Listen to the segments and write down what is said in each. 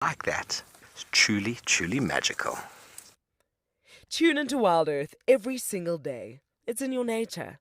like that. It's truly, truly magical. Tune into WildEarth every single day. It's in your nature.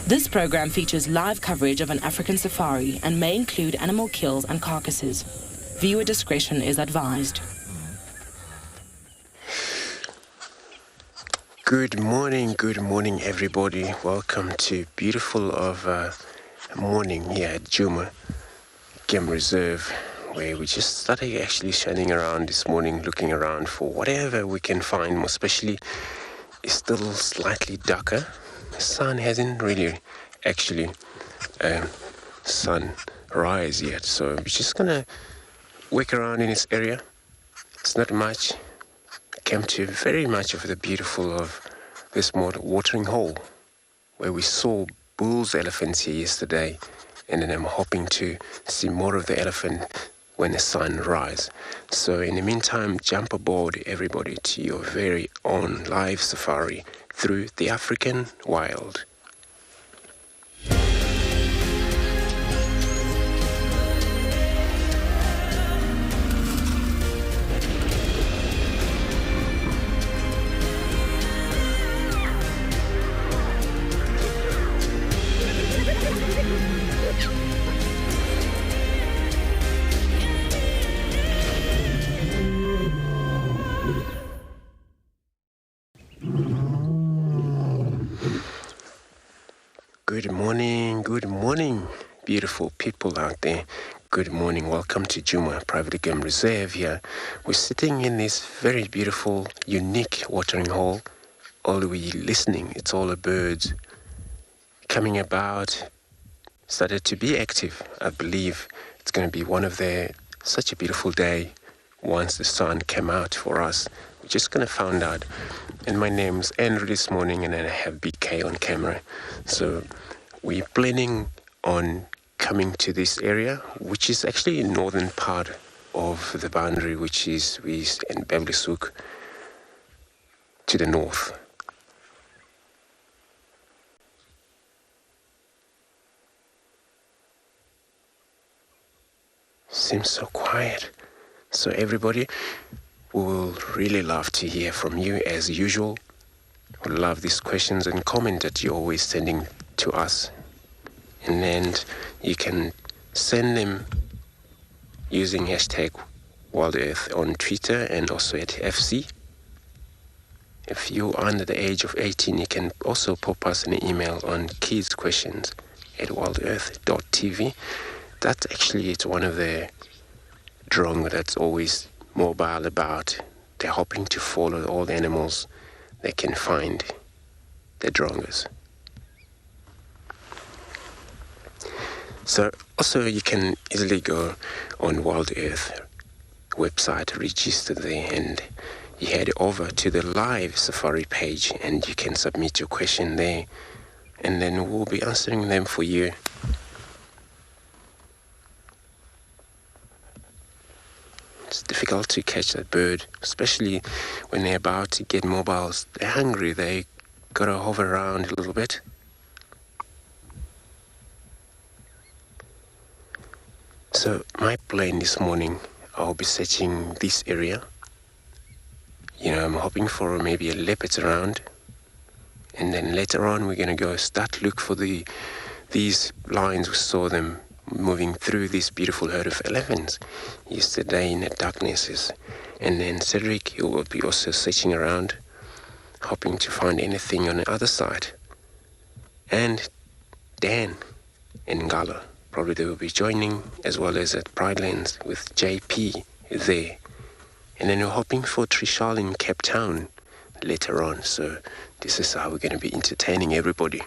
This program features live coverage of an African safari and may include animal kills and carcasses. Viewer discretion is advised. Good morning everybody. Welcome to beautiful morning here at Djuma Game Reserve, where we just started actually standing around this morning looking around for whatever we can find. Most especially, it's still slightly darker. The sun hasn't really actually sun rise yet. So we're just going to work around in this area. It's not much. Came to very much of the beautiful of this watering hole where we saw bulls elephants here yesterday, and then I'm hoping to see more of the elephant when the sun rises. So in the meantime, jump aboard everybody to your very own live safari through the African wild. Good morning, beautiful people out there. Good morning. Welcome to Djuma Private Game Reserve here. We're sitting in this very beautiful, unique watering hole. All we listening, it's all the birds coming about, started to be active. I believe it's going to be such a beautiful day once the sun came out for us. We're just going to find out. And my name's Andrew this morning, and then I have BK on camera. So we're planning on coming to this area, which is actually in northern part of the boundary, which is in Beblisuk to the north. Seems so quiet. So everybody, we will really love to hear from you as usual. We love these questions and comment that you're always sending to us. And then you can send them using hashtag WildEarth on Twitter and also at FC. If you're under the age of 18, you can also pop us an email on kidsquestions@wildearth.tv. That's actually, it's one of the drone that's always mobile about. They're hoping to follow all the animals they can find, the drongers. So also you can easily go on WildEarth website, register there, and you head over to the live safari page and you can submit your question there, and then we'll be answering them for you. It's difficult to catch that bird, especially when they're about to get mobiles. They're hungry, they gotta hover around a little bit. So my plan this morning, I'll be searching this area. I'm hoping for maybe a leopard around, and then later on we're gonna go start look for these lions. We saw them moving through this beautiful herd of elephants yesterday in the darknesses. And then Cedric, he will be also searching around, hoping to find anything on the other side. And Dan and Ngala, probably they will be joining, as well as at Pridelands with JP there. And then we're hoping for Trishal in Cape Town later on. So this is how we're going to be entertaining everybody.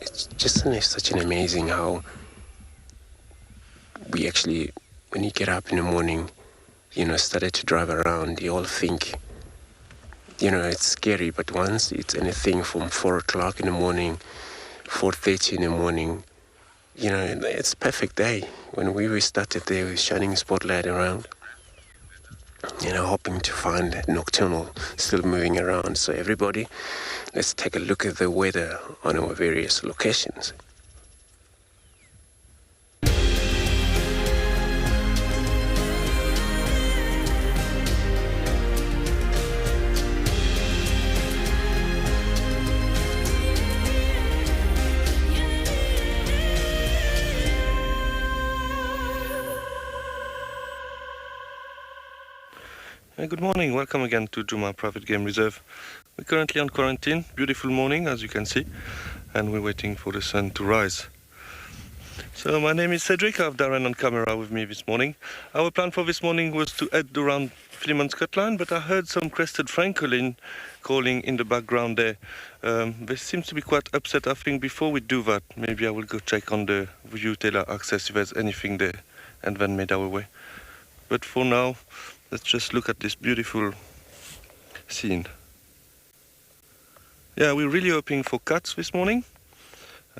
It's just such an amazing how we actually, when you get up in the morning, started to drive around, you all think, it's scary, but once it's anything from 4 o'clock in the morning, 4:30 in the morning, it's a perfect day. When we started there with shining spotlight around, hoping to find nocturnal still moving around. So everybody, let's take a look at the weather on our various locations. Good morning, welcome again to Djuma Private Game Reserve. We're currently on quarantine, beautiful morning as you can see, and we're waiting for the sun to rise. So my name is Cedric. I have Darren on camera with me this morning. Our plan for this morning was to head around Philemon's Cutline, but I heard some crested francolin calling in the background there. They seem to be quite upset. I think before we do that, maybe I will go check on the view tailor access if there's anything there, and then make our way. But for now, let's just look at this beautiful scene. Yeah, we're really hoping for cats this morning.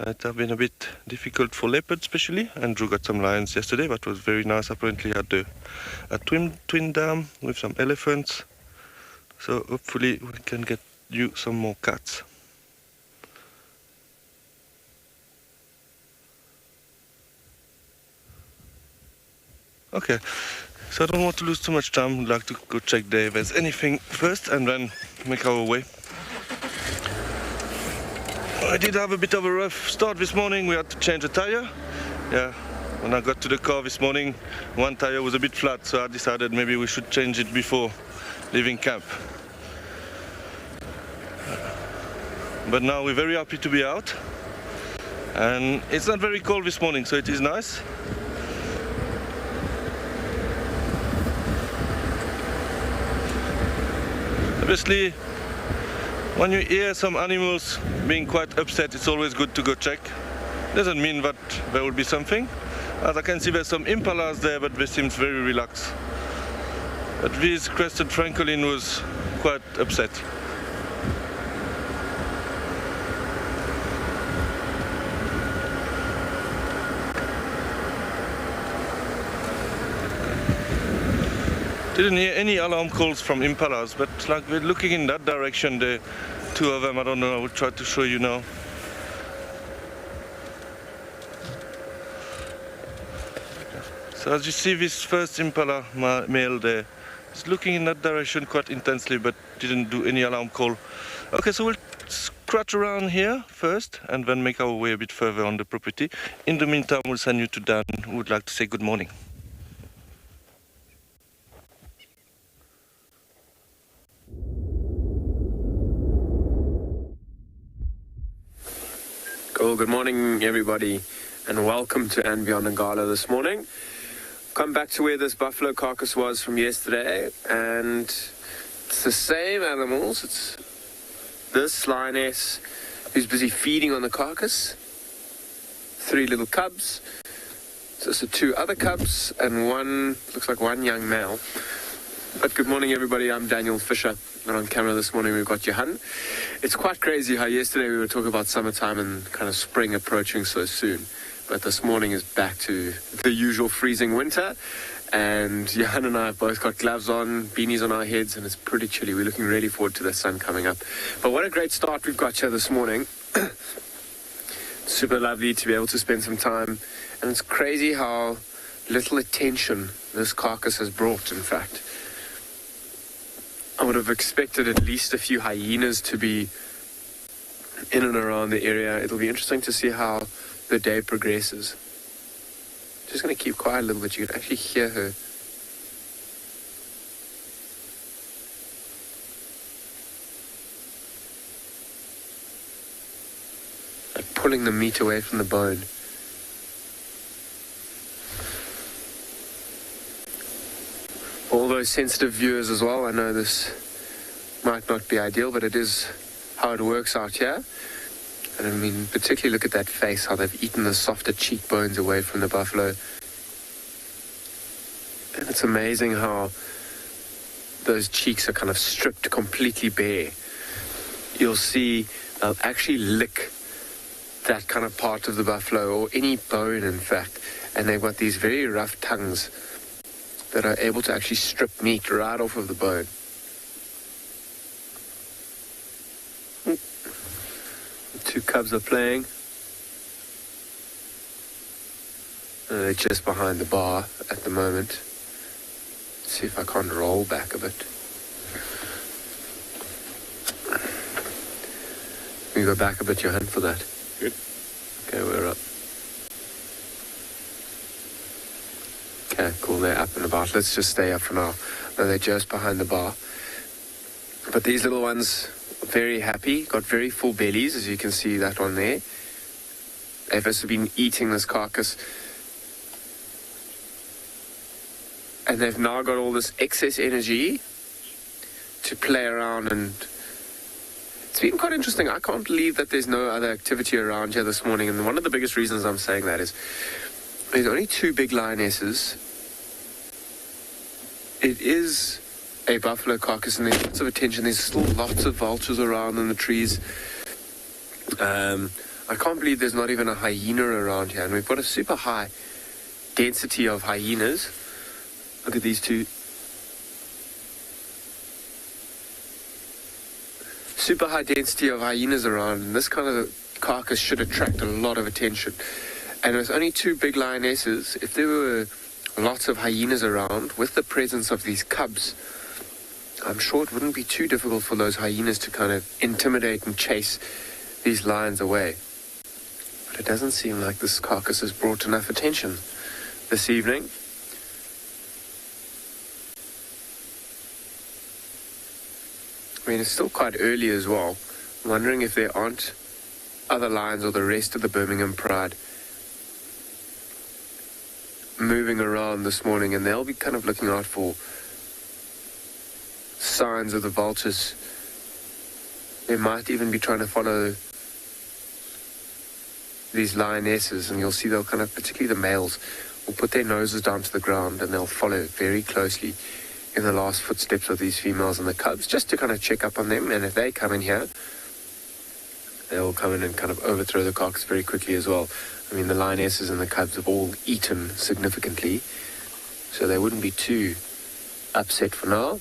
It has been a bit difficult for leopards especially. Andrew got some lions yesterday. That was very nice. Apparently had a twin dam with some elephants. So hopefully we can get you some more cats. Okay, so I don't want to lose too much time. I'd like to go check there if there's anything first and then make our way. I did have a bit of a rough start this morning. We had to change a tire. Yeah, when I got to the car this morning, one tire was a bit flat, so I decided maybe we should change it before leaving camp. But now we're very happy to be out. And it's not very cold this morning, so it is nice. Obviously, when you hear some animals being quite upset, it's always good to go check. Doesn't mean that there will be something. As I can see, there's some impalas there, but they seem very relaxed. But this crested francolin was quite upset. Didn't hear any alarm calls from impalas, but like we're looking in that direction, the two of them, I don't know, I will try to show you now. So as you see, this first impala male there is looking in that direction quite intensely, but didn't do any alarm call. Okay, so we'll scratch around here first and then make our way a bit further on the property. In the meantime, we'll send you to Dan, who would like to say good morning. Cool. Good morning, everybody, and welcome to andBeyond and Ngala this morning. Come back to where this buffalo carcass was from yesterday, and it's the same animals. It's this lioness who's busy feeding on the carcass. 3 little cubs. So it's the 2 other cubs and one, looks like one young male. But good morning, everybody. I'm Daniel Fisher, and on camera this morning we've got Johan. It's quite crazy how yesterday we were talking about summertime and kind of spring approaching so soon. But this morning is back to the usual freezing winter. And Johan and I have both got gloves on, beanies on our heads, and it's pretty chilly. We're looking really forward to the sun coming up. But what a great start we've got here this morning. Super lovely to be able to spend some time. And it's crazy how little attention this carcass has brought, in fact. I would have expected at least a few hyenas to be in and around the area. It'll be interesting to see how the day progresses. Just going to keep quiet a little bit. You can actually hear her. Like pulling the meat away from the bone. All those sensitive viewers as well, I know this might not be ideal, but it is how it works out here. And I mean, particularly look at that face, how they've eaten the softer cheekbones away from the buffalo. And it's amazing how those cheeks are kind of stripped completely bare. You'll see they'll actually lick that kind of part of the buffalo, or any bone in fact, and they've got these very rough tongues that are able to actually strip meat right off of the bone. The 2 cubs are playing. They're just behind the bar at the moment. Let's see if I can't roll back a bit. Can you go back a bit, Johan, for that? Good. Okay, we're up. Okay, cool, they're up and about. Let's just stay up for now. No, they're just behind the bar. But these little ones, very happy, got very full bellies, as you can see that one there. They've also been eating this carcass. And they've now got all this excess energy to play around, and it's been quite interesting. I can't believe that there's no other activity around here this morning, and one of the biggest reasons I'm saying that is there's only 2 big lionesses. It is a buffalo carcass, and there's lots of attention. There's still lots of vultures around in the trees. I can't believe there's not even a hyena around here, and we've got a super high density of hyenas. Look at these 2. Super high density of hyenas around, and this kind of carcass should attract a lot of attention. And with only 2 big lionesses, if there were lots of hyenas around with the presence of these cubs, I'm sure it wouldn't be too difficult for those hyenas to kind of intimidate and chase these lions away. But it doesn't seem like this carcass has brought enough attention this evening. I mean, it's still quite early as well. I'm wondering if there aren't other lions or the rest of the Birmingham Pride moving around this morning, and they'll be kind of looking out for signs of the vultures. They might even be trying to follow these lionesses, and you'll see they'll kind of, particularly the males, will put their noses down to the ground, and they'll follow very closely in the last footsteps of these females and the cubs, just to kind of check up on them. And if they come in here, they'll come in and kind of overthrow the carcass very quickly as well. I mean, the lionesses and the cubs have all eaten significantly, so they wouldn't be too upset for now.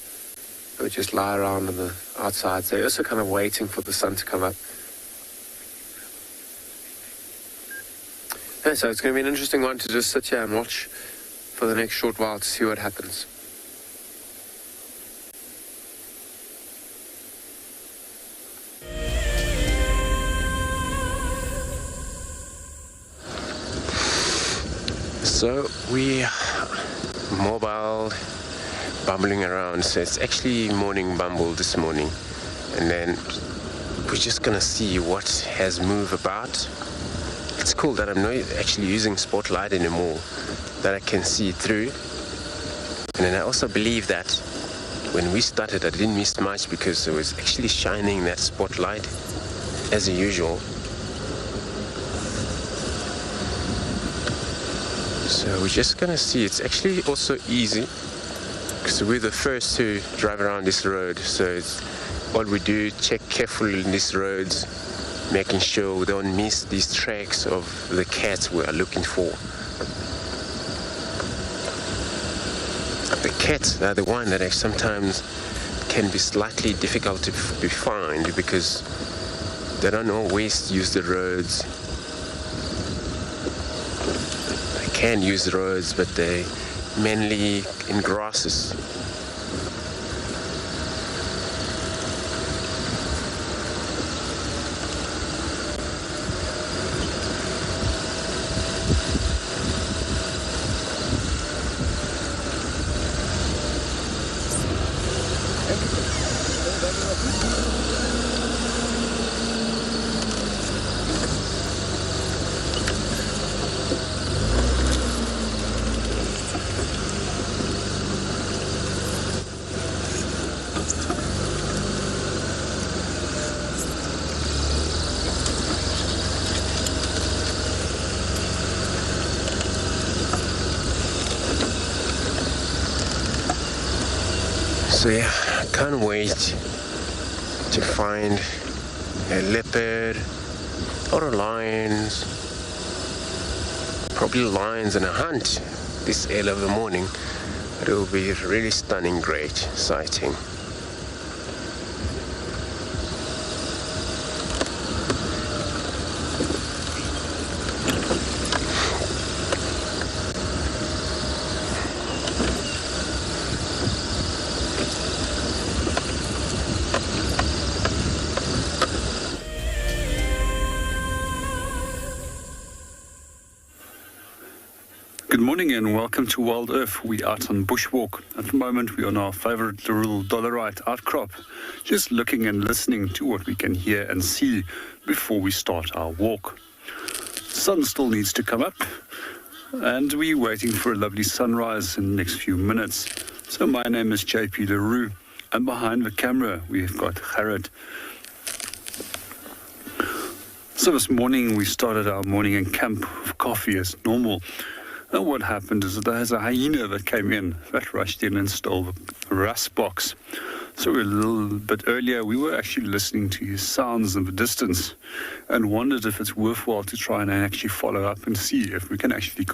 They would just lie around on the outsides. They're also kind of waiting for the sun to come up. Yeah, so it's going to be an interesting one to just sit here and watch for the next short while to see what happens. So we mobile bumbling around, so it's actually morning bumble this morning, and then we're just gonna see what has moved about. It's cool that I'm not actually using spotlight anymore, that I can see through. And then I also believe that when we started I didn't miss much because it was actually shining that spotlight as usual. So we're just gonna see. It's actually also easy because we're the first to drive around this road, so it's all we do, check carefully in these roads, making sure we don't miss these tracks of the cats we are looking for. The cats are the one that sometimes can be slightly difficult to find because they don't always use the roads. Can use the roads, but they mainly in grasses. So yeah, I can't wait to find a leopard or a lion, probably lions in a hunt this early of the morning. It will be a really stunning, great sighting. Good morning and welcome to WildEarth. We're out on bushwalk. At the moment, we're on our favorite little dolerite outcrop, just looking and listening to what we can hear and see before we start our walk. sun still needs to come up, and we're waiting for a lovely sunrise in the next few minutes. So my name is JP LaRue, and behind the camera we've got Gerrit. So this morning we started our morning in camp with coffee as normal. And what happened is that there's a hyena that came in, that rushed in and stole the rust box. So a little bit earlier, we were actually listening to his sounds in the distance and wondered if it's worthwhile to try and actually follow up and see if we can actually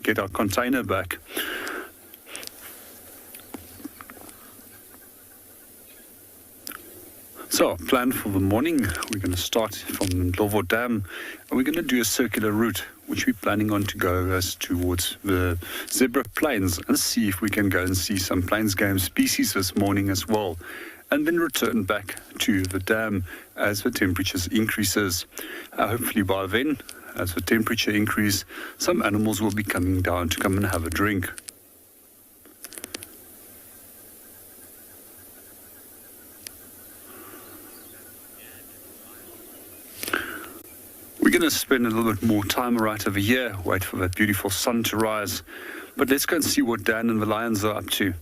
get our container back. So our plan for the morning, we're going to start from Ndlovu Dam, and we're going to do a circular route, which we're planning on to go as towards the zebra plains and see if we can go and see some plains game species this morning as well, and then return back to the dam as the temperatures increases. Hopefully by then, as the temperature increase, some animals will be coming down to come and have a drink. We're going to spend a little bit more time right over here, wait for that beautiful sun to rise. But let's go and see what Dan and the lions are up to.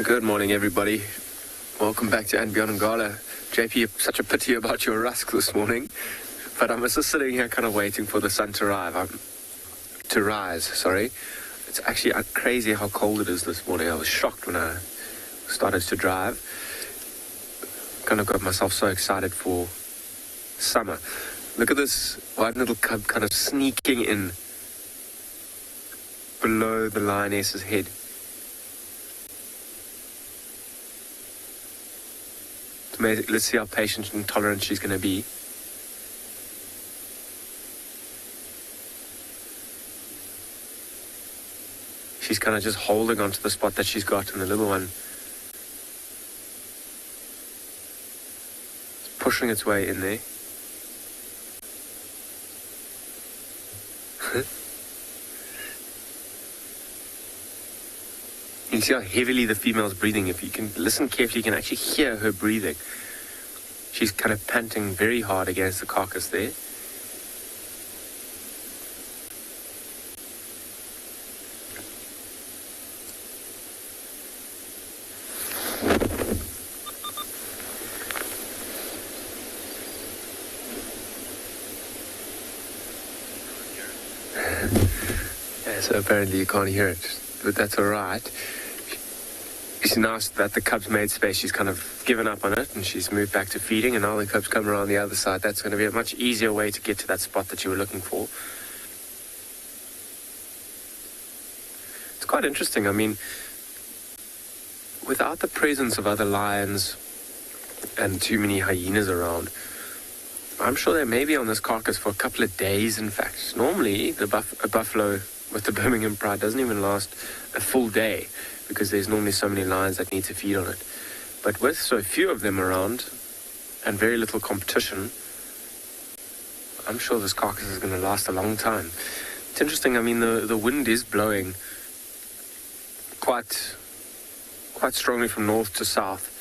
Good morning, everybody. Welcome back to andBeyond Ngala. JP, such a pity about your rusk this morning, but I'm just sitting here kind of waiting for the sun to rise. It's actually crazy how cold it is this morning. I was shocked when I started to drive. Kind of got myself so excited for summer. Look at this white little cub kind of sneaking in below the lioness's head. It's amazing. Let's see how patient and tolerant she's going to be. She's kind of just holding onto the spot that she's got, and the little one is pushing its way in there. You can see how heavily the female's breathing. If you can listen carefully, you can actually hear her breathing. She's kind of panting very hard against the carcass there. So apparently you can't hear it, but that's all right. You see, now that the cub's made space, she's kind of given up on it and she's moved back to feeding, and now the cub's come around the other side. That's going to be a much easier way to get to that spot that you were looking for. It's quite interesting. I mean, without the presence of other lions and too many hyenas around, I'm sure they may be on this carcass for a couple of days, in fact. Normally, a buffalo with the Birmingham Pride doesn't even last a full day because there's normally so many lions that need to feed on it. But with so few of them around and very little competition, I'm sure this carcass is going to last a long time. It's interesting. I mean, the wind is blowing quite strongly from north to south,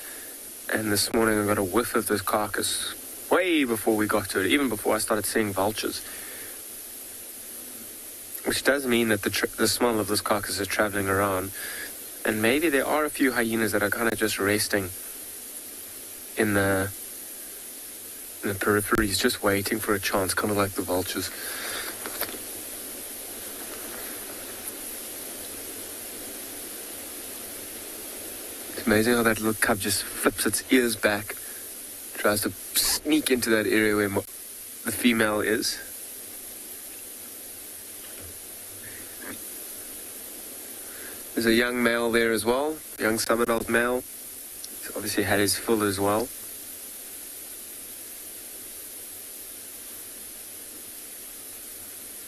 and this morning I got a whiff of this carcass way before we got to it, even before I started seeing vultures. Which does mean that the smell of this carcass is traveling around, and maybe there are a few hyenas that are kind of just resting in the peripheries, just waiting for a chance, kind of like the vultures. It's amazing how that little cub just flips its ears back, tries to sneak into that area where the female is. There's a young male there as well, young sub-adult male. He's obviously had his fill as well.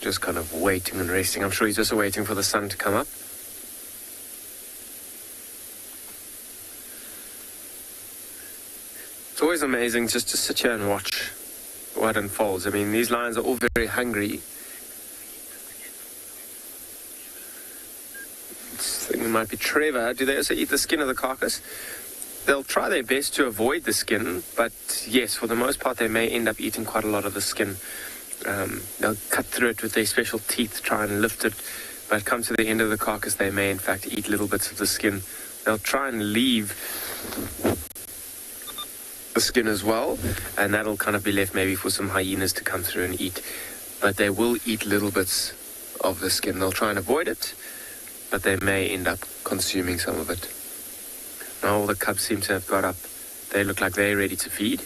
Just kind of waiting and resting. I'm sure he's just waiting for the sun to come up. It's always amazing just to sit here and watch what unfolds. I mean, these lions are all very hungry. it might be Trevor. Do they also eat the skin of the carcass? They'll try their best to avoid the skin, but yes, for the most part, they may end up eating quite a lot of the skin. They'll cut through it with their special teeth, try and lift it, but come to the end of the carcass, they may in fact eat little bits of the skin. They'll try and leave the skin as well, and that'll kind of be left maybe for some hyenas to come through and eat. But they will eat little bits of the skin. They'll try and avoid it, but they may end up consuming some of it. Now all the cubs seem to have got up. They look like they're ready to feed.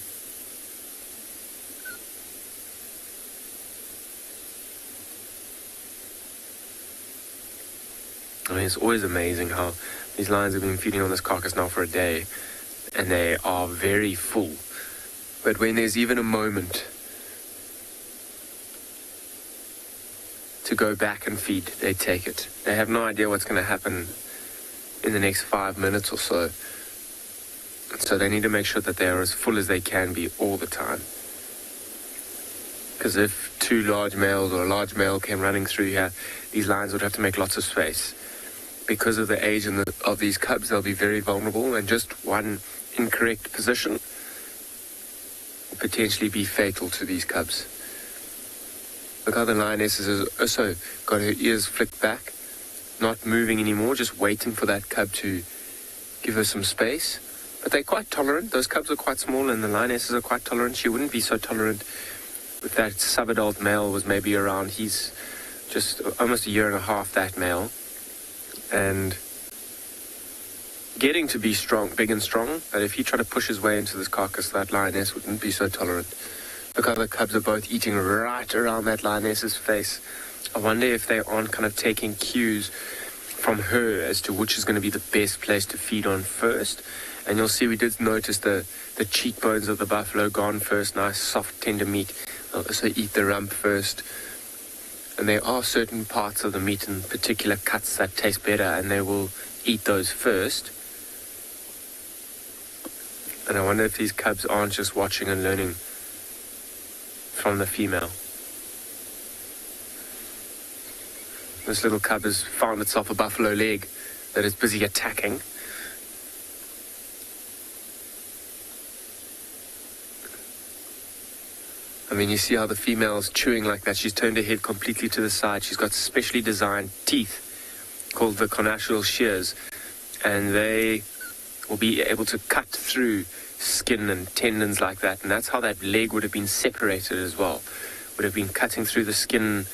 I mean, it's always amazing how these lions have been feeding on this carcass now for a day, and they are very full. But when there's even a moment to go back and feed, they take it. They have no idea what's going to happen in the next 5 minutes or so. So they need to make sure that they are as full as they can be all the time. Because if two large males or a large male came running through here, these lions would have to make lots of space. Because of the age of these cubs, they'll be very vulnerable, and just one incorrect position will potentially be fatal to these cubs. Look how the lioness has also got her ears flicked back, not moving anymore, just waiting for that cub to give her some space. But they're quite tolerant. Those cubs are quite small, and the lionesses are quite tolerant. She wouldn't be so tolerant if that sub-adult male was maybe around. He's just almost a year and a half, that male, and getting to be strong, big and strong. But if he tried to push his way into this carcass, that lioness wouldn't be so tolerant. Look how the cubs are both eating right around that lioness's face. I wonder if they aren't kind of taking cues from her as to which is going to be the best place to feed on first. And you'll see we did notice the cheekbones of the buffalo gone first, nice soft tender meat. They'll also eat the rump first. And there are certain parts of the meat in particular cuts that taste better, and they will eat those first. And I wonder if these cubs aren't just watching and learning from the female. This little cub has found itself a buffalo leg that is busy attacking. I mean, you see how the female's chewing like that. She's turned her head completely to the side. She's got specially designed teeth called the connatural shears, and they will be able to cut through skin and tendons like that. And that's how that leg would have been separated as well. Would have been cutting through the skin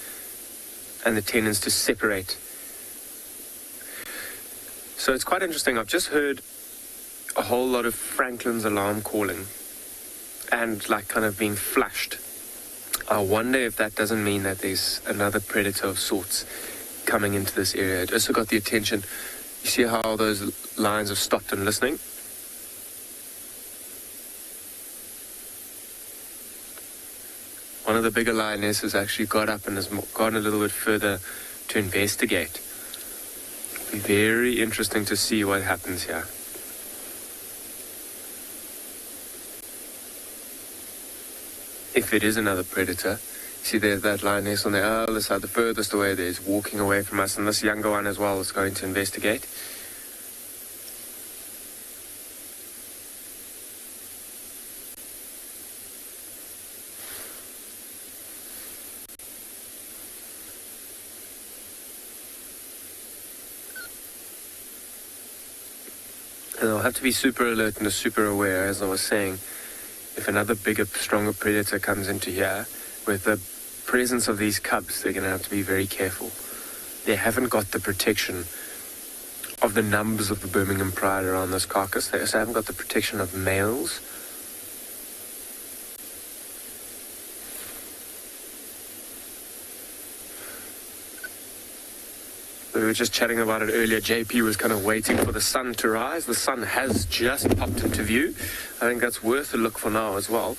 and the tendons to separate. So it's quite interesting. I've just heard a whole lot of Franklin's alarm calling and like kind of being flushed. I wonder if that doesn't mean that there's another predator of sorts coming into this area. It also got the attention. You see how those lions have stopped and listening? One of the bigger lionesses actually got up and has gone a little bit further to investigate. It'll be very interesting to see what happens here. If it is another predator. See, there's that lioness on the other side, the furthest away there, is walking away from us, and this younger one as well is going to investigate. And they'll have to be super alert and super aware, as I was saying. If another bigger, stronger predator comes into here, with the presence of these cubs, they're going to have to be very careful. They haven't got the protection of the numbers of the Birmingham pride around this carcass. They also haven't got the protection of males. We were just chatting about it earlier. JP was kind of waiting for the sun to rise. The sun has just popped into view. I think that's worth a look for now as well.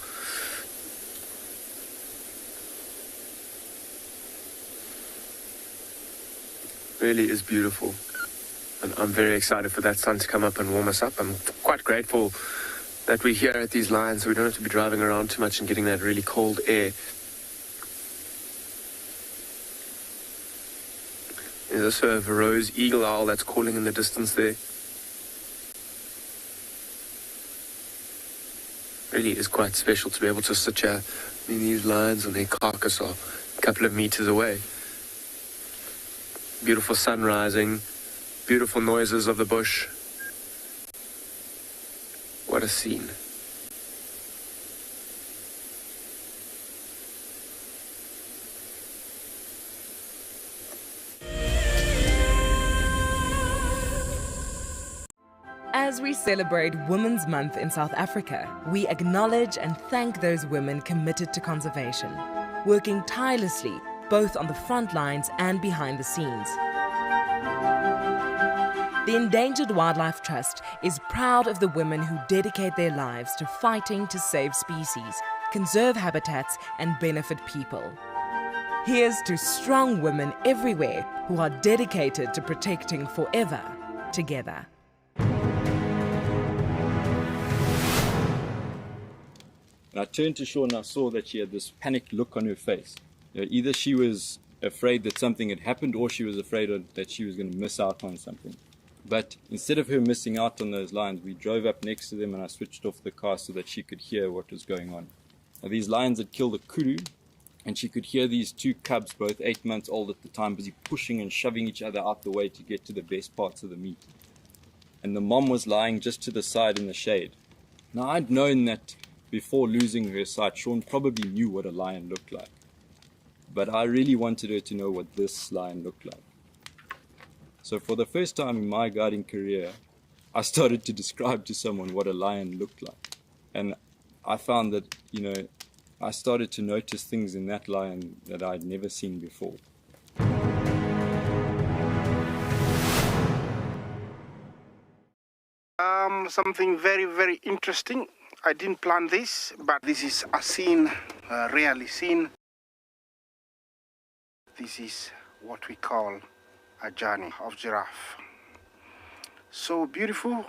Really is beautiful. And I'm very excited for that sun to come up and warm us up. I'm quite grateful that we're here at these lions so we don't have to be driving around too much and getting that really cold air. There's also a Verreaux's eagle owl that's calling in the distance there. Really is quite special to be able to sit here. I mean, these lions and their carcass are a couple of meters away. Beautiful sun rising, beautiful noises of the bush. What a scene. As we celebrate Women's Month in South Africa, we acknowledge and thank those women committed to conservation, working tirelessly both on the front lines and behind the scenes. The Endangered Wildlife Trust is proud of the women who dedicate their lives to fighting to save species, conserve habitats, and benefit people. Here's to strong women everywhere who are dedicated to protecting forever together. And I turned to Shaw and I saw that she had this panicked look on her face. Either she was afraid that something had happened or she was afraid that she was going to miss out on something. But instead of her missing out on those lions, we drove up next to them and I switched off the car so that she could hear what was going on. Now, these lions had killed a kudu, and she could hear these two cubs, both 8 months old at the time, busy pushing and shoving each other out the way to get to the best parts of the meat. And the mom was lying just to the side in the shade. Now, I'd known that before losing her sight, Sean probably knew what a lion looked like. But I really wanted her to know what this lion looked like. So for the first time in my guiding career, I started to describe to someone what a lion looked like. And I found that, I started to notice things in that lion that I'd never seen before. Something very, very interesting. I didn't plan this, but this is a scene rarely seen. This is what we call a journey of giraffe. So beautiful.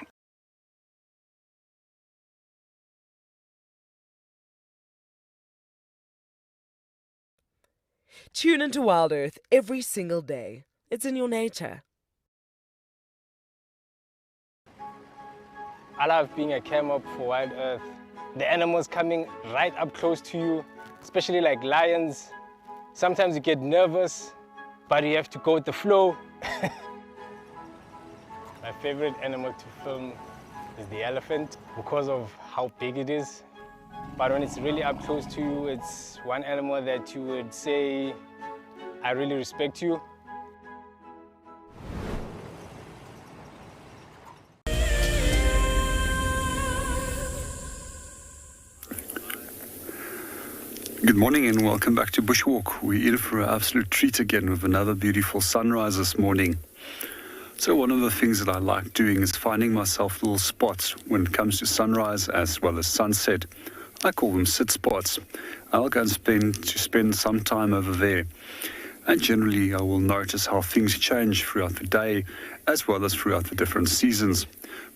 Tune into WildEarth every single day. It's in your nature. I love being a cam up for WildEarth. The animals coming right up close to you, especially like lions. Sometimes you get nervous, but you have to go with the flow. My favorite animal to film is the elephant because of how big it is. But when it's really up close to you, it's one animal that you would say, I really respect you. Good morning and welcome back to Bushwalk. We're in for an absolute treat again with another beautiful sunrise this morning. So one of the things that I like doing is finding myself little spots when it comes to sunrise as well as sunset. I call them sit spots. I'll go and spend some time over there. And generally I will notice how things change throughout the day as well as throughout the different seasons.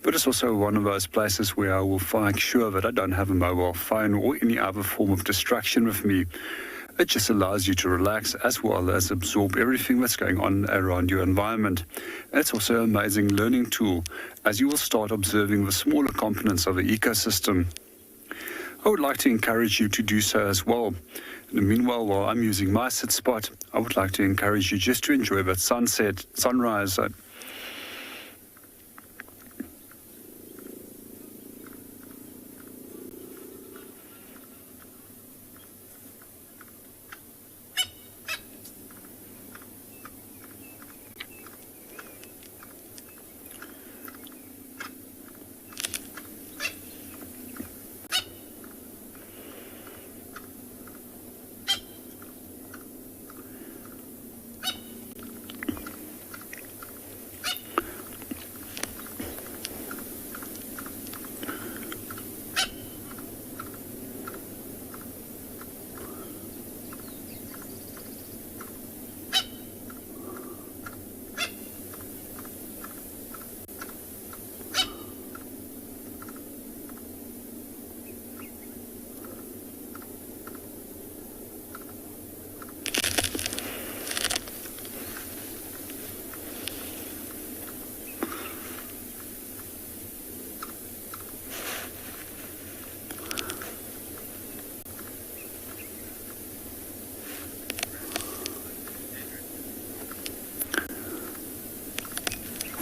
But it's also one of those places where I will make sure that I don't have a mobile phone or any other form of distraction with me. It just allows you to relax as well as absorb everything that's going on around your environment. And it's also an amazing learning tool as you will start observing the smaller components of the ecosystem. I would like to encourage you to do so as well. And meanwhile, while I'm using my sit spot, I would like to encourage you just to enjoy that sunrise.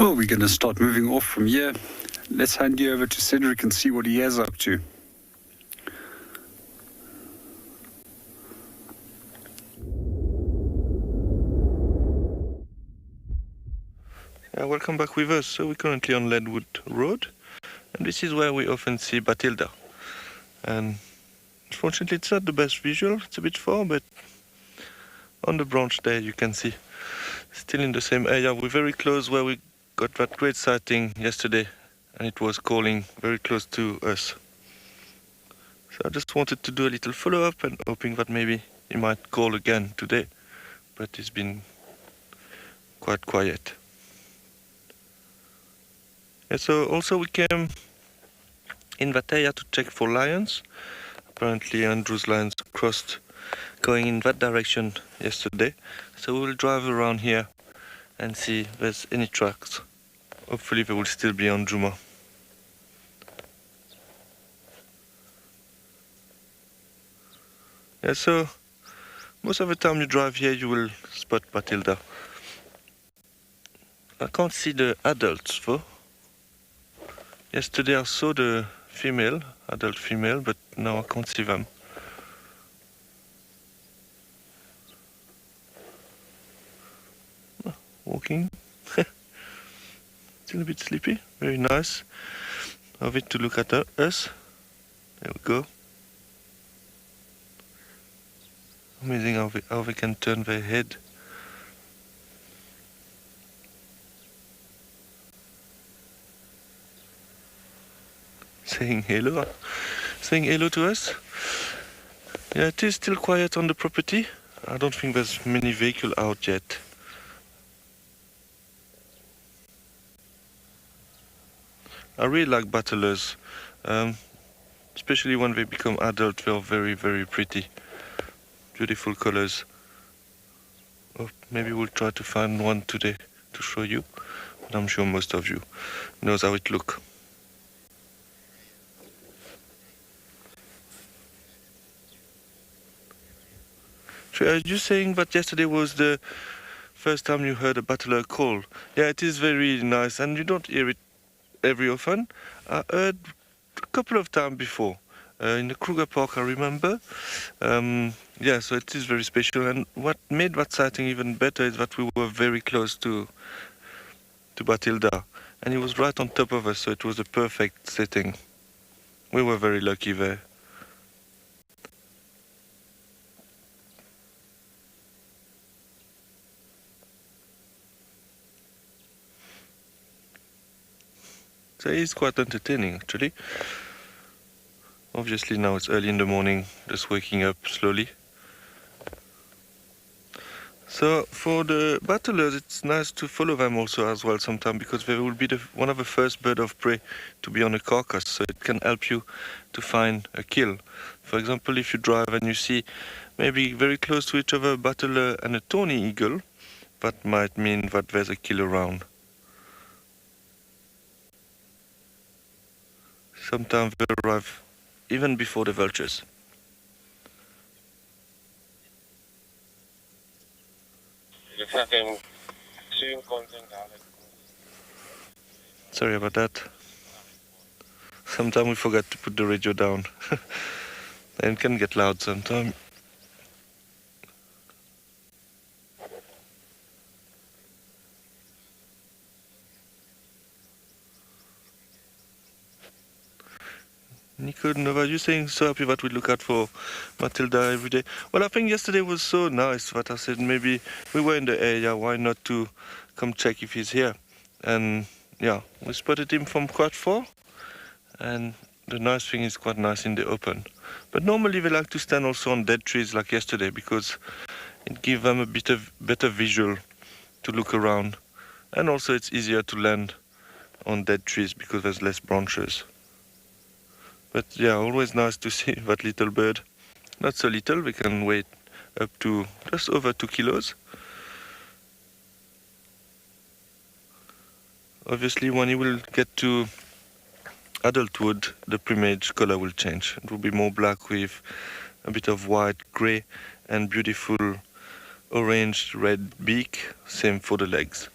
Well, we're going to start moving off from here. Let's hand you over to Cedric and see what he has up to. Welcome back with us. So we're currently on Leadwood Road, and this is where we often see Batilda. And unfortunately it's not the best visual, it's a bit far, but on the branch there you can see, still in the same area. We're very close where we got that great sighting yesterday, and it was calling very close to us. So I just wanted to do a little follow-up and hoping that maybe he might call again today, but it's been quite quiet. Yeah, so also we came in that area to check for lions. Apparently Andrew's lions crossed going in that direction yesterday. So we will drive around here and see if there's any tracks. Hopefully they will still be on Djuma. Yeah, so most of the time you drive here you will spot Batilda. I can't see the adults though. Yesterday I saw the female, adult female, but now I can't see them. Walking. Still a bit sleepy, very nice of it to look at us. There we go. Amazing how they can turn their head. Saying hello to us. Yeah, it is still quiet on the property. I don't think there's many vehicles out yet. I really like battlers, especially when they become adult. They are very, very pretty, beautiful colors. Oh, maybe we'll try to find one today to show you, but I'm sure most of you knows how it looks. Are you saying that yesterday was the first time you heard a battler call? Yeah, it is very nice, and you don't hear it very often. I heard a couple of times before, in the Kruger Park, I remember. Yeah, so it is very special, and what made that sighting even better is that we were very close to Batilda, and he was right on top of us, so it was a perfect setting. We were very lucky there. So it's quite entertaining actually. Obviously now it's early in the morning, just waking up slowly. So for the battlers it's nice to follow them also as well sometimes, because they will be one of the first bird of prey to be on a carcass, so it can help you to find a kill. For example, if you drive and you see maybe very close to each other a battler and a tawny eagle, that might mean that there's a kill around. Sometimes they arrive even before the vultures. Sorry about that. Sometimes we forget to put the radio down. And it can get loud sometimes. Nico, Nova, you saying so happy that we look out for Batilda every day? Well, I think yesterday was so nice that I said maybe we were in the area, why not to come check if he's here? And yeah, we spotted him from quite far, and the nice thing is quite nice in the open. But normally they like to stand also on dead trees like yesterday, because it gives them a bit of better visual to look around, and also it's easier to land on dead trees because there's less branches. But yeah, always nice to see that little bird. Not so little, we can weigh up to just over 2 kilos. Obviously, when he will get to adulthood, the plumage color will change. It will be more black with a bit of white, grey, and beautiful orange, red beak. Same for the legs.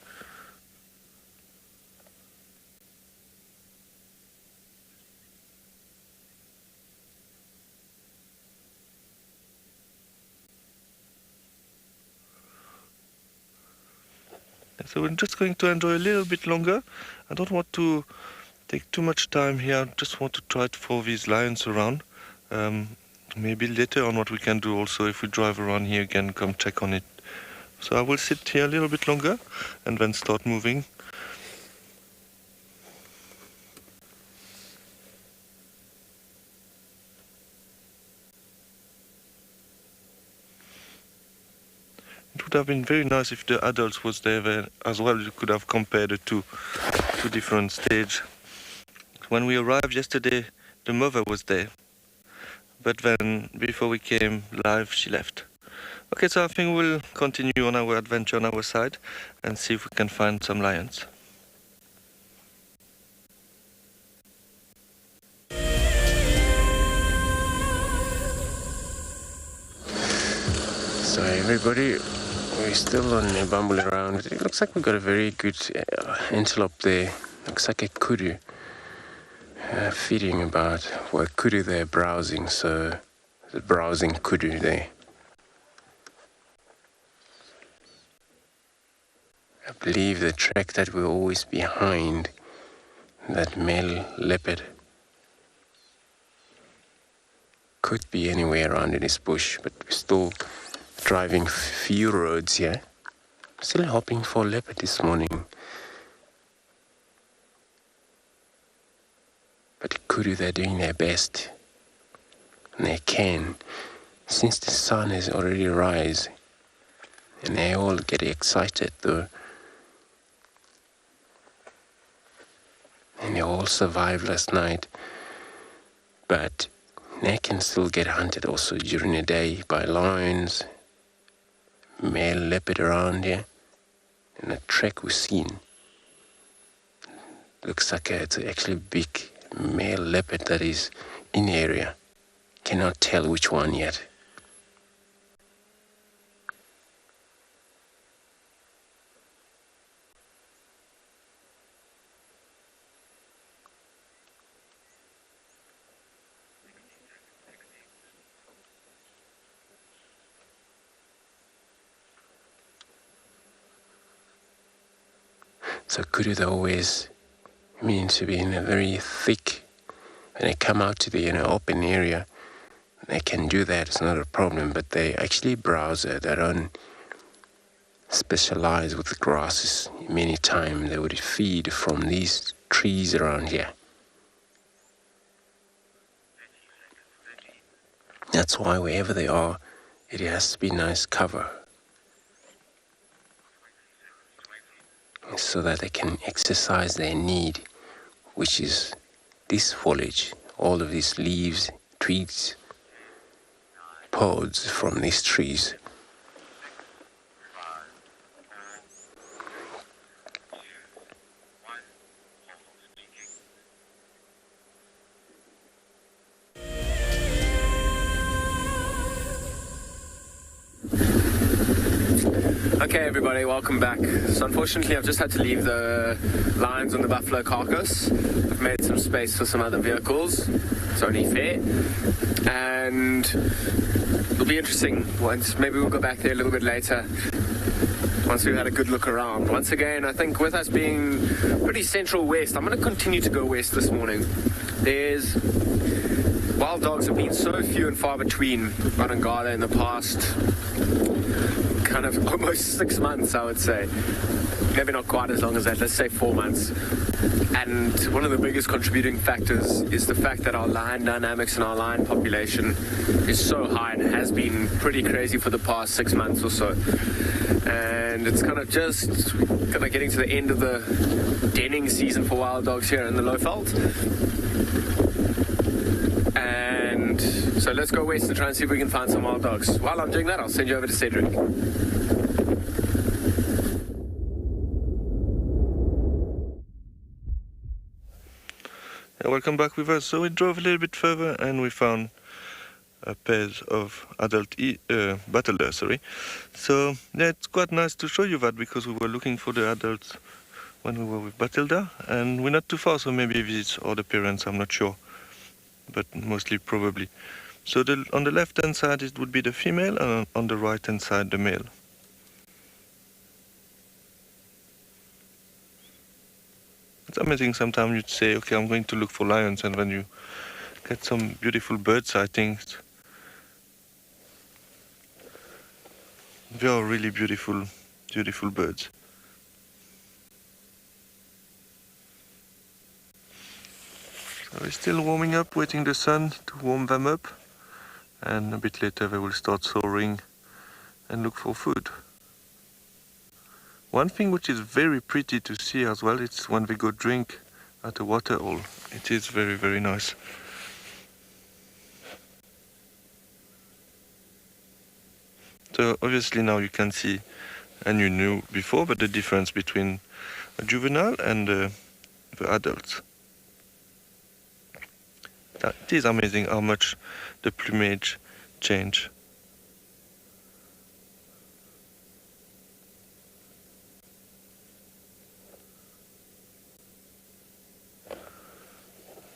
So we're just going to enjoy a little bit longer. I don't want to take too much time here. I just want to try to follow these lions around. Maybe later on what we can do also, if we drive around here again, come check on it. So I will sit here a little bit longer and then start moving. It would have been very nice if the adults was there as well. You could have compared the two different stages. When we arrived yesterday, the mother was there. But then, before we came live, she left. Okay, so I think we'll continue on our adventure on our side and see if we can find some lions. So everybody, we're still on bumbling around. It looks like we've got a very good antelope there. Looks like a kudu. Feeding about, well, kudu there browsing, so the browsing kudu there. I believe the track that we're always behind, that male leopard, could be anywhere around in this bush, but we're still driving few roads here. Still hoping for leopard this morning. But kudu, they're doing their best, and they can, since the sun has already rise, and they all get excited though, and they all survived last night, but they can still get hunted also during the day by lions, male leopard around here, and the track we've seen looks like it's actually big male leopard that is in the area. Cannot tell which one yet. So kudu always means to be in a very thick, when they come out to the open area, they can do that, it's not a problem, but they actually browse. They don't specialize with the grasses. Many times they would feed from these trees around here. That's why wherever they are, it has to be nice cover, so that they can exercise their need, which is this foliage, all of these leaves, twigs, pods from these trees. Okay everybody, welcome back. So unfortunately I've just had to leave the lions on the buffalo carcass. I've made some space for some other vehicles. It's only fair. And it'll be interesting. Maybe we'll go back there a little bit later, once we've had a good look around. Once again, I think with us being pretty central west, I'm going to continue to go west this morning. Wild dogs have been so few and far between on Ngala in the past kind of almost 6 months, I would say. Maybe not quite as long as that, let's say 4 months. And one of the biggest contributing factors is the fact that our lion dynamics and our lion population is so high and has been pretty crazy for the past 6 months or so. And it's kind of getting to the end of the denning season for wild dogs here in the Lowveld. And so let's go west and try and see if we can find some wild dogs. While I'm doing that, I'll send you over to Cedric. Welcome back with us. So we drove a little bit further and we found a pair of adult battler, So yeah, it's quite nice to show you that, because we were looking for the adults when we were with Batilda, and we're not too far, so maybe it's other parents, I'm not sure, but mostly probably. So on the left hand side it would be the female, and on the right hand side the male. It's amazing. Sometimes you'd say, okay, I'm going to look for lions, and then you get some beautiful bird sightings. They are really beautiful, beautiful birds. So we're still warming up, waiting the sun to warm them up, and a bit later they will start soaring and look for food. One thing which is very pretty to see as well, it's when they go drink at a water hole. It is very, very nice. So obviously now you can see, and you knew before, but the difference between a juvenile and the adults. It is amazing how much the plumage change.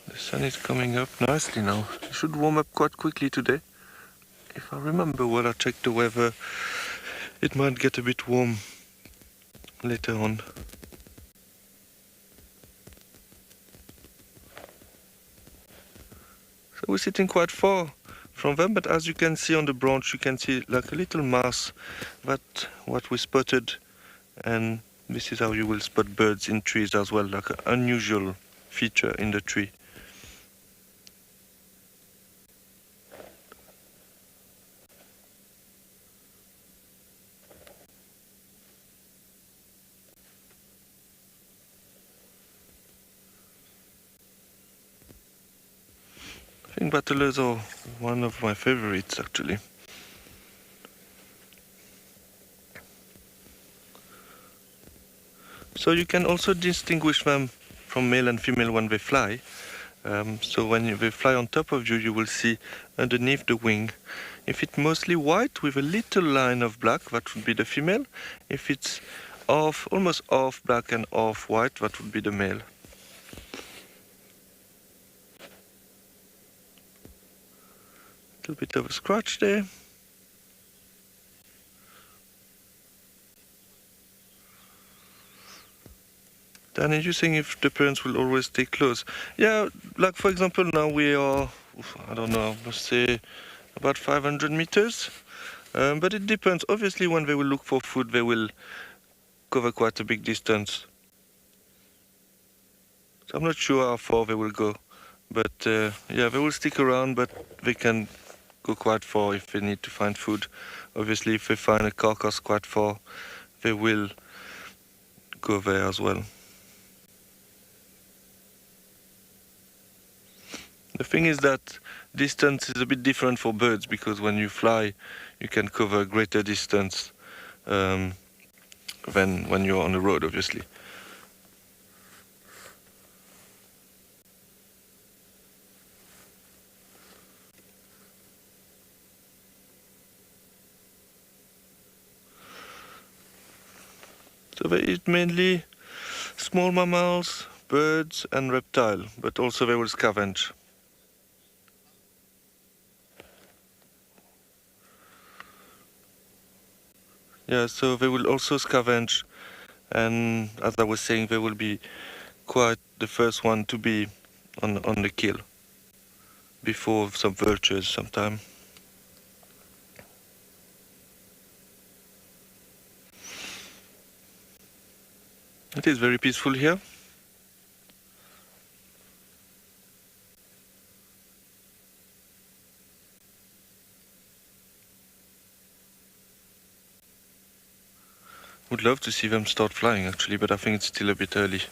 The sun is coming up nicely now. It should warm up quite quickly today. If I remember well, I checked the weather. It might get a bit warm later on. So we're sitting quite far from them, but as you can see on the branch, you can see like a little mass. That's what we spotted, and this is how you will spot birds in trees as well, like an unusual feature in the tree. I think battlers are one of my favorites actually. So you can also distinguish them from male and female when they fly. So when they fly on top of you, you will see underneath the wing. If it's mostly white with a little line of black, that would be the female. If it's almost half black and half white, that would be the male. A bit of a scratch there. Danny, you think if the parents will always stay close? Yeah, like for example, now we are, I don't know, let's say about 500 meters. But it depends. Obviously, when they will look for food, they will cover quite a big distance. So I'm not sure how far they will go. But yeah, they will stick around, but they can go quite far if they need to find food. Obviously, if they find a carcass quite far, they will go there as well. The thing is that distance is a bit different for birds, because when you fly, you can cover a greater distance than when you're on the road, obviously. So they eat mainly small mammals, birds and reptiles, but also they will scavenge. Yeah, so they will also scavenge, and as I was saying, they will be quite the first one to be on the kill, before some vultures sometime. It is very peaceful here. Would love to see them start flying actually, but I think it's still a bit early.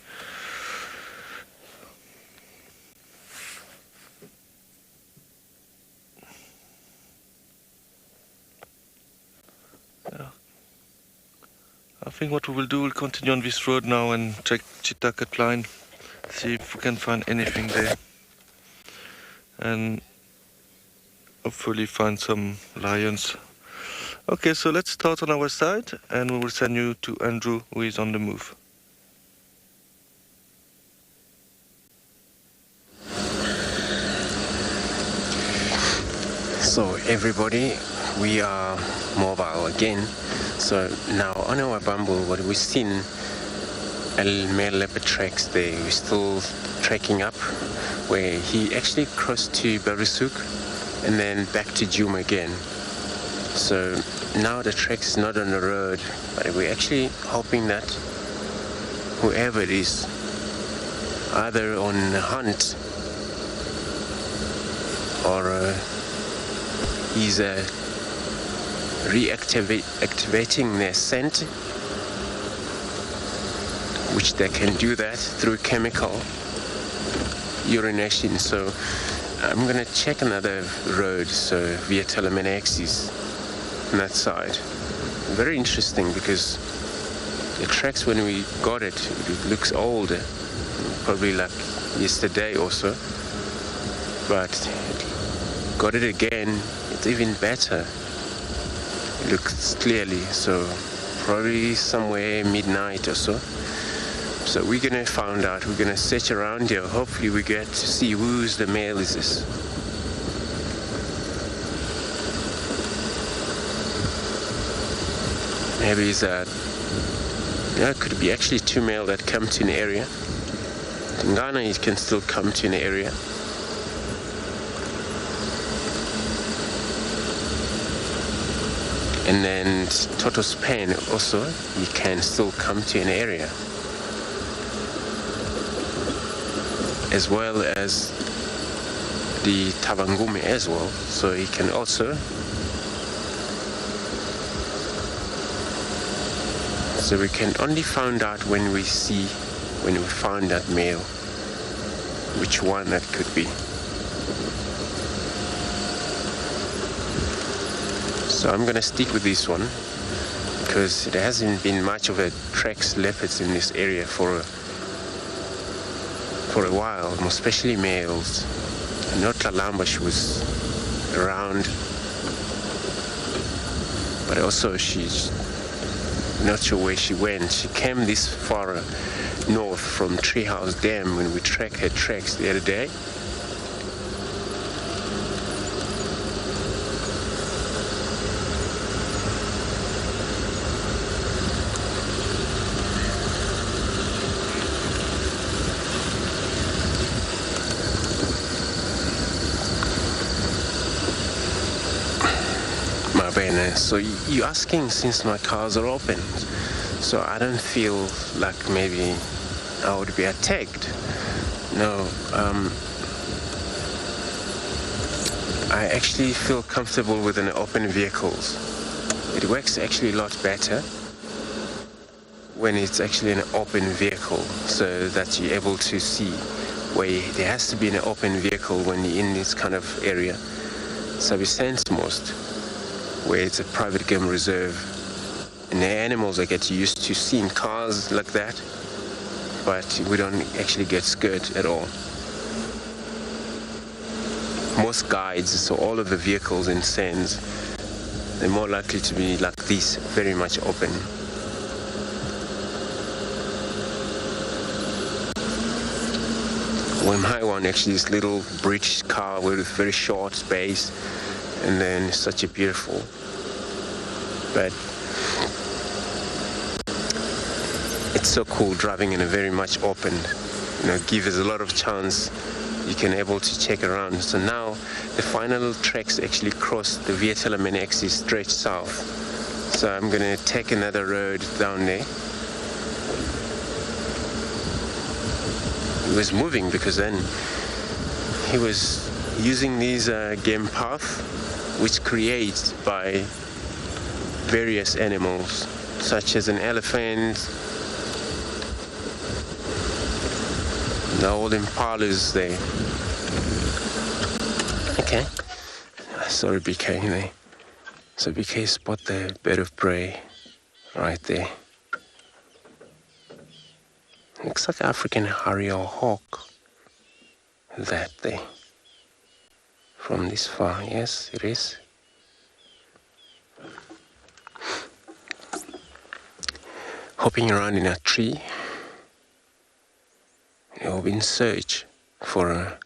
Yeah. I think what we will do, we'll continue on this road now and check Chitakat line, see if we can find anything there, and hopefully find some lions. Okay, so let's start on our side, and we will send you to Andrew, who is on the move. So everybody, we are mobile again. So now on our bumble, what we've seen male leopard tracks there. We're still tracking up where he actually crossed to Barisuk and then back to Djuma again. So now the track is not on the road, but we're actually hoping that whoever it is, either on a hunt or he's reactivating their scent, which they can do that through chemical urination. So I'm going to check another road, so via Telemenaxis on that side. Very interesting because the tracks when we got it looks old, probably like yesterday or so, but got it again, it's even better. It looks clearly, so probably somewhere midnight or so. So we're gonna find out, we're gonna search around here, hopefully we get to see who's the male is this. Maybe it's it could be actually two male that come to an area. In Ghana, it can still come to an area. And then Toto's pen also, he can still come to an area. As well as the Tavangume as well, so he can also. So we can only find out when we find that male, which one that could be. So I'm gonna stick with this one because there hasn't been much of a tracks leopards in this area for a while, especially males. I know Tlalambash was around, but also she's not sure where she went. She came this far north from Treehouse Dam when we tracked her tracks the other day. So you're asking since my cars are open, so I don't feel like maybe I would be attacked. No, I actually feel comfortable with an open vehicles. It works actually a lot better when it's actually an open vehicle, so that you're able to see where there has to be an open vehicle when you're in this kind of area. Sabi sense most, where it's a private game reserve, and the animals I get used to seeing cars like that, but we don't actually get scared at all. Most guides, so all of the vehicles in Sands, they're more likely to be like this, very much open. Well, my one actually is little British car with a very short space, and then such a beautiful. But it's so cool driving in a very much open, give us a lot of chance. You can able to check around. So now the final tracks actually cross the Via Telemenaxis stretch south. So I'm gonna take another road down there. He was moving because then he was using these game paths which created by various animals, such as an elephant, the old impalas there. Okay, sorry BK there. So BK spot the bird of prey right there. Looks like African harrier or hawk. That there. From this far, yes, it is. Hopping around in a tree. In search for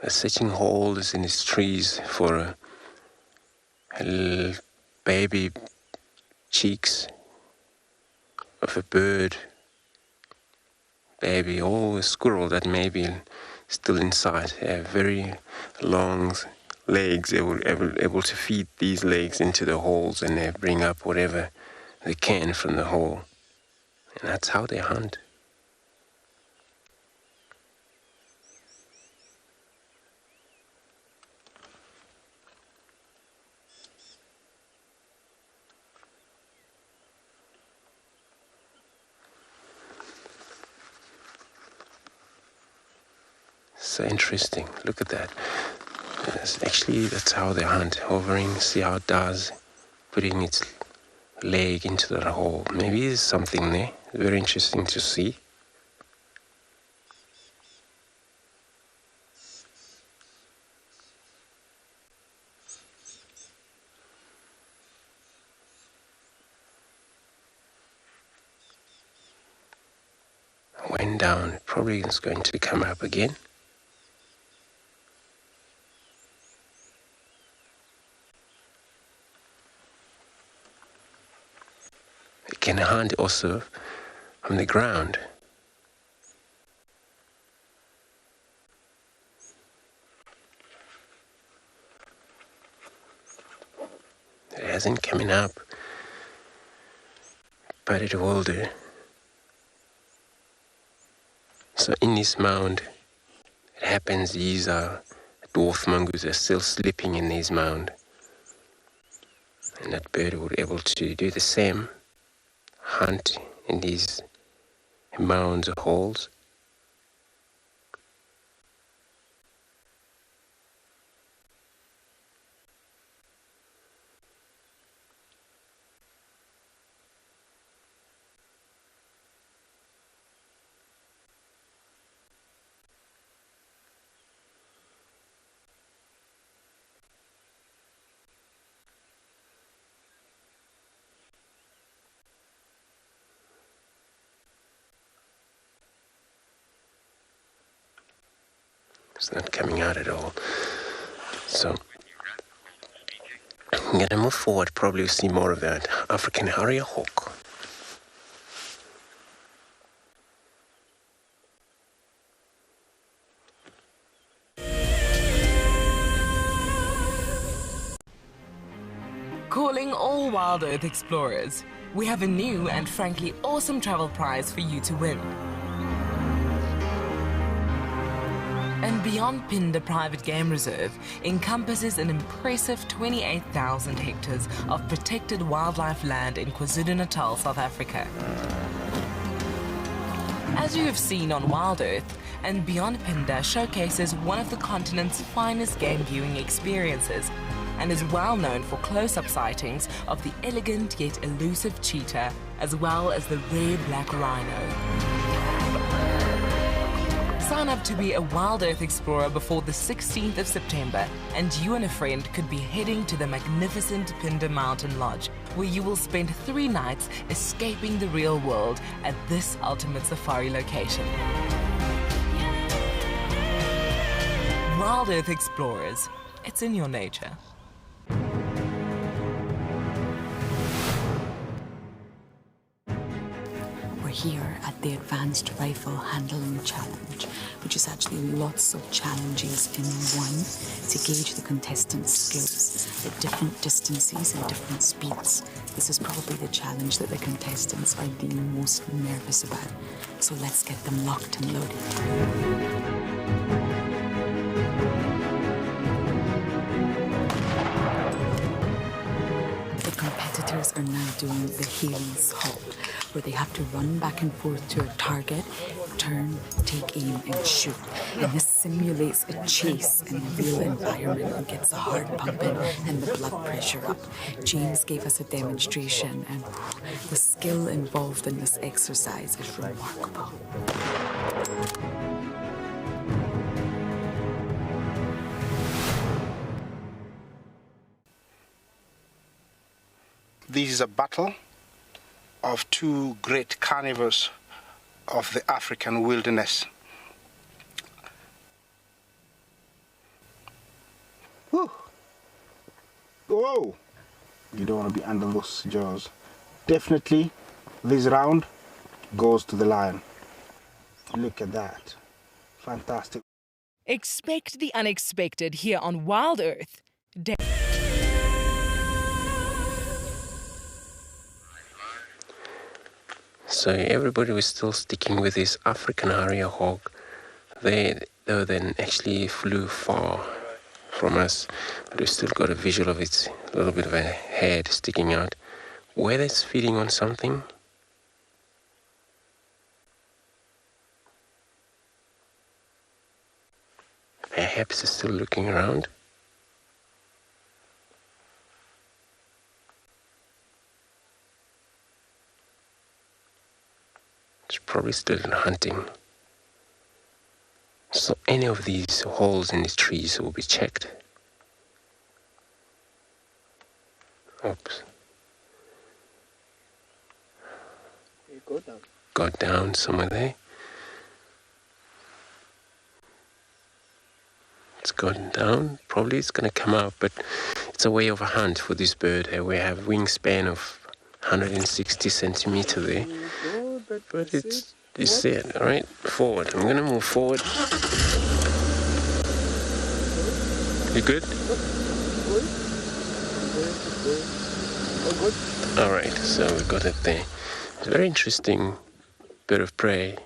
searching holes in his trees for baby cheeks of a bird baby or a squirrel that may be still inside. They have very long legs. They were able to feed these legs into the holes, and they bring up whatever they can from the hole. And that's how they hunt. So interesting. Look at that. That's how they hunt. Hovering, see how it does. Putting its leg into the hole. Maybe there's something there. Very interesting to see. Went down. Probably it's going to come up again. It can hunt also from the ground. It hasn't come up, but it will do. So in this mound, it happens these dwarf mongoose are still sleeping in this mound. And that bird will be able to do the same, hunt in these mounds or holes. It's not coming out at all. So I'm going to move forward, probably see more of that African harrier hawk. Calling all WildEarth explorers, we have a new and frankly awesome travel prize for you to win. andBeyond Phinda Private Game Reserve encompasses an impressive 28,000 hectares of protected wildlife land in KwaZulu-Natal, South Africa. As you have seen on WildEarth, andBeyond Phinda showcases one of the continent's finest game viewing experiences and is well known for close-up sightings of the elegant yet elusive cheetah as well as the rare black rhino. Sign up to be a WildEarth explorer before the 16th of September, and you and a friend could be heading to the magnificent Phinda Mountain Lodge, where you will spend 3 nights escaping the real world at this ultimate safari location. WildEarth explorers, it's in your nature. Here at the Advanced Rifle Handling Challenge, which is actually lots of challenges in one to gauge the contestants' skills at different distances and different speeds. This is probably the challenge that the contestants are the most nervous about. So let's get them locked and loaded. Are now doing the Heelys halt, where they have to run back and forth to a target, turn, take aim, and shoot. And this simulates a chase in a real environment and gets the heart pumping and the blood pressure up. James gave us a demonstration, and the skill involved in this exercise is remarkable. This is a battle of 2 great carnivores of the African wilderness. Whew. Whoa! You don't want to be under those jaws. Definitely, this round goes to the lion. Look at that. Fantastic. Expect the unexpected here on WildEarth. So everybody was still sticking with this African harrier hawk. They, though, then actually flew far from us, but we still got a visual of its little bit of a head sticking out. Whether it's feeding on something, perhaps it's still looking around. It's probably still hunting. So any of these holes in these trees will be checked. Oops. Got down somewhere there. It's gone down. Probably it's going to come out, but it's a way of a hunt for this bird. We have wingspan of 160 centimeter there. But it's, you see it, all right? Forward. I'm going to move forward. You good? All right, so we got it there. It's a very interesting bird of prey,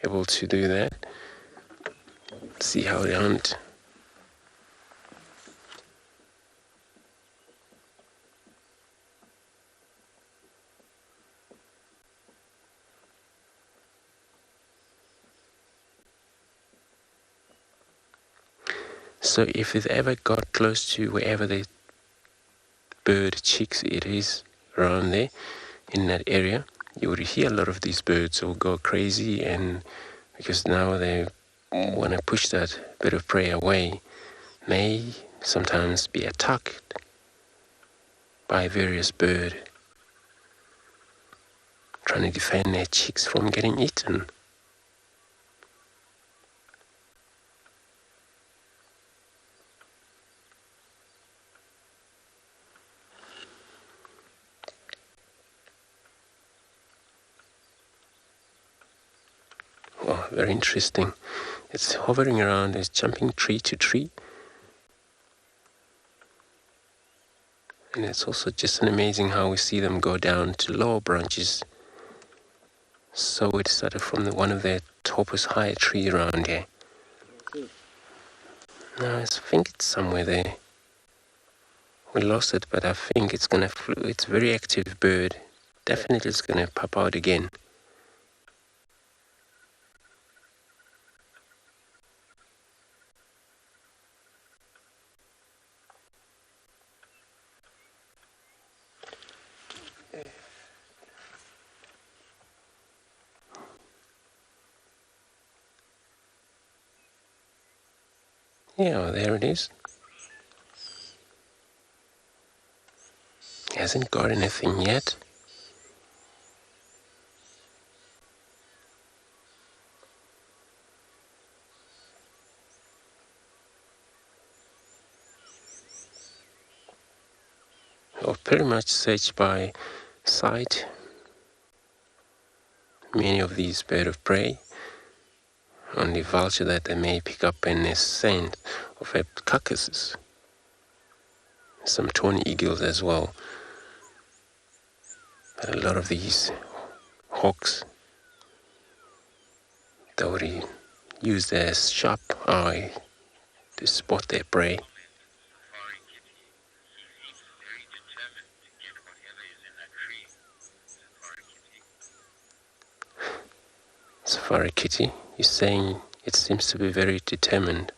able to do that. See how they hunt. So if it ever got close to wherever the bird chicks it is around there, in that area, you would hear a lot of these birds will go crazy, and because now they want to push that bird of prey away, may sometimes be attacked by various birds trying to defend their chicks from getting eaten. Wow, very interesting. It's hovering around, it's jumping tree to tree. And it's also just an amazing how we see them go down to lower branches. So it started from one of the topest high tree around here. No, I think it's somewhere there. We lost it, but I think it's gonna it's a very active bird. Definitely it's gonna pop out again. Yeah, there it is. Hasn't got anything yet. I'll pretty much search by sight many of these birds of prey. Only vulture that they may pick up in the scent of carcasses. Some tawny eagles as well. But a lot of these hawks, they would use their sharp eye to spot their prey. Safari kitty is saying it seems to be very determined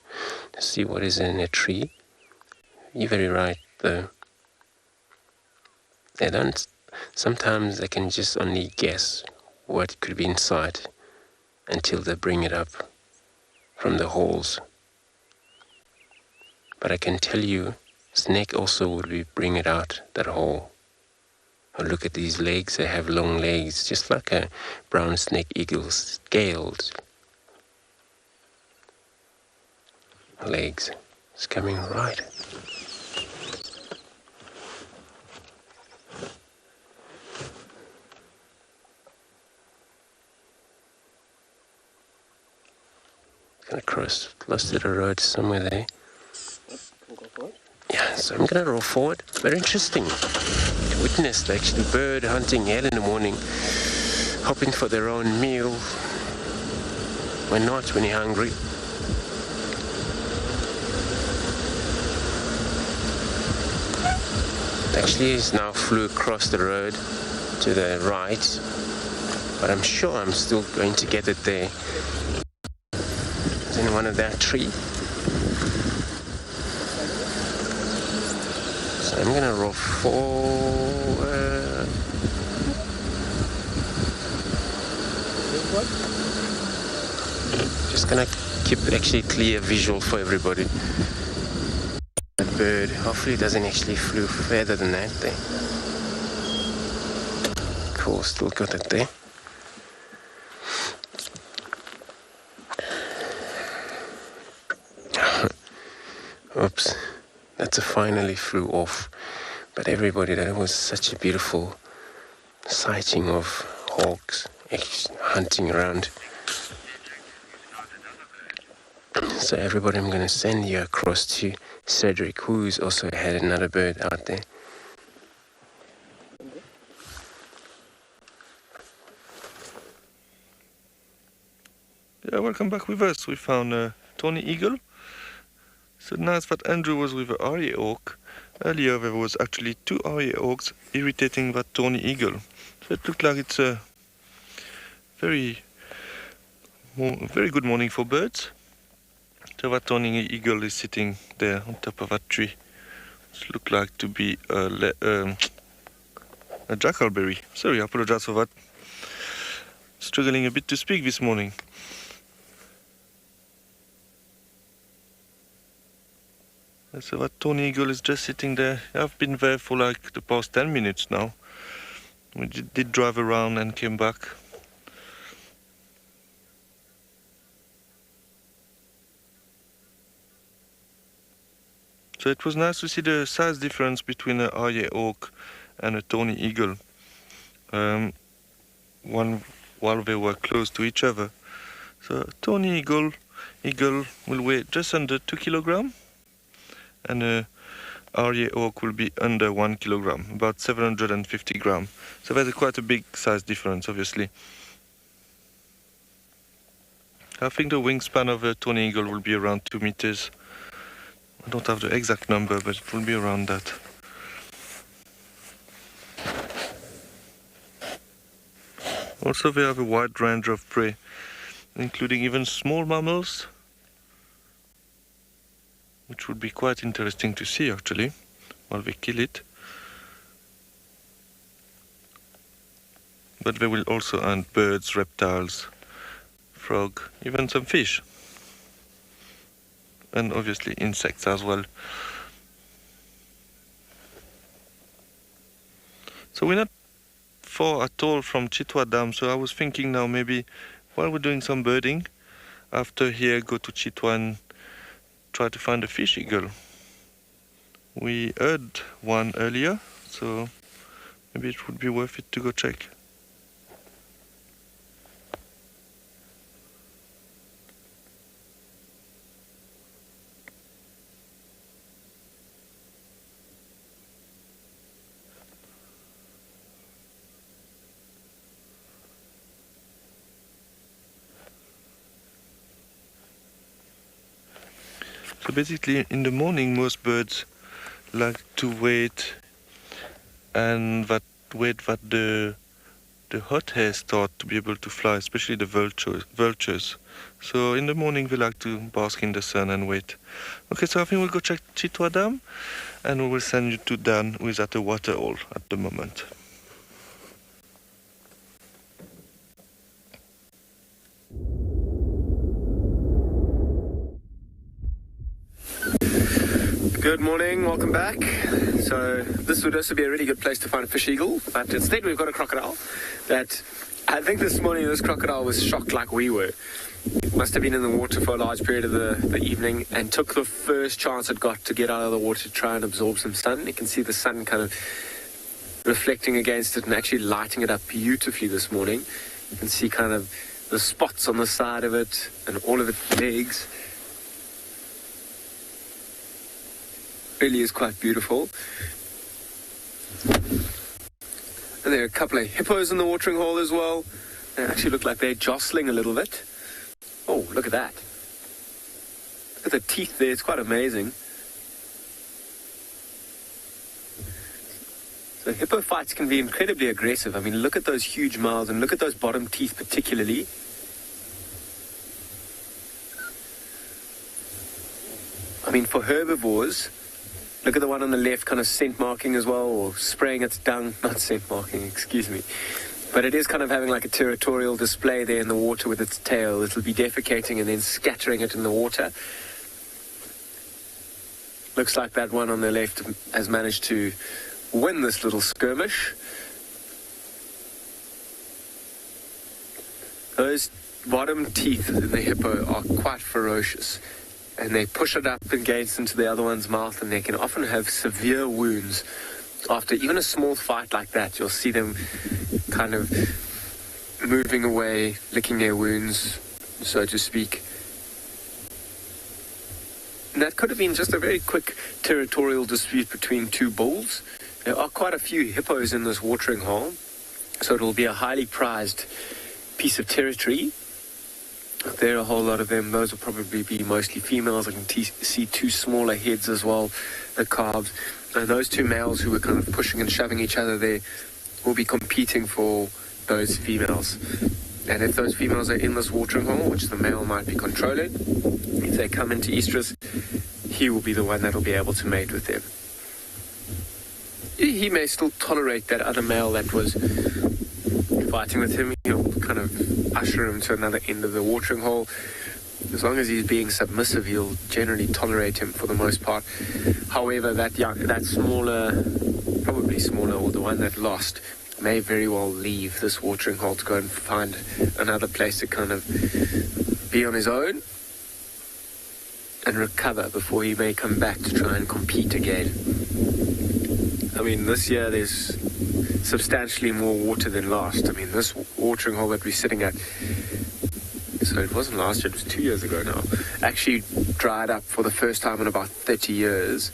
to see what is in a tree. You're very right, though. They don't. Sometimes they can just only guess what could be inside until they bring it up from the holes. But I can tell you, snake also would be bring it out that hole. Oh, look at these legs. They have long legs, just like a brown snake eagle's scaled legs. It's coming right. gonna cross close to the road somewhere there. Yeah, so I'm gonna roll forward. Very interesting. Witnessed actually bird hunting early in the morning, hoping for their own meal. Why not when you're hungry? Actually, he's now flew across the road to the right, but I'm sure I'm still going to get it there. It's in one of that tree. So I'm gonna roll forward. Just gonna keep actually clear visual for everybody. That bird hopefully doesn't actually flew further than that there. Cool, still got it there. Oops, that's a finally flew off. But everybody, that was such a beautiful sighting of hawks hunting around. So everybody, I'm going to send you across to Cedric, who's also had another bird out there. Yeah, welcome back with us. We found a tawny eagle. So nice that Andrew was with a RSA hawk. Earlier there was actually two RSA hawks irritating that tawny eagle. So it looked like it's a very good morning for birds. So that tawny eagle is sitting there on top of that tree. It looked like to be a jackalberry. Sorry, I apologize for that. Struggling a bit to speak this morning. So that tawny eagle is just sitting there. I've been there for like the past 10 minutes now. We did drive around and came back. So it was nice to see the size difference between an RSA hawk and a tawny eagle. While they were close to each other. So a tawny eagle will weigh just under 2 kilograms. And a RSA hawk will be under 1 kilogram, about 750 grams. So there's quite a big size difference, obviously. I think the wingspan of a tawny eagle will be around 2 meters. I don't have the exact number, but it will be around that. Also, they have a wide range of prey, including even small mammals, which would be quite interesting to see actually, while they kill it. But they will also hunt birds, reptiles, frog, even some fish. And obviously insects as well. So we're not far at all from Tswalu Dam, so I was thinking now maybe while we're doing some birding, after here go to Tswalu and try to find a fish eagle. We heard one earlier, so maybe it would be worth it to go check. So basically in the morning most birds like to wait and that the hot air start to be able to fly, especially the vultures. So in the morning they like to bask in the sun and wait. Okay, so I think we'll go check Tswalu Dam and we will send you to Dan, who is at a water hole at the moment. Good morning, welcome back. So this would also be a really good place to find a fish eagle, but instead we've got a crocodile that I think this morning this crocodile was shocked like we were. It must have been in the water for a large period of the evening and took the first chance it got to get out of the water to try and absorb some sun. You can see the sun kind of reflecting against it and actually lighting it up beautifully this morning. You can see kind of the spots on the side of it and all of its legs. Really is quite beautiful. And there are a couple of hippos in the watering hole as well. They actually look like they're jostling a little bit. Oh, look at that. Look at the teeth there, it's quite amazing. So hippo fights can be incredibly aggressive. I mean, look at those huge mouths and look at those bottom teeth particularly. I mean, for herbivores, look at the one on the left, kind of scent marking as well, or spraying its dung. Not scent marking, excuse me. But it is kind of having like a territorial display there in the water with its tail. It'll be defecating and then scattering it in the water. Looks like that one on the left has managed to win this little skirmish. Those bottom teeth in the hippo are quite ferocious, and they push it up against into the other one's mouth, and they can often have severe wounds. After even a small fight like that, you'll see them kind of moving away, licking their wounds, so to speak. And that could have been just a very quick territorial dispute between two bulls. There are quite a few hippos in this watering hole, so it'll be a highly prized piece of territory. There are a whole lot of them. Those will probably be mostly females. I can see two smaller heads as well, the calves. And those two males who were kind of pushing and shoving each other there will be competing for those females. And if those females are in this watering hole, which the male might be controlling, if they come into estrus, he will be the one that will be able to mate with them. He may still tolerate that other male that was fighting with him. He'll kind of usher him to another end of the watering hole. As long as he's being submissive, he'll generally tolerate him for the most part. However, that smaller, probably smaller, or the one that lost, may very well leave this watering hole to go and find another place to kind of be on his own and recover before he may come back to try and compete again. I mean, this year there's substantially more water than last. I mean, this watering hole that we're sitting at, so it wasn't last year, it was 2 years ago now, actually dried up for the first time in about 30 years.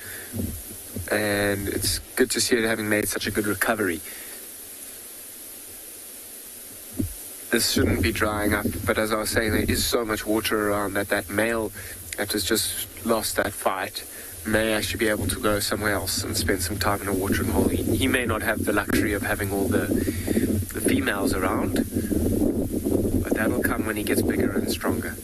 And it's good to see it having made such a good recovery. This shouldn't be drying up, but as I was saying, there is so much water around that male that has just lost that fight may actually be able to go somewhere else and spend some time in a watering hole. He may not have the luxury of having all the females around, but that'll come when he gets bigger and stronger.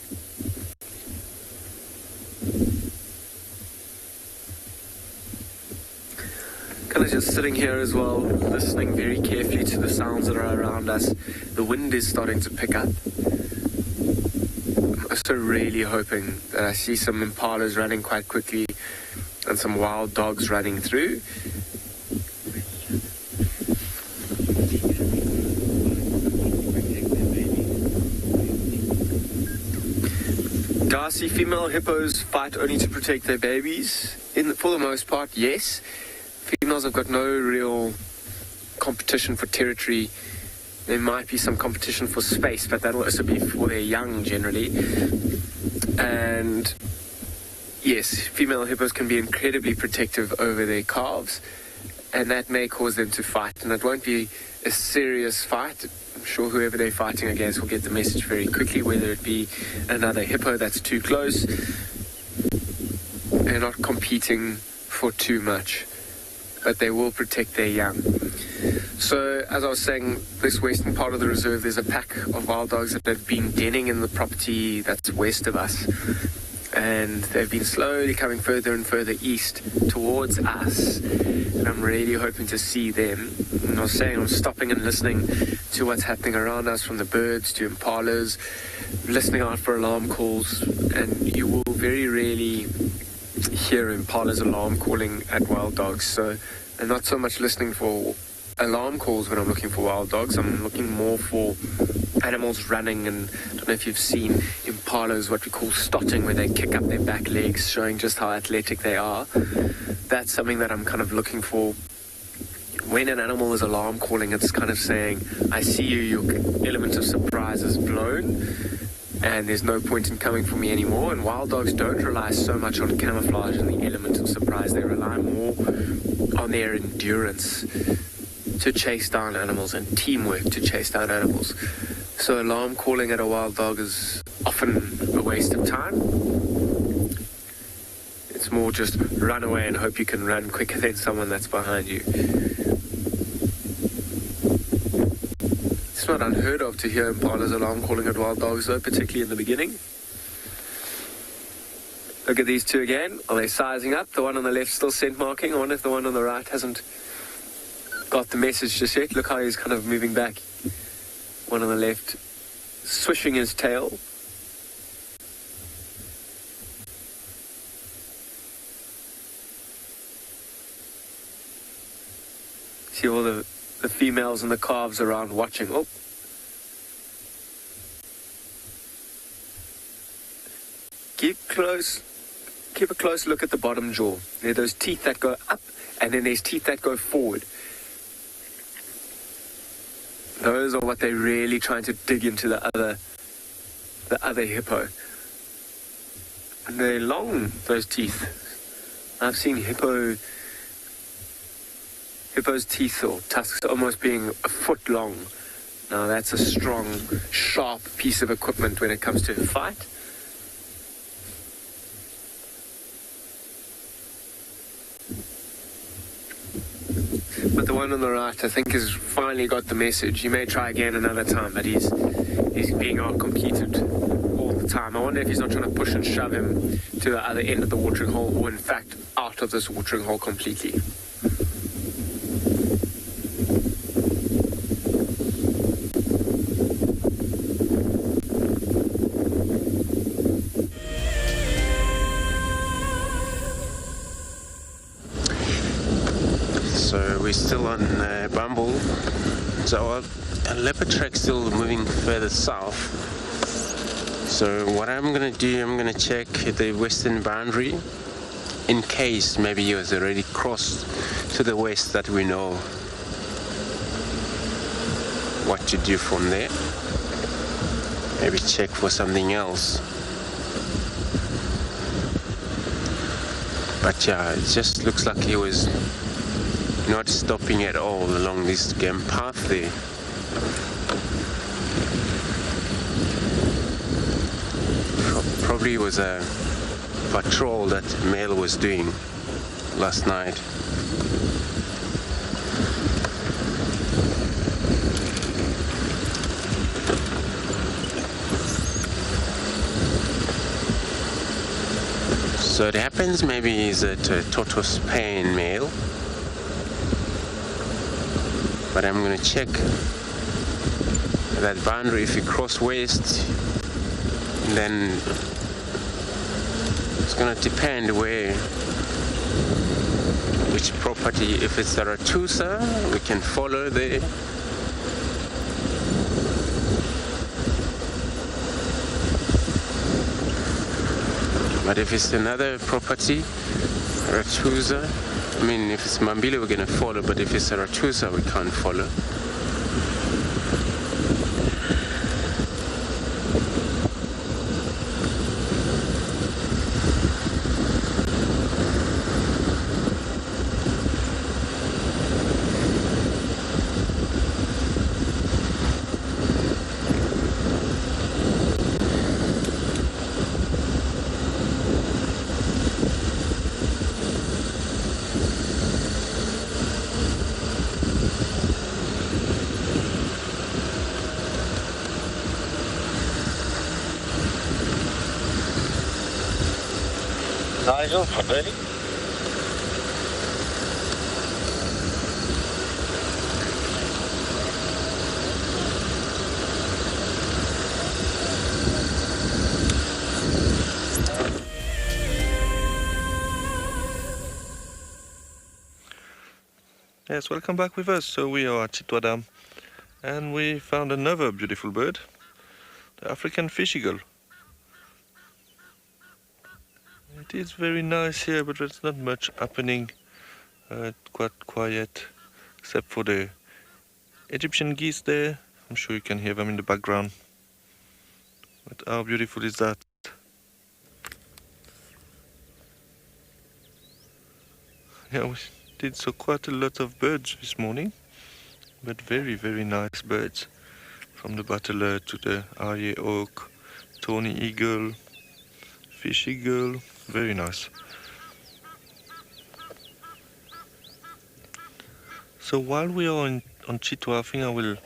Kind of just sitting here as well, listening very carefully to the sounds that are around us. The wind is starting to pick up. I'm also really hoping that I see some impalas running quite quickly and some wild dogs running through. Darcy, female hippos fight only to protect their babies. For the most part, yes. Females have got no real competition for territory. There might be some competition for space, but that'll also be for their young generally. And yes, female hippos can be incredibly protective over their calves, and that may cause them to fight. And it won't be a serious fight. I'm sure whoever they're fighting against will get the message very quickly, whether it be another hippo that's too close. They're not competing for too much, but they will protect their young. So, as I was saying, this western part of the reserve, there's a pack of wild dogs that have been denning in the property that's west of us. And they've been slowly coming further and further east towards us. And I'm really hoping to see them. And I was saying, I'm stopping and listening to what's happening around us, from the birds to impalas, listening out for alarm calls. And you will very rarely hear impalas alarm calling at wild dogs. So I'm not so much listening for alarm calls when I'm looking for wild dogs. I'm looking more for animals running, and I don't know if you've seen impalas, what we call stotting, where they kick up their back legs, showing just how athletic they are. That's something that I'm kind of looking for when an animal is alarm calling, it's kind of saying, I see you, your element of surprise is blown, and there's no point in coming for me anymore. And wild dogs don't rely so much on camouflage and the element of surprise. They rely more on their endurance to chase down animals and teamwork to chase down animals. So alarm calling at a wild dog is often a waste of time. It's more just run away and hope you can run quicker than someone that's behind you. It's not unheard of to hear impalas alarm calling at wild dogs, though, particularly in the beginning. Look at these two again. Are they sizing up? The one on the left still scent marking. I wonder if the one on the right hasn't got the message just yet. Look how he's kind of moving back. One on the left swishing his tail. See all the females and the calves around watching. Oh. Keep a close look at the bottom jaw. There are those teeth that go up, and then there's teeth that go forward. Those are what they're really trying to dig into the other hippo. And they're long, those teeth. I've seen hippos' teeth or tusks almost being a foot long. Now that's a strong, sharp piece of equipment when it comes to a fight. But the one on the right, I think, has finally got the message. He may try again another time, but he's being out-competed all the time. I wonder if he's not trying to push and shove him to the other end of the watering hole, or in fact, out of this watering hole completely. So we're still on Bumble. So our leopard track's still moving further south. So what I'm going to do, I'm going to check the western boundary in case maybe he has already crossed to the west, that we know what to do from there. Maybe check for something else. But yeah, it just looks like he was not stopping at all along this game path there. Probably was a patrol that male was doing last night. So it happens maybe he's a tortoise pain male. But I'm going to check that boundary. If you cross west, then it's going to depend which property. If it's the Ratusa, we can follow there. But if it's another property, Ratusa, I mean, if it's Mambila, we're going to follow, but if it's a Ratusa, we can't follow. Nigel, ready? Yes, welcome back with us. So we are at Tswalu Dam, and we found another beautiful bird, the African fish eagle. It is very nice here, but there's not much happening. Quite quiet. except for the Egyptian geese there. I'm sure you can hear them in the background. But how beautiful is that? Yeah, we did so quite a lot of birds this morning, but very, very nice birds. From the battler to the RSA oak, tawny eagle, fish eagle, very nice. So while we are on Chitwa, I think I will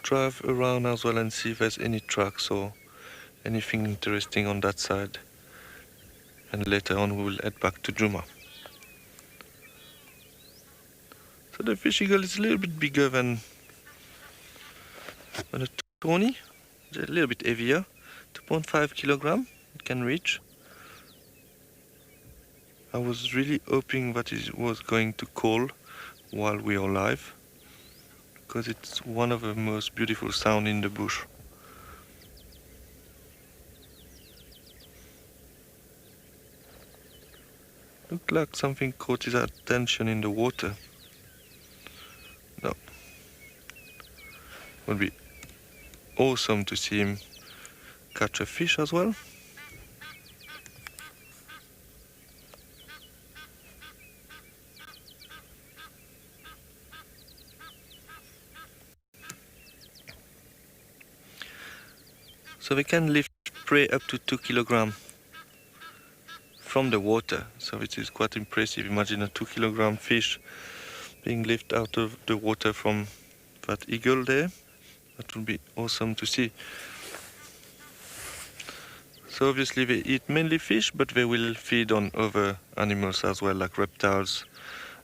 drive around as well and see if there's any tracks or anything interesting on that side. And later on we will head back to Djuma. So the fish eagle is a little bit bigger than a tawny, it's a little bit heavier, 2.5 kilogram it can reach. I was really hoping that it was going to call while we are live, because it's one of the most beautiful sounds in the bush. Looked like something caught his attention in the water. No. Would be awesome to see him catch a fish as well. So they can lift prey up to 2 kilograms from the water. So it is quite impressive. Imagine a 2 kilogram fish being lifted out of the water from that eagle there. That would be awesome to see. So obviously they eat mainly fish, but they will feed on other animals as well, like reptiles,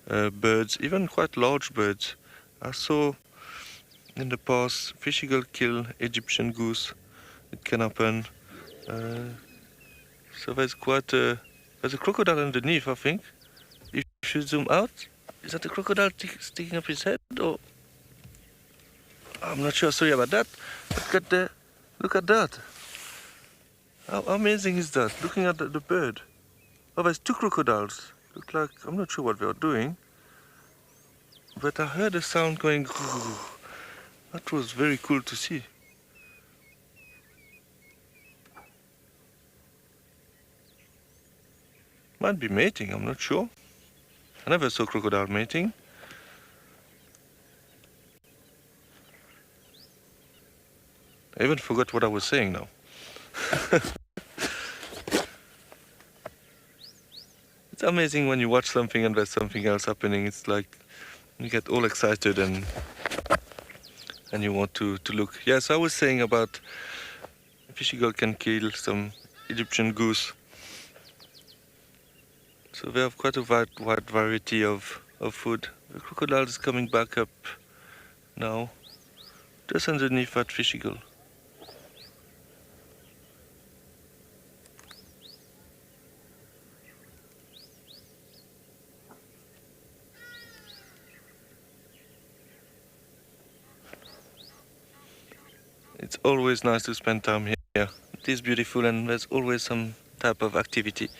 birds, even quite large birds. I saw in the past fish eagle kill Egyptian goose. It can happen. So there's a crocodile underneath, I think. If you zoom out, is that a crocodile sticking up his head, or? I'm not sure, sorry about that. Look at that. How amazing is that? Looking at the bird. Oh, there's 2 crocodiles. Look like, I'm not sure what they are doing. But I heard a sound going. That was very cool to see. Might be mating, I'm not sure. I never saw crocodile mating. I even forgot what I was saying now. It's amazing when you watch something and there's something else happening. It's like you get all excited and you want to look. Yes, I was saying about fish eagle can kill some Egyptian goose. So they have quite a wide variety of food. The crocodile is coming back up now, just underneath that fish eagle. It's always nice to spend time here. It is beautiful and there's always some type of activity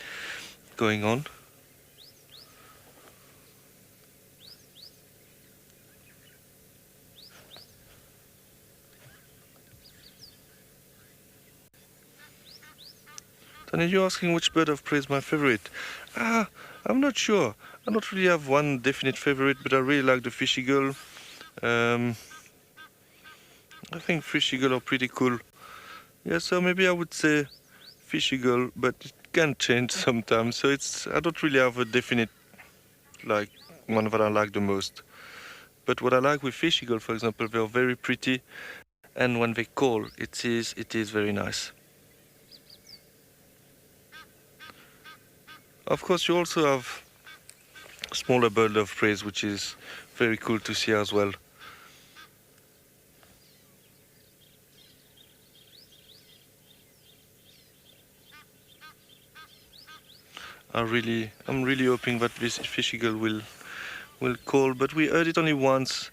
going on. Tony, you're asking which bird of prey is my favorite. I'm not sure. I don't really have one definite favorite, but I really like the fish eagle. I think fish eagle are pretty cool. Yeah, so maybe I would say fish eagle, but it can change sometimes. So I don't really have a definite like one that I like the most. But what I like with fish eagle, for example, they are very pretty, and when they call, it is very nice. Of course, you also have smaller bird of prey, which is very cool to see as well. I'm really hoping that this fish eagle will call, but we heard it only once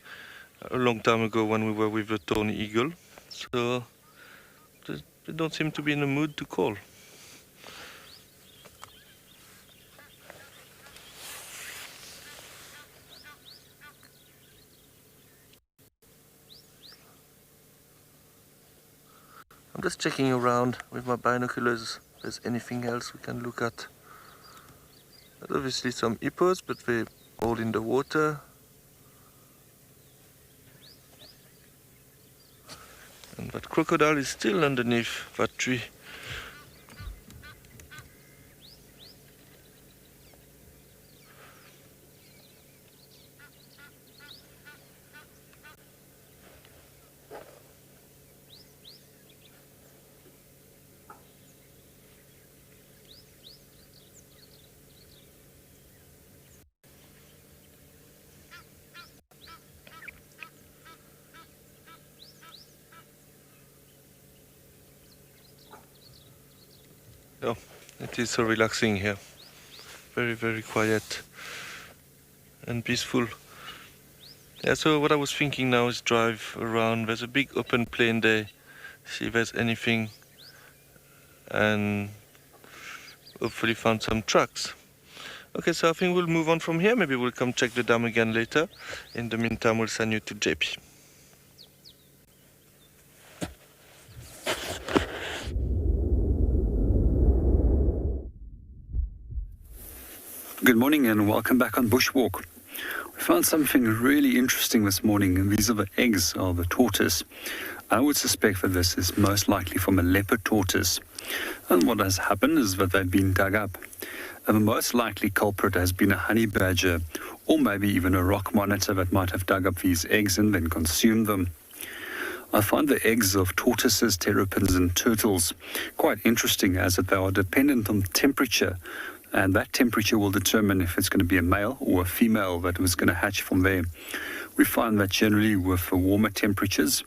a long time ago when we were with the tawny eagle, so they don't seem to be in the mood to call. I'm just checking around with my binoculars if there's anything else we can look at. There's obviously some hippos, but they're all in the water. And that crocodile is still underneath that tree. Oh, it is so relaxing here. Very, very quiet and peaceful. Yeah, so what I was thinking now is drive around. There's a big open plain there. See if there's anything. And hopefully find some tracks. Okay, so I think we'll move on from here. Maybe we'll come check the dam again later. In the meantime, we'll send you to JP. Good morning and welcome back on Bushwalk. We found something really interesting this morning, and these are the eggs of the tortoise. I would suspect that this is most likely from a leopard tortoise. And what has happened is that they've been dug up. And the most likely culprit has been a honey badger, or maybe even a rock monitor that might have dug up these eggs and then consumed them. I find the eggs of tortoises, terrapins and turtles quite interesting, as that they are dependent on temperature. And that temperature will determine if it's going to be a male or a female that was going to hatch from there. We find that generally with warmer temperatures,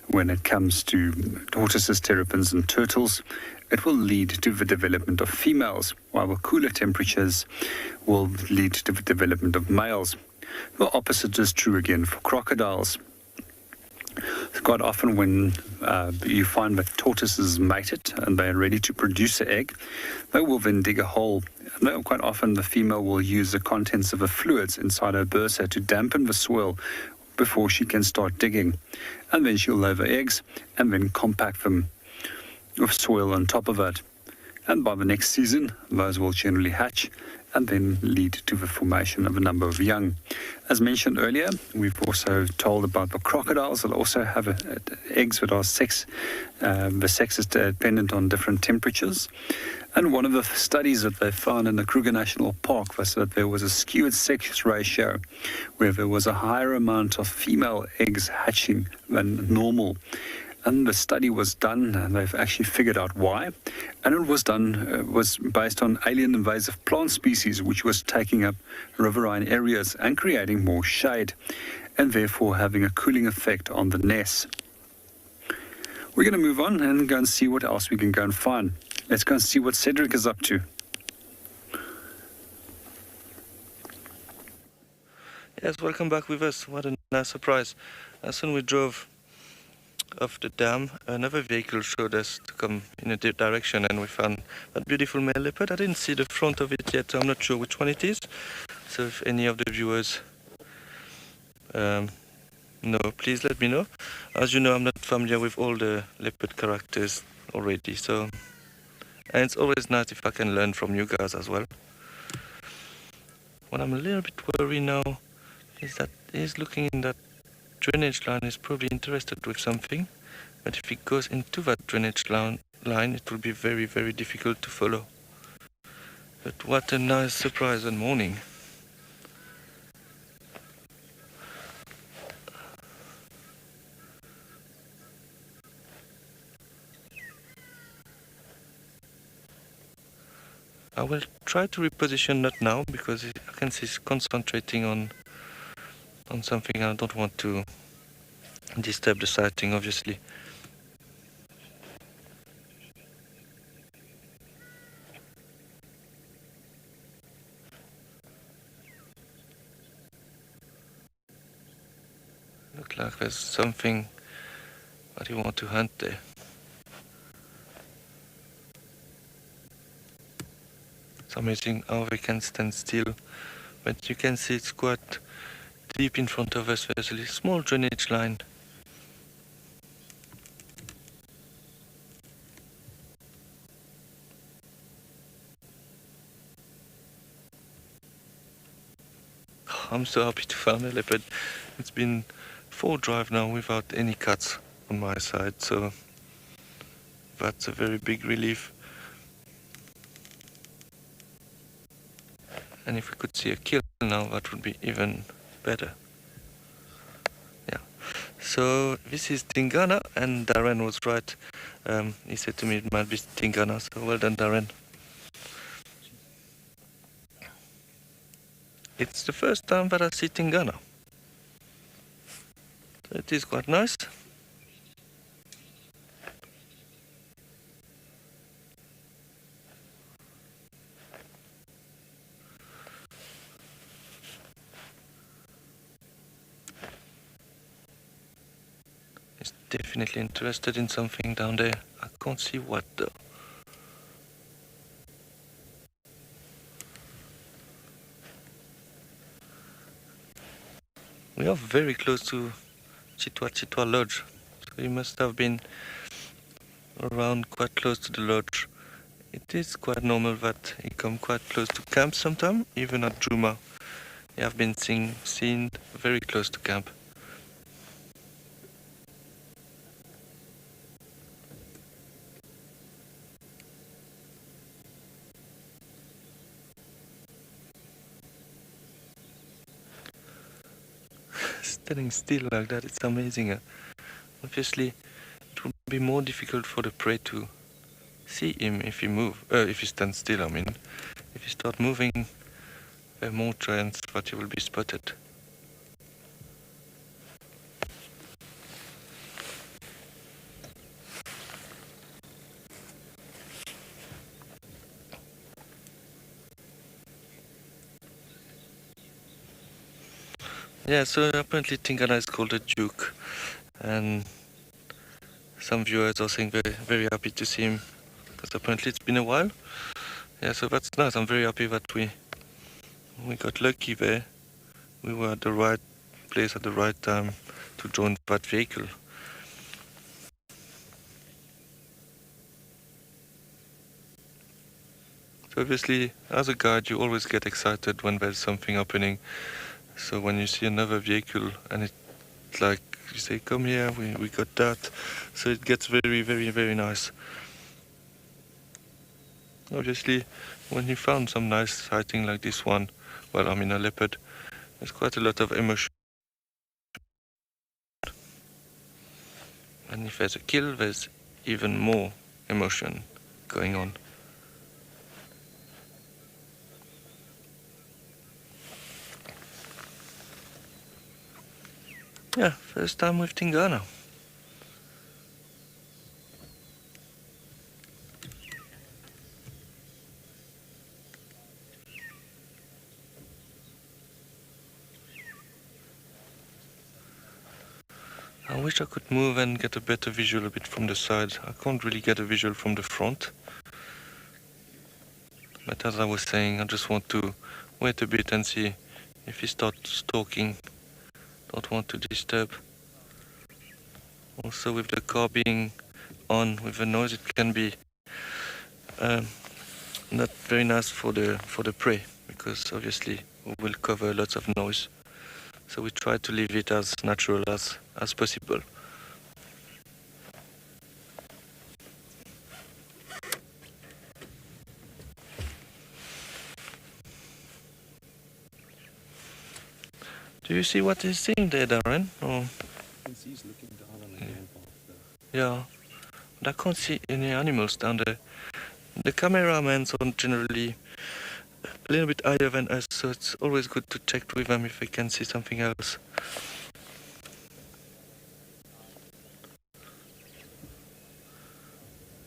when it comes to tortoises, terrapins and turtles, it will lead to the development of females, while the cooler temperatures will lead to the development of males. The opposite is true again for crocodiles. Quite often when you find that tortoises mated and they are ready to produce an egg, they will then dig a hole. And quite often the female will use the contents of the fluids inside her bursa to dampen the soil before she can start digging. And then she'll lay the eggs and then compact them with soil on top of it. And by the next season, those will generally hatch and then lead to the formation of a number of young. As mentioned earlier, we've also told about the crocodiles that also have eggs that are the sex is dependent on different temperatures. And one of the studies that they found in the Kruger National Park was that there was a skewed sex ratio, where there was a higher amount of female eggs hatching than normal. And the study was done, and they've actually figured out why. And it was done, was based on alien invasive plant species, which was taking up riverine areas and creating more shade, and therefore having a cooling effect on the nests. We're going to move on and go and see what else we can go and find. Let's go and see what Cedric is up to. Yes, welcome back with us. What a nice surprise. As soon as we drove off the dam, another vehicle showed us to come in a direction, and we found that beautiful male leopard. I didn't see the front of it yet, so I'm not sure which one it is. So if any of the viewers know, please let me know. As you know, I'm not familiar with all the leopard characters already, so and it's always nice if I can learn from you guys as well. What I'm a little bit worried now is that he's looking in that drainage line. Is probably interested with something, but if he goes into that drainage line, it will be very, very difficult to follow. But what a nice surprise and morning. I will try to reposition that now, because I can see he's concentrating on something. I don't want to disturb the sighting, obviously. Looks like there's something that you want to hunt there. It's amazing how they can stand still, but you can see it's quite deep in front of us. There's a small drainage line. I'm so happy to find a leopard. It's been 4 drives now without any cuts on my side, so that's a very big relief. And if we could see a kill now, that would be even better. Yeah. So this is Tingana, and Darren was right. He said to me it might be Tingana, so well done, Darren. It's the first time that I see Tingana. So it is quite nice. He's definitely interested in something down there. I can't see what though. We are very close to Tswalu Lodge, so he must have been around quite close to the lodge. It is quite normal that he come quite close to camp sometime, even at Djuma. He have been seen very close to camp. Standing still like that, it's amazing. Obviously, it would be more difficult for the prey to see him if he stands still. I mean, if he start moving, there are more chance that he will be spotted. Yeah, so apparently Tingana is called a duke, and some viewers are saying very, very happy to see him, because apparently it's been a while. Yeah, so that's nice. I'm very happy that we got lucky there. We were at the right place at the right time to join that vehicle. So obviously, as a guide, you always get excited when there's something happening. So when you see another vehicle and it's like you say, come here, we got that. So it gets very, very, very nice. Obviously, when you found some nice sighting like this one, well, I mean a leopard, there's quite a lot of emotion. And if there's a kill, there's even more emotion going on. Yeah, first time with Tingana. I wish I could move and get a better visual a bit from the side. I can't really get a visual from the front. But as I was saying, I just want to wait a bit and see if he starts stalking. Don't want to disturb. Also with the car being on with the noise, it can be not very nice for the prey, because obviously we will cover lots of noise. So we try to leave it as natural as possible. Do you see what he's seeing there, Darren? Or? He's looking down on the path there. Yeah, but I can't see any animals down there. The cameramans are generally a little bit higher than us, so it's always good to check with them if they can see something else.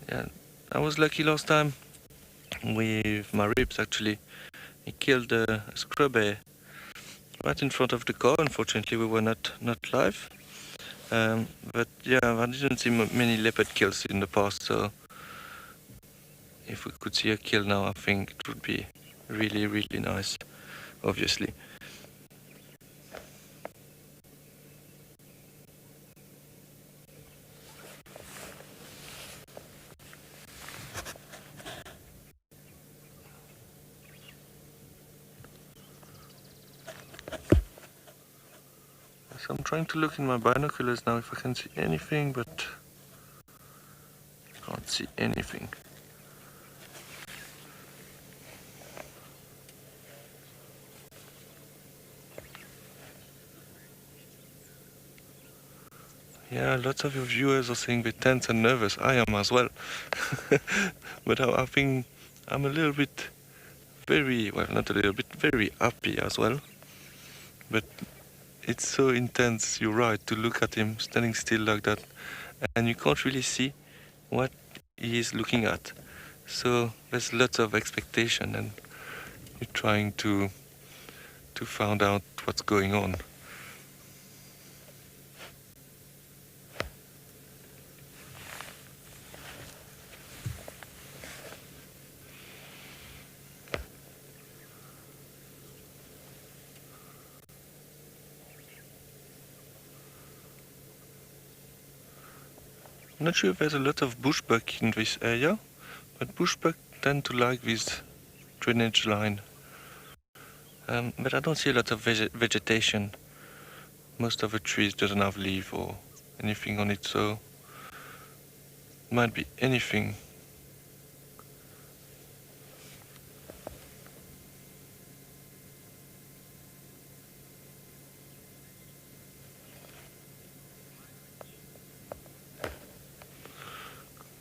Yeah, I was lucky last time with my ribs actually. He killed a scrub hare right in front of the car. Unfortunately, we were not live. But yeah, I didn't see many leopard kills in the past, so if we could see a kill now, I think it would be really, really nice, obviously. So I'm trying to look in my binoculars now if I can see anything, but I can't see anything. Yeah, lots of your viewers are saying they're tense and nervous. I am as well. But I think I'm a little bit not a little bit, very happy as well. But it's so intense, you're right, to look at him standing still like that. And you can't really see what he is looking at. So there's lots of expectation and you're trying to find out what's going on. I'm not sure if there's a lot of bushbuck in this area, but bushbuck tend to like this drainage line. But I don't see a lot of vegetation. Most of the trees doesn't have leaf or anything on it, so it might be anything.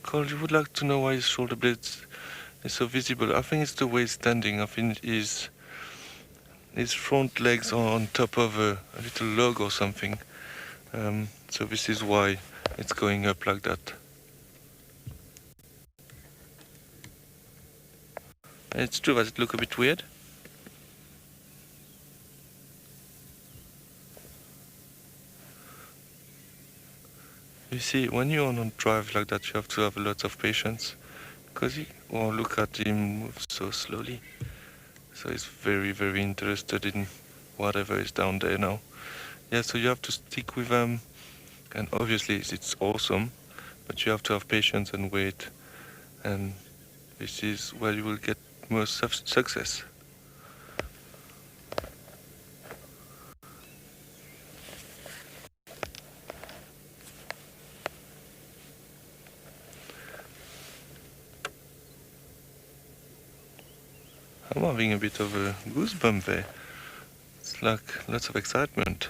Carl, you would like to know why his shoulder blades is so visible. I think it's the way he's standing. I think his front legs are on top of a little log or something. So this is why it's going up like that. And it's true, does it look a bit weird? You see, when you're on a drive like that, you have to have a lot of patience, because look at him move so slowly. So he's very, very interested in whatever is down there now. Yeah, so you have to stick with them, and obviously it's awesome, but you have to have patience and wait, and this is where you will get most success. I'm having a bit of a goosebump there. It's like lots of excitement.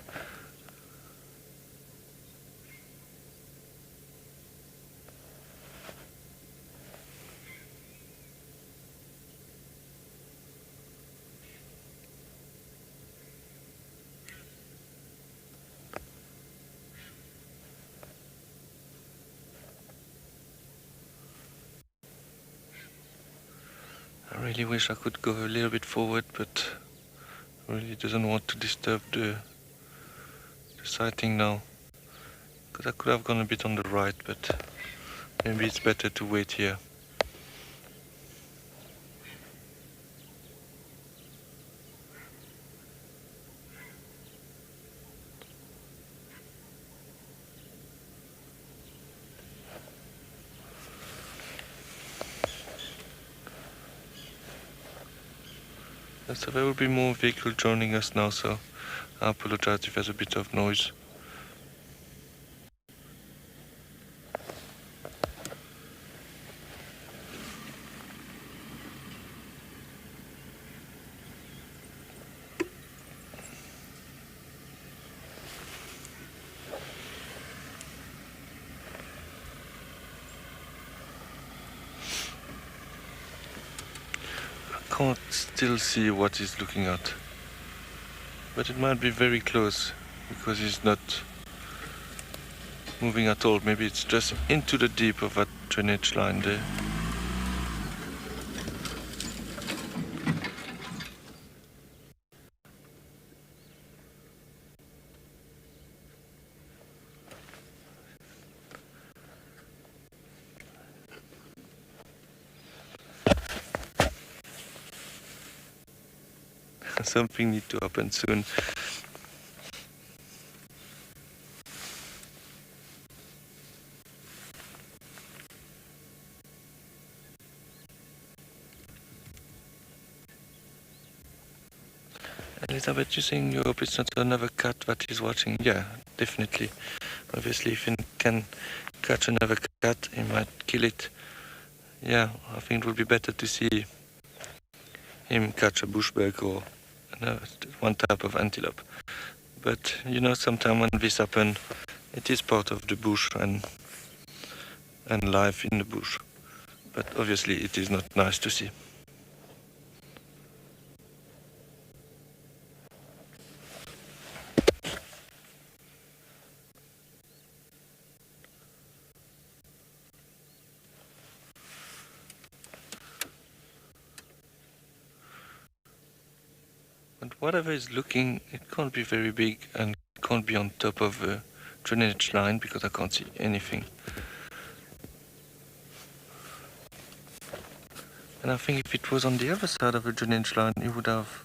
I really wish I could go a little bit forward, but I really doesn't want to disturb the sighting now. Because I could have gone a bit on the right, but maybe it's better to wait here. So there will be more vehicles joining us now, so I apologize if there's a bit of noise. I can't still see what he's looking at, but it might be very close because he's not moving at all. Maybe it's just into the deep of that drainage line there. Something needs to happen soon. Elizabeth, you saying you hope it's not another cat that is watching? Yeah, definitely. Obviously, if he can catch another cat, he might kill it. Yeah, I think it would be better to see him catch a bushbuck or one type of antelope. But, you know, sometimes when this happens, it is part of the bush and life in the bush. But obviously, it is not nice to see. But whatever is looking, it can't be very big and can't be on top of a drainage line because I can't see anything. And I think if it was on the other side of the drainage line, it would have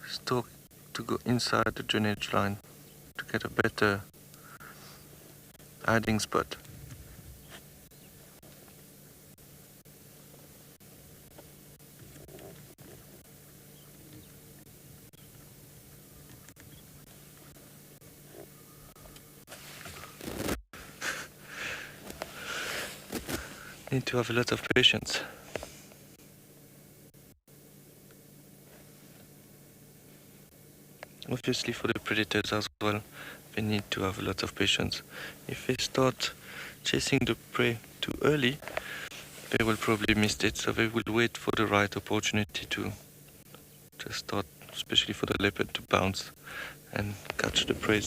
stalked to go inside the drainage line to get a better hiding spot. Need to have a lot of patience. Obviously for the predators as well, they need to have a lot of patience. If they start chasing the prey too early, they will probably miss it, so they will wait for the right opportunity to start, especially for the leopard to bounce and catch the prey.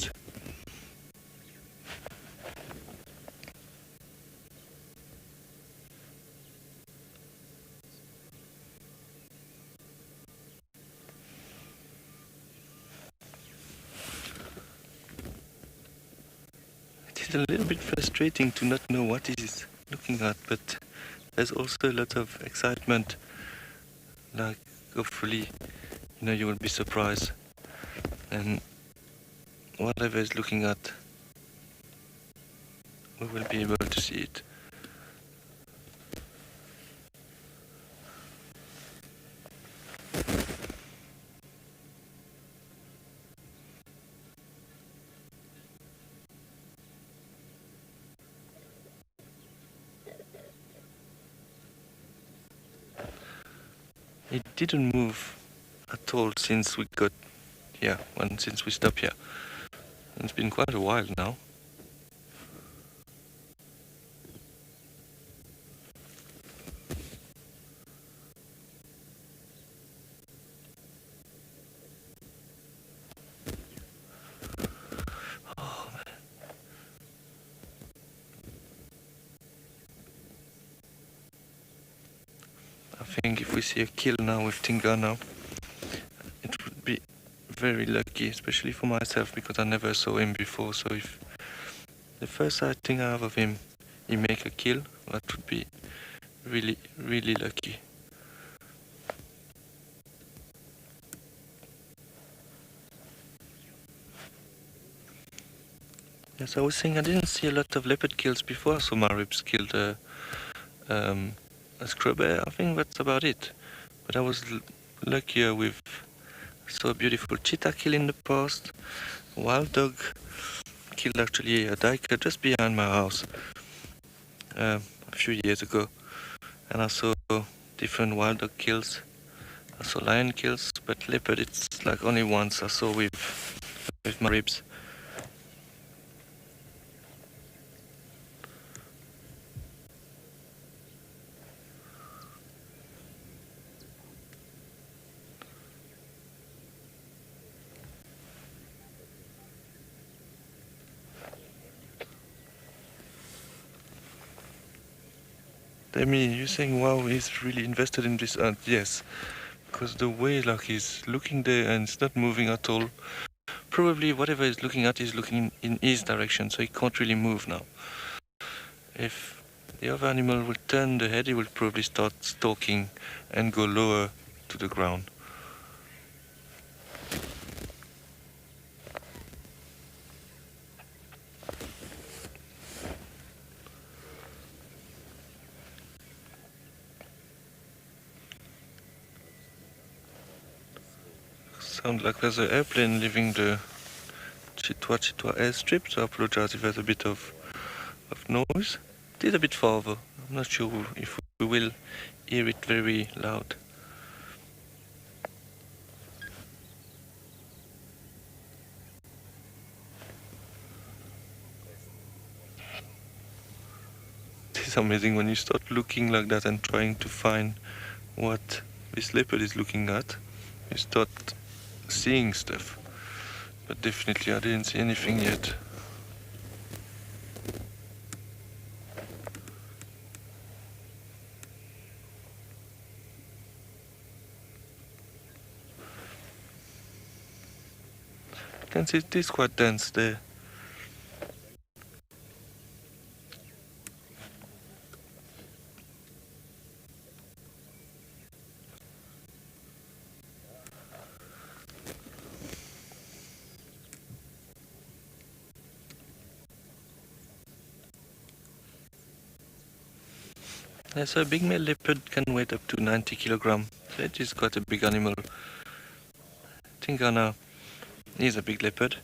It's a little bit frustrating to not know what he's looking at, but there's also a lot of excitement. Like, hopefully, you know, you will be surprised, and whatever he's looking at, we will be able to see it. It didn't move at all since we got here, since we stopped here. It's been quite a while now. Oh, man. I think if we see a kill now with Tinga now, it would be very lucky, especially for myself, because I never saw him before. So if the first sighting I have of him, he make a kill, that would be really, really lucky. Yes, I was saying I didn't see a lot of leopard kills before, so my ribs killed a scrubber. I think that's about it. But I was luckier with, saw a beautiful cheetah kill in the past, wild dog killed actually a duiker just behind my house a few years ago, and I saw different wild dog kills. I saw lion kills, but leopard it's like only once I saw with my ribs. Demi, you're saying, wow, he's really invested in this ant. Yes, because the way like he's looking there and it's not moving at all. Probably whatever he's looking at is looking in his direction, so he can't really move now. If the other animal will turn the head, he will probably start stalking and go lower to the ground. Sounds like there's an airplane leaving the Chitwa airstrip, so I apologize if there's a bit of noise. It is a bit far though. I'm not sure if we will hear it very loud. It's amazing when you start looking like that and trying to find what this leopard is looking at. You start seeing stuff. But definitely I didn't see anything yet. You can see it is quite dense there. Yeah, so a big male leopard can weigh up to 90 kilograms. So it is quite a big animal. Tingana is a big leopard.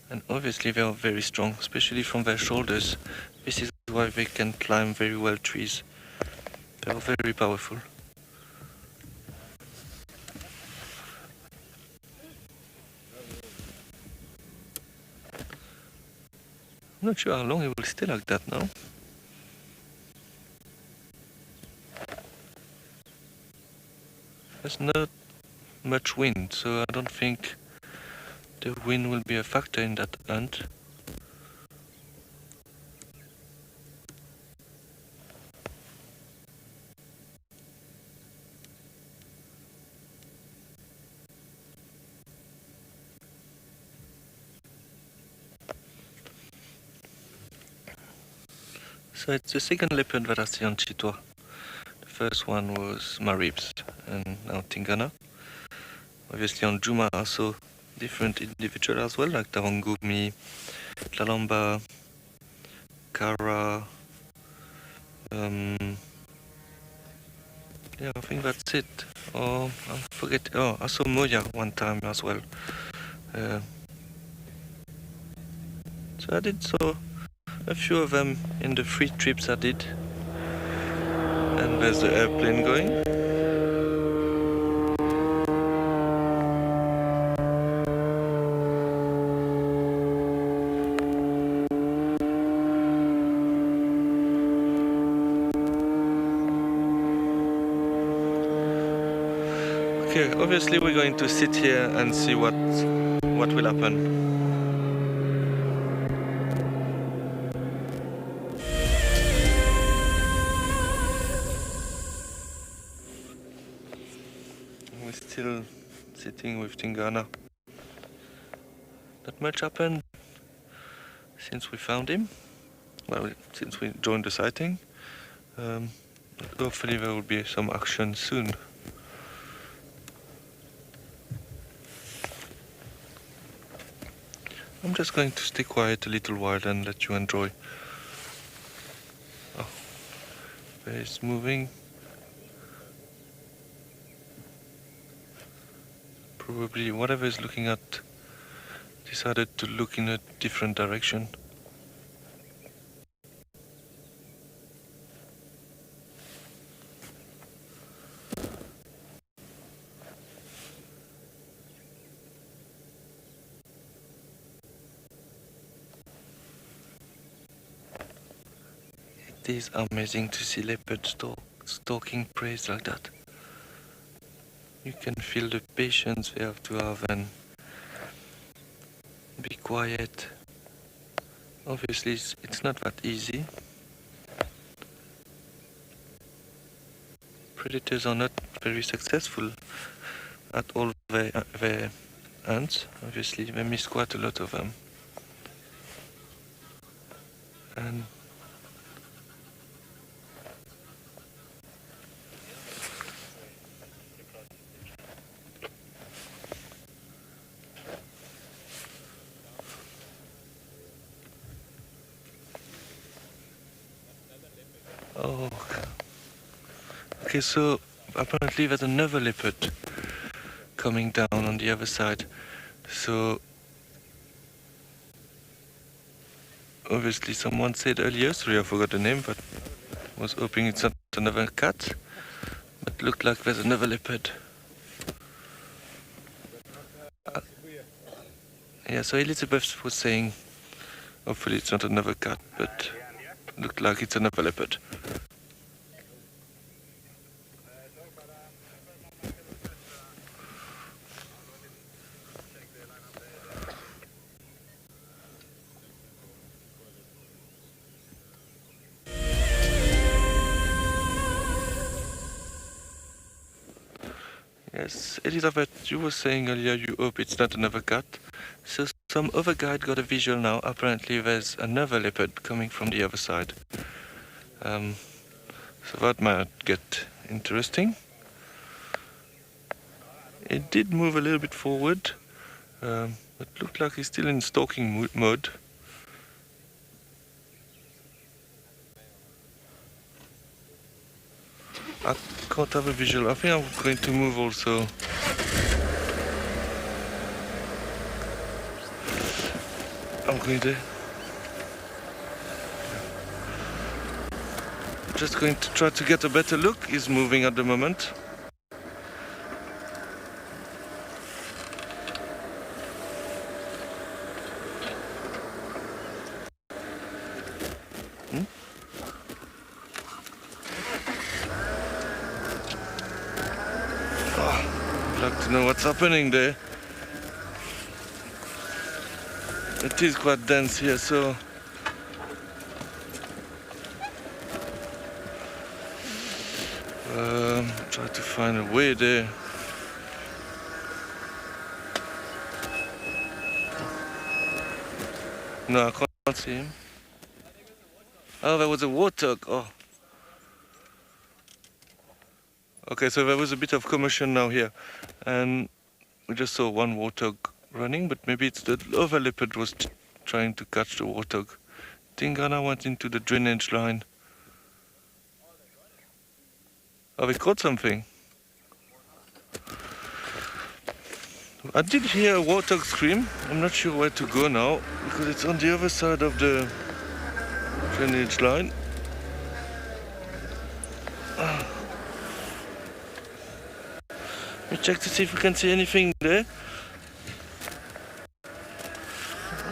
And obviously they are very strong, especially from their shoulders. This is why they can climb very well trees. They are very powerful. I'm not sure how long it will stay like that now. There's not much wind, so I don't think the wind will be a factor in that hunt. So it's the second leopard that I see on Chitwa. The first one was Maribs and now Tingana. Obviously on Djuma I saw different individuals as well, like Tarangumi, Tlalamba, Kara. Yeah, I think that's it. Oh, I forget. Oh, I saw Moya one time as well. So I did saw a few of them in the 3 trips I did. And there's the airplane going. Okay, obviously we're going to sit here and see what will happen. Still sitting with Tingana. Not much happened since we found him. Well, since we joined the sighting. Hopefully there will be some action soon. I'm just going to stay quiet a little while and let you enjoy. Oh, there is moving. Probably whatever is looking at decided to look in a different direction. It is amazing to see leopards stalking prey like that. You can feel the patience they have to have and be quiet. Obviously, it's not that easy. Predators are not very successful at all their hunts. Obviously, they miss quite a lot of them. And Okay, so apparently there's another leopard coming down on the other side. So obviously someone said earlier, sorry I forgot the name, but was hoping it's not another cat. But looked like there's another leopard. Yeah, so Elizabeth was saying hopefully it's not another cat, but looked like it's another leopard. Yes, Elizabeth, you were saying earlier you hope it's not another cat. So some other guide got a visual now. Apparently there's another leopard coming from the other side. So that might get interesting. It did move a little bit forward, but looked like he's still in stalking mode. I can't have a visual. I think I'm going to move also. I'm going to... Just going to try to get a better look. He's moving at the moment. I'd like to know what's happening there. It is quite dense here, so try to find a way there. No, I can't see him. Oh, there was a warthog. Oh. Okay, so there was a bit of commotion now here, and we just saw one warthog running, but maybe it's the other leopard was trying to catch the warthog. I think Ngala went into the drainage line. Oh, we caught something. I did hear a warthog scream. I'm not sure where to go now, because it's on the other side of the drainage line. Let me check to see if we can see anything there.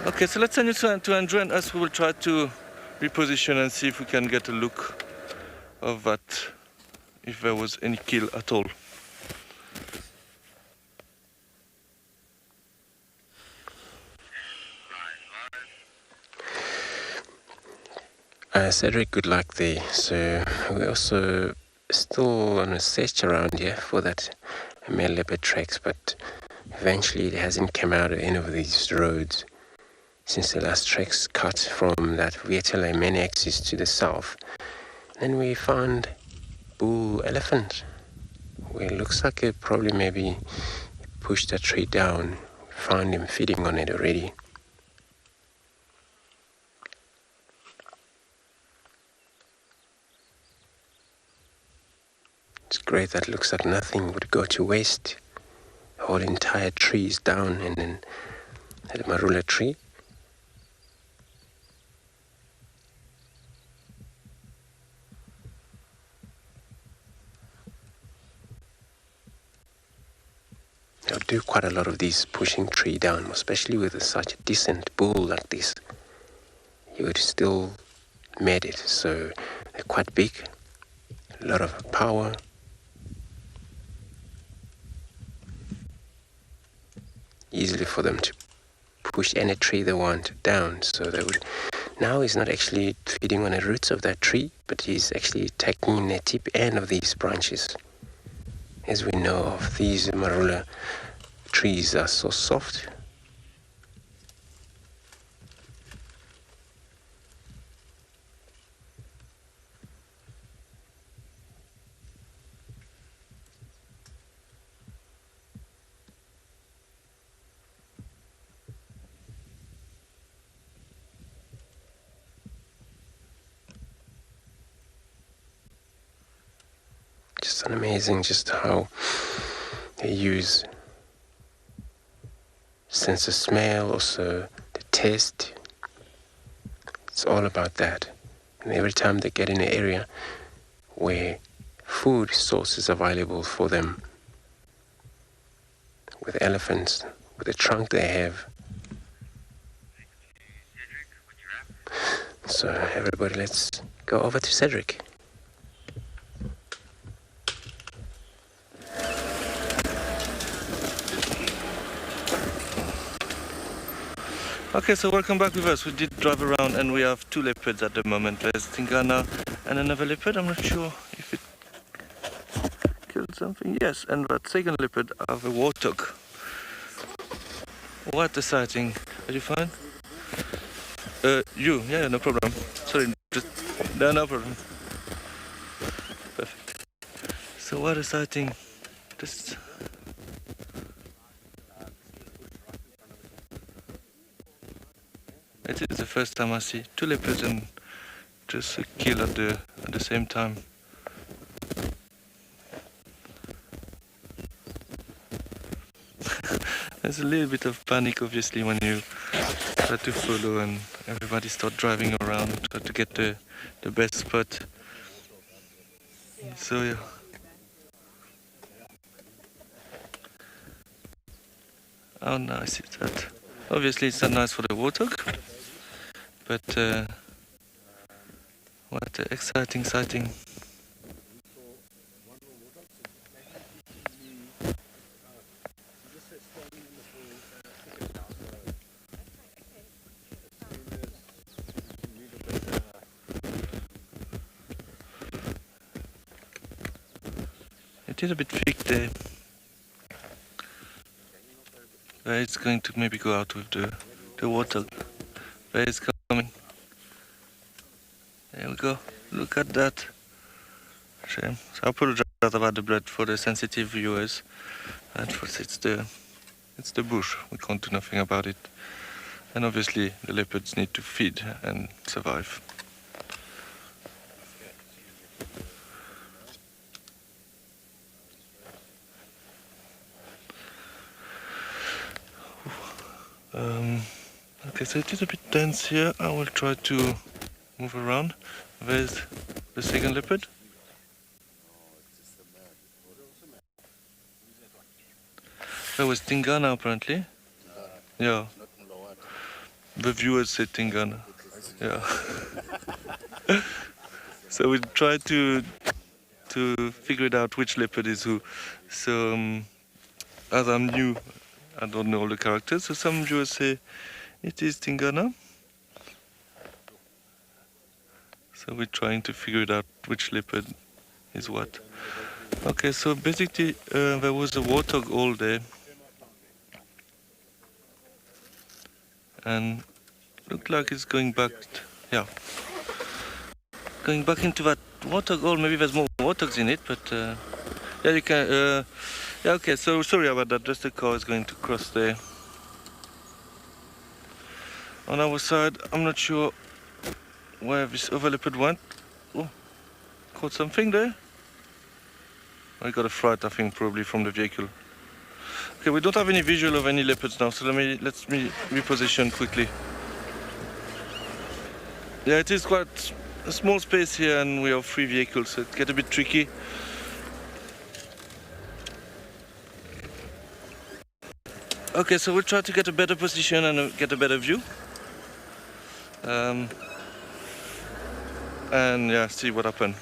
Okay, so let's send you to Andrew, and us we will try to reposition and see if we can get a look of that, if there was any kill at all. Cedric, good luck there. So we're also still on a search around here for that male leopard tracks, but eventually it hasn't come out of any of these roads since the last tracks cut from that Vietnam main axis to the south. Then we found bull elephant, where it looks like it probably maybe pushed that tree down. Found him feeding on it already. It's great that looks like nothing would go to waste. The whole entire tree is down, and then the marula tree. They'll do quite a lot of these pushing tree down, especially with such a decent bull like this. He would still made it, so they're quite big, a lot of power. Easily for them to push any tree they want down. So they would. Now he's not actually feeding on the roots of that tree, but he's actually attacking the tip end of these branches. As we know of, these marula trees are so soft. It's amazing just how they use sense of smell, also the taste. It's all about that. And every time they get in an area where food sources available for them, with elephants, with the trunk they have. So everybody, let's go over to Cedric. Okay, so welcome back with us. We did drive around and we have 2 leopards at the moment. There's Tingana and another leopard. I'm not sure if it killed something. Yes, and that second leopard have a warthog. What a sighting. Are you fine? You? Yeah, no problem. Sorry, just... No problem. Perfect. So what a sighting. Just... It is the first time I see 2 leopards and just a kill at the same time. There's a little bit of panic obviously when you try to follow and everybody start driving around and try to get the best spot. So yeah. How nice is that? Obviously it's not nice for the warthog, but what an exciting sighting. It is a bit thick there. Where it's going to maybe go out with the water. Where it's coming. There we go. Look at that. Shame. So I apologize about the blood for the sensitive viewers. And for it's the bush. We can't do nothing about it. And obviously the leopards need to feed and survive. Okay, so it is a bit dense here. I will try to move around. Where's the second leopard? That was Tingana apparently. Yeah. The viewers said Tingana. Yeah. So we try to figure it out which leopard is who. So as I'm new, I don't know all the characters, so some viewers say it is Tingana. So we're trying to figure it out which leopard is what. Okay, so basically there was a warthog all there. And looked like it's going back, yeah. Going back into that warthog hole, maybe there's more warthogs in it, but yeah, you can, yeah, okay, so sorry about that, just the car is going to cross there. On our side, I'm not sure where this other leopard went. Oh, caught something there? I got a fright, I think, probably from the vehicle. Okay, we don't have any visual of any leopards now, so let me reposition quickly. Yeah, it is quite a small space here and we have 3 vehicles, so it gets a bit tricky. Okay, so we'll try to get a better position and get a better view. And yeah, see what happens.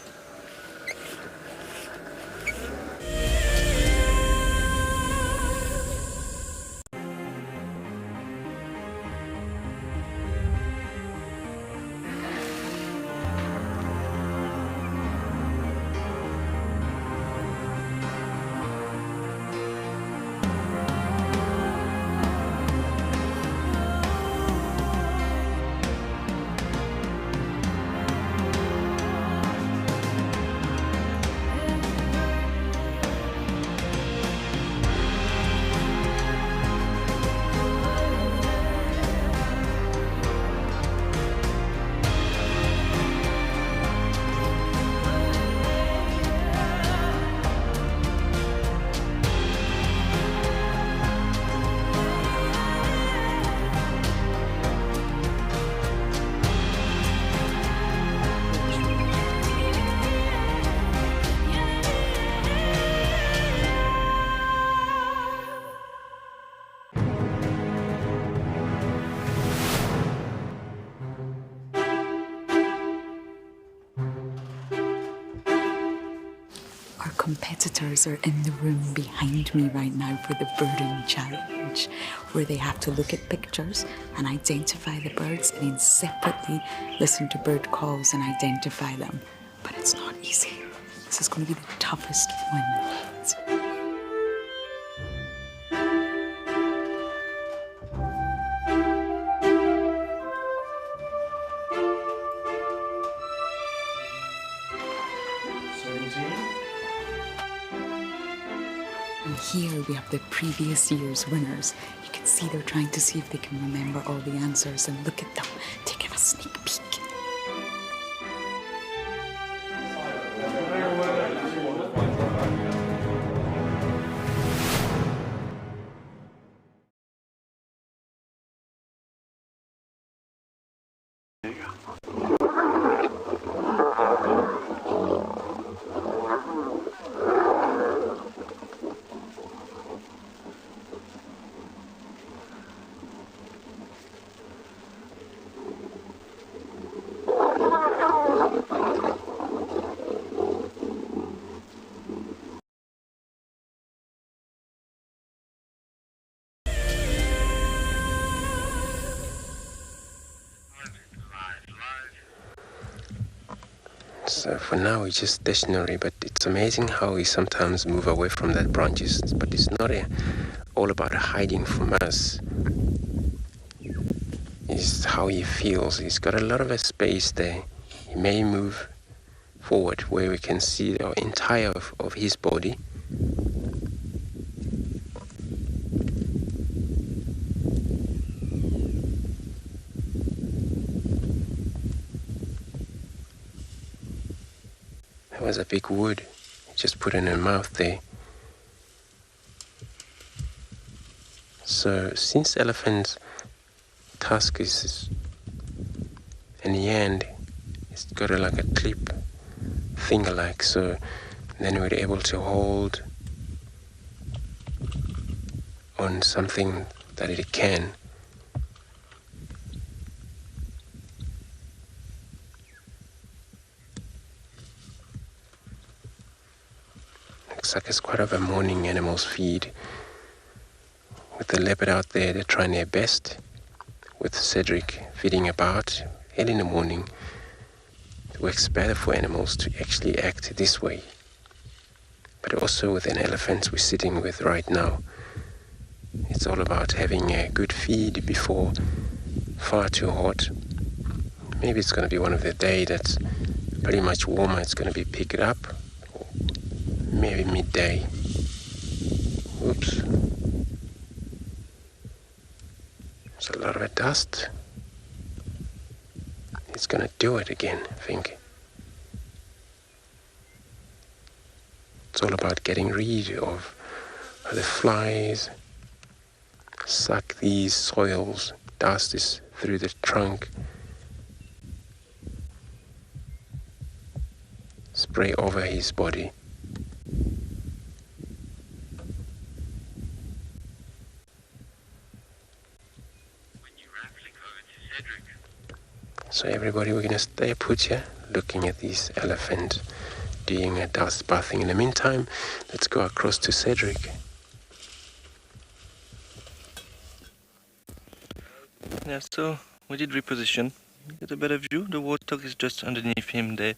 Our competitors are in the room behind me right now for the birding challenge, where they have to look at pictures and identify the birds and then separately listen to bird calls and identify them. But it's not easy. This is going to be the toughest one. And here we have the previous year's winners. You can see they're trying to see if they can remember all the answers, and look at them taking a sneak peek. So for now we're just stationary, but it's amazing how we sometimes move away from that branches. But it's not all about hiding from us. It's how he feels. He's got a lot of a space there. He may move forward where we can see the entire of his body. There was a big wood. Just put in her mouth there. So since elephant's tusk is in the end, it's got like a clip finger like, so then we're able to hold on something that it can. Looks like it's quite of a morning animals feed. With the leopard out there, they're trying their best. With Cedric feeding about early in the morning, it works better for animals to actually act this way. But also with an elephant we're sitting with right now, it's all about having a good feed before far too hot. Maybe it's going to be one of the day that's pretty much warmer. It's going to be picked up, or maybe midday. Oops. There's a lot of dust. It's going to do it again, I think. It's all about getting rid of the flies, suck these soils, dust is through the trunk, spray over his body. So everybody, we're going to stay put here, looking at these elephants doing a dust bathing. In the meantime, let's go across to Cedric. Yeah, so we did reposition. Get a better view. The warthog is just underneath him there.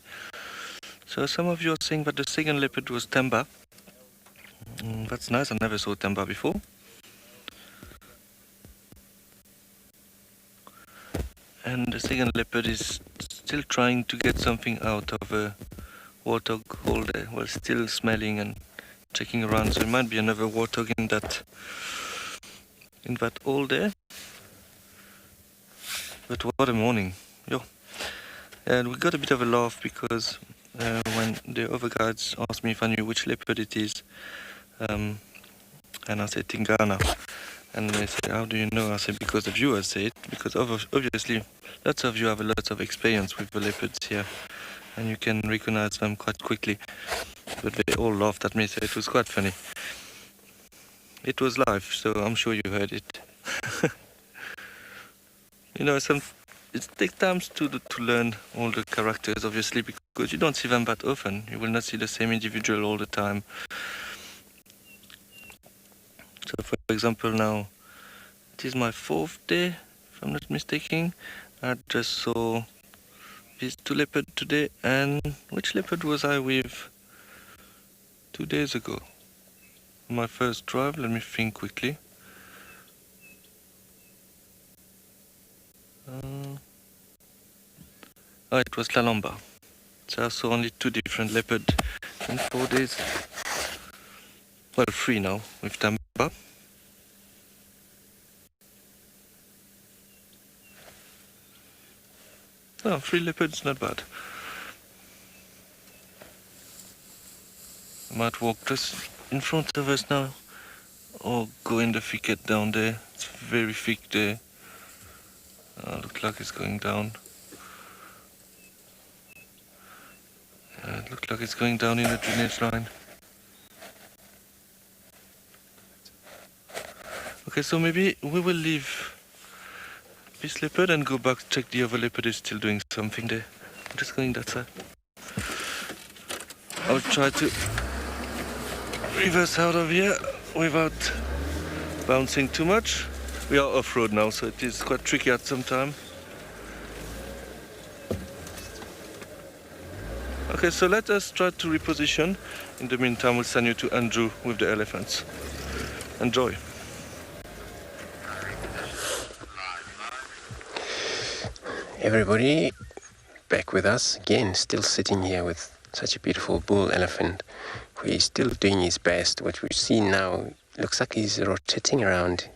So some of you are saying that the second leopard was Temba. That's nice, I never saw Temba before. And the second leopard is still trying to get something out of a warthog hole there, while still smelling and checking around. So it might be another warthog in that hole there. But what a morning, yo! And we got a bit of a laugh because when the other guides asked me if I knew which leopard it is, and I said Tingana. And they said, how do you know? I said, because the viewers say it, because obviously lots of you have a lot of experience with the leopards here, and you can recognize them quite quickly. But they all laughed at me, so it was quite funny. It was live, so I'm sure you heard it. You know, it takes time to learn all the characters, obviously, because because you don't see them that often. You will not see the same individual all the time. So for example now, it is my 4th day, if I'm not mistaken. I just saw these 2 leopards today, and which leopard was I with 2 days ago? My first drive, let me think quickly. Oh, it was La Lamba. So I saw only 2 different leopards in 4 days. Well, 3 now with Tamba. Oh, 3 leopards, not bad. I might walk just in front of us now, or go in the thicket down there. It's very thick there. Looks like it's going down. It looks like it's going down in the drainage line. Okay, so maybe we will leave this leopard and go back to check the other leopard is still doing something there. I'm just going that side. I'll try to reverse out of here without bouncing too much. We are off-road now, so it is quite tricky at some time. Okay, so let us try to reposition. In the meantime, we'll send you to Andrew with the elephants. Enjoy. Everybody, back with us again, still sitting here with such a beautiful bull elephant who is still doing his best. What we see now looks like he's rotating around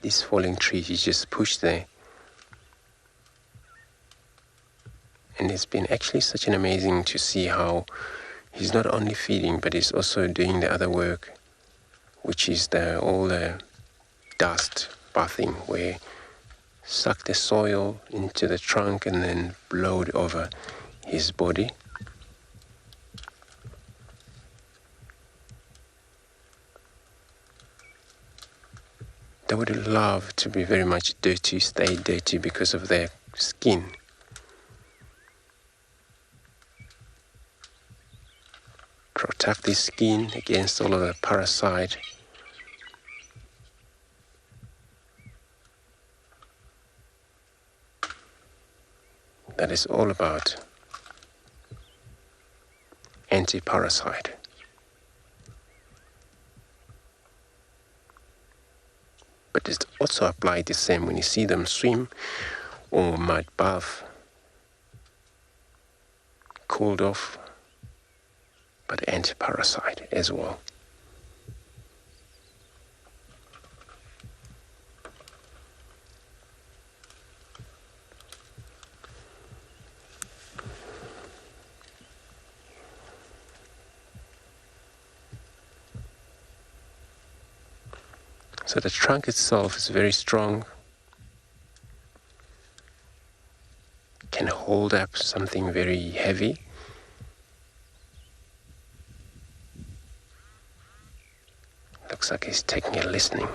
these falling trees. He's just pushed there. And it's been actually such an amazing to see how he's not only feeding, but he's also doing the other work, which is all the dust bathing, where suck the soil into the trunk and then blow it over his body. They would love to be very much dirty, stay dirty because of their skin. Protect the skin against all of the parasite. That is all about anti-parasite. But it's also applied the same when you see them swim or mud bath, cooled off, but anti-parasite as well. So the trunk itself is very strong, can hold up something very heavy. Looks like he's taking a listening.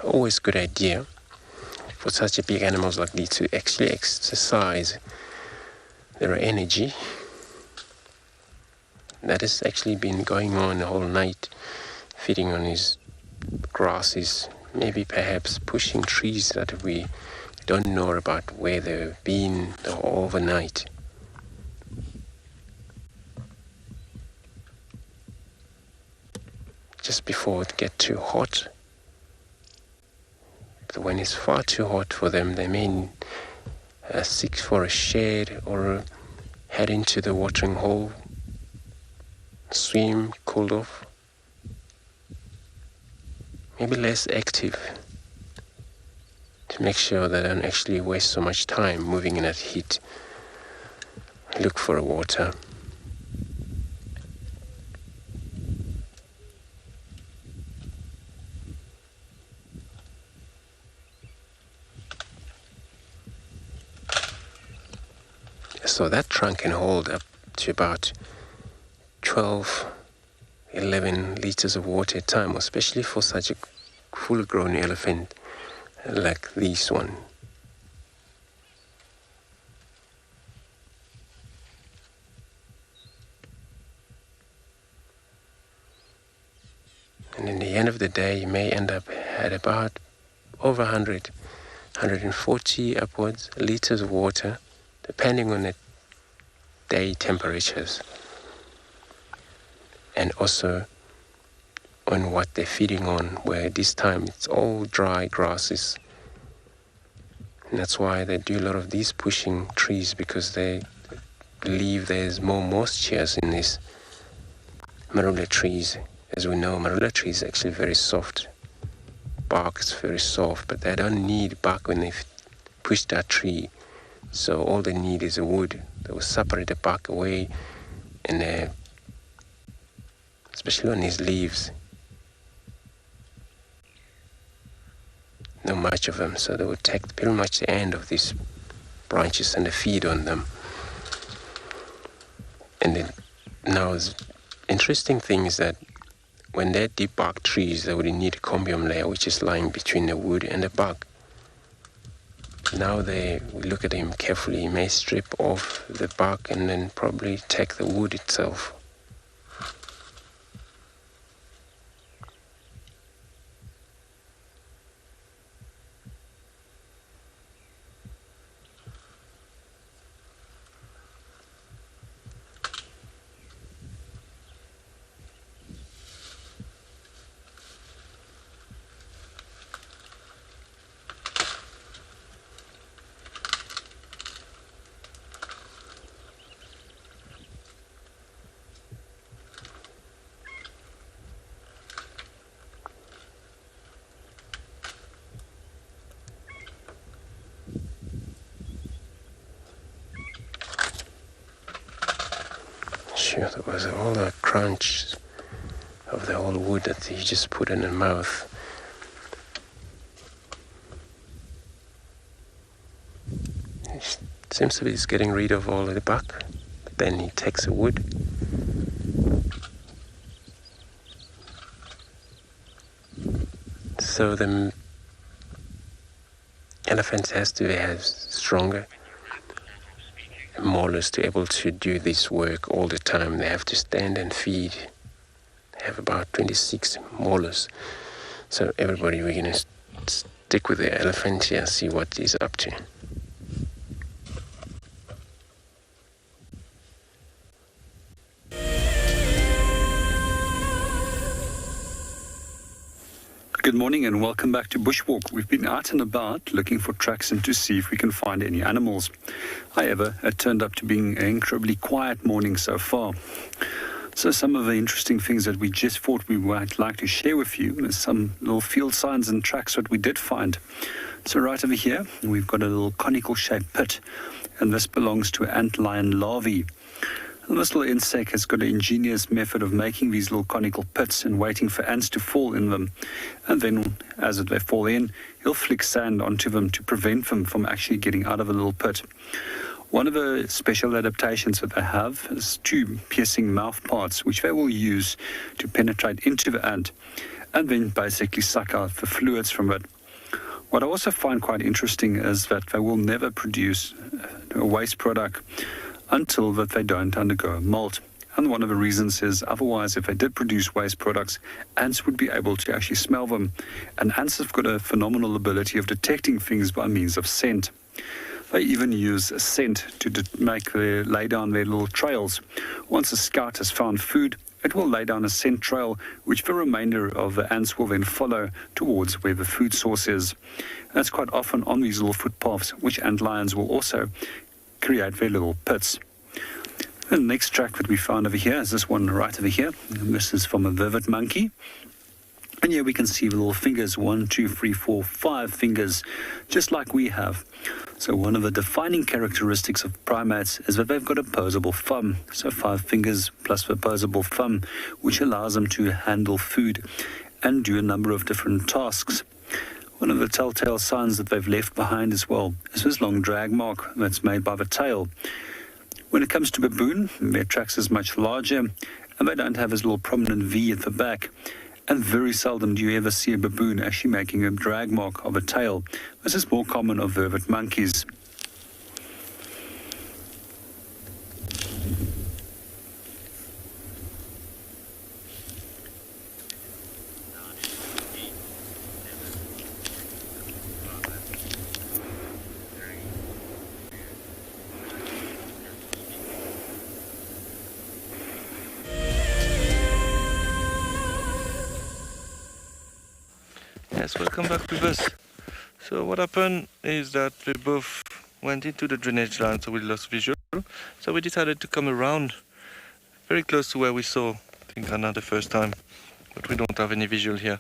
Always good idea for such a big animals like these to actually exercise their energy. That has actually been going on the whole night, feeding on his grasses, maybe perhaps pushing trees that we don't know about where they've been overnight. Just before it gets too hot. But when it's far too hot for them, they may seek for a shade or head into the watering hole, swim, cool off, maybe less active, to make sure they don't actually waste so much time moving in that heat. Look for a water. So that trunk can hold up to about 11 liters of water at a time, especially for such a full-grown elephant like this one. And in the end of the day, you may end up at about over 140 upwards liters of water, depending on the day temperatures and also on what they're feeding on, where this time it's all dry grasses. And that's why they do a lot of these pushing trees, because they believe there's more moisture in these marula trees. As we know, marula trees is actually very soft. Bark is very soft, but they don't need bark when they push that tree. So all they need is a wood. They will separate the bark away, and especially on these leaves, not much of them, so they will take pretty much the end of these branches and they feed on them. And then now the interesting thing is that when they're deep bark trees, they would need a combium layer, which is lying between the wood and the bark. Now we look at him carefully. He may strip off the bark and then probably take the wood itself. Sure, there was all the crunch of the whole wood that he just put in the mouth. It seems to be he's getting rid of all of the bark, but then he takes the wood. So the elephant has to have stronger molars to be able to do this work all the time. They have to stand and feed. They have about 26 molars. So everybody, we're going to stick with the elephant here and see what he's up to. Good morning and welcome back to Bushwalk. We've been out and about looking for tracks and to see if we can find any animals. However, it turned up to being an incredibly quiet morning so far. So some of the interesting things that we just thought we might like to share with you is some little field signs and tracks that we did find. So right over here, we've got a little conical shaped pit, and this belongs to antlion larvae. And this little insect has got an ingenious method of making these little conical pits and waiting for ants to fall in them. And then, as they fall in, he'll flick sand onto them to prevent them from actually getting out of a little pit. One of the special adaptations that they have is two piercing mouth parts, which they will use to penetrate into the ant and then basically suck out the fluids from it. What I also find quite interesting is that they will never produce a waste product until that they don't undergo a molt. And one of the reasons is otherwise, if they did produce waste products, ants would be able to actually smell them. And ants have got a phenomenal ability of detecting things by means of scent. They even use scent to lay down their little trails. Once a scout has found food, it will lay down a scent trail, which the remainder of the ants will then follow towards where the food source is. That's quite often on these little footpaths, which antlions will also create their little pits. The next track that we found over here is this one right over here. And this is from a vivid monkey. And here we can see the little fingers, 1, 2, 3, 4, 5 fingers, just like we have. So one of the defining characteristics of primates is that they've got opposable thumb. So 5 fingers plus the opposable thumb, which allows them to handle food and do a number of different tasks. One of the telltale signs that they've left behind as well is this long drag mark that's made by the tail. When it comes to baboon, their tracks is much larger and they don't have this little prominent V at the back. And very seldom do you ever see a baboon actually making a drag mark of a tail. This is more common of vervet monkeys. Yes, welcome back with us. So what happened is that we both went into the drainage line, so we lost visual. So we decided to come around very close to where we saw, I think, Ghana the first time, but we don't have any visual here.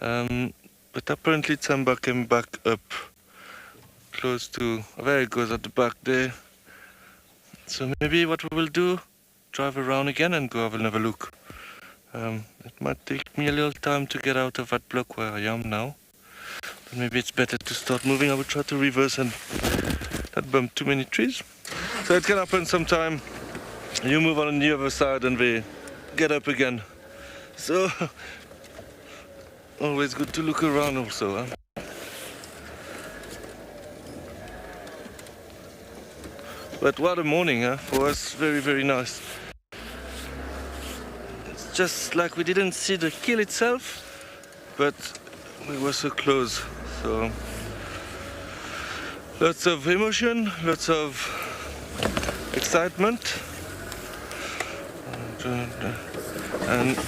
But apparently Tsamba came back up close to where it goes at the back there. So maybe what we will do, drive around again and go have another look. It might take me a little time to get out of that block where I am now. But maybe it's better to start moving. I will try to reverse and not bump too many trees. So it can happen sometime. You move on the other side and they get up again. So always good to look around also. But what a morning for us, very, very nice. Just like we didn't see the kill itself, but we were so close. So lots of emotion, lots of excitement, and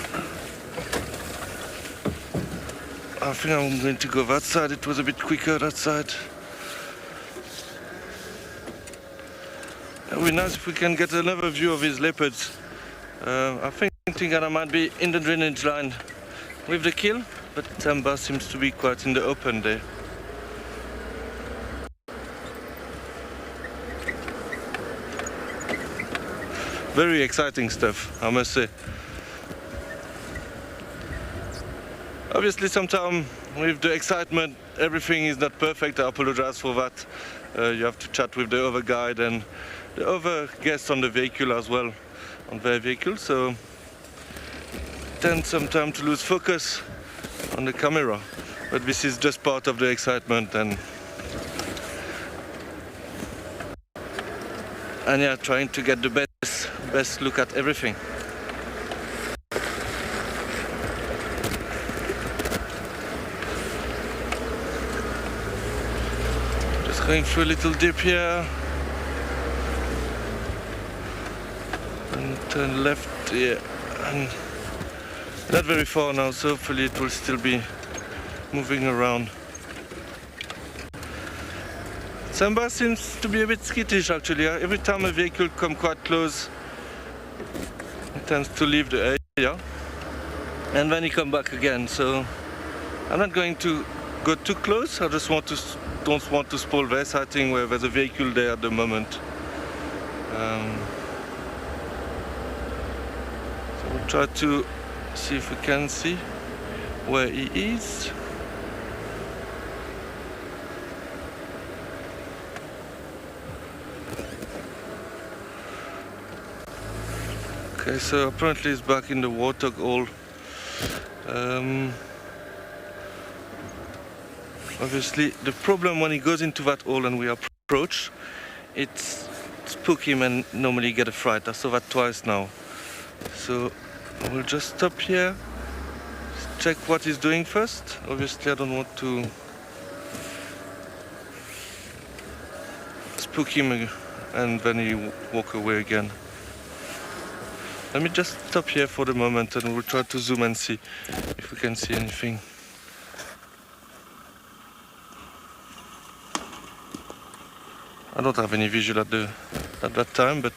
I think I'm going to go that side. It was a bit quicker that side. It would be nice if we can get another view of these leopards. I think I might be in the drainage line with the kill, but Tsamba seems to be quite in the open there. Very exciting stuff, I must say. Obviously, sometimes with the excitement, everything is not perfect. I apologize for that. You have to chat with the other guide and the other guests on the vehicle as well, on their vehicle. So tend sometimes to lose focus on the camera, but this is just part of the excitement and yeah, trying to get the best look at everything. Just going through a little dip here and turn left here, and not very far now, so hopefully it will still be moving around. Tsamba seems to be a bit skittish actually. Every time a vehicle comes quite close, he tends to leave the area and then he comes back again. So I'm not going to go too close. I just don't want to spoil their sighting where there's a vehicle there at the moment. So we'll try to see if we can see where he is. Okay, so apparently he's back in the water hole. Obviously, the problem when he goes into that hole and we approach, it's spook him and normally get a fright. I saw that twice now. So we'll just stop here, check what he's doing first. Obviously, I don't want to spook him and then he walk away again. Let me just stop here for the moment and we'll try to zoom and see if we can see anything. I don't have any visual at that time, but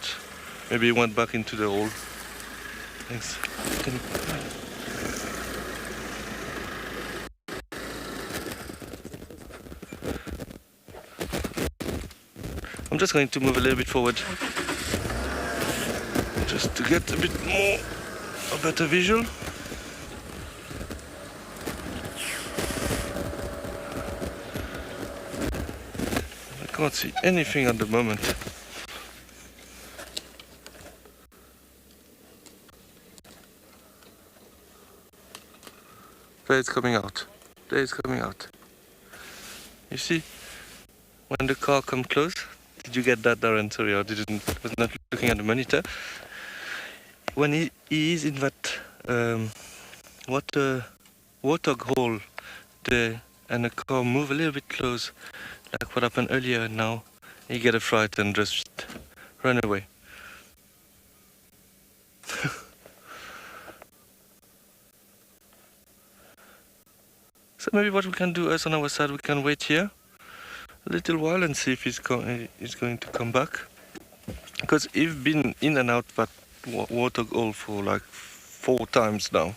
maybe he went back into the hole. Thanks. I'm just going to move a little bit forward, just to get a better visual. I can't see anything at the moment. there it's coming out. There it's coming out. You see, when the car come close, did you get that, Darren? Sorry, I was not looking at the monitor. When he is in that water hole there, and the car move a little bit close, like what happened earlier, now you get a fright and just run away. So maybe what we can do is on our side, we can wait here a little while and see if he's going to come back. Because he's been in and out that water hole for like 4 times now.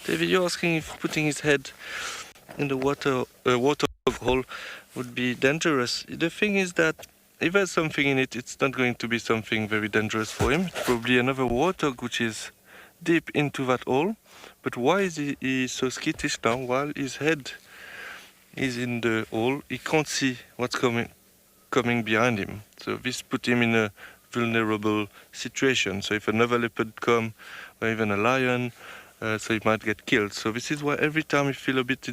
David, you're asking if putting his head in the water hole would be dangerous. The thing is that if there's something in it, it's not going to be something very dangerous for him. It's probably another water which is deep into that hole. But why is he so skittish now? While his head is in the hole, he can't see what's coming behind him. So this put him in a vulnerable situation. So if another leopard come, or even a lion, so he might get killed. So this is why every time he feel a bit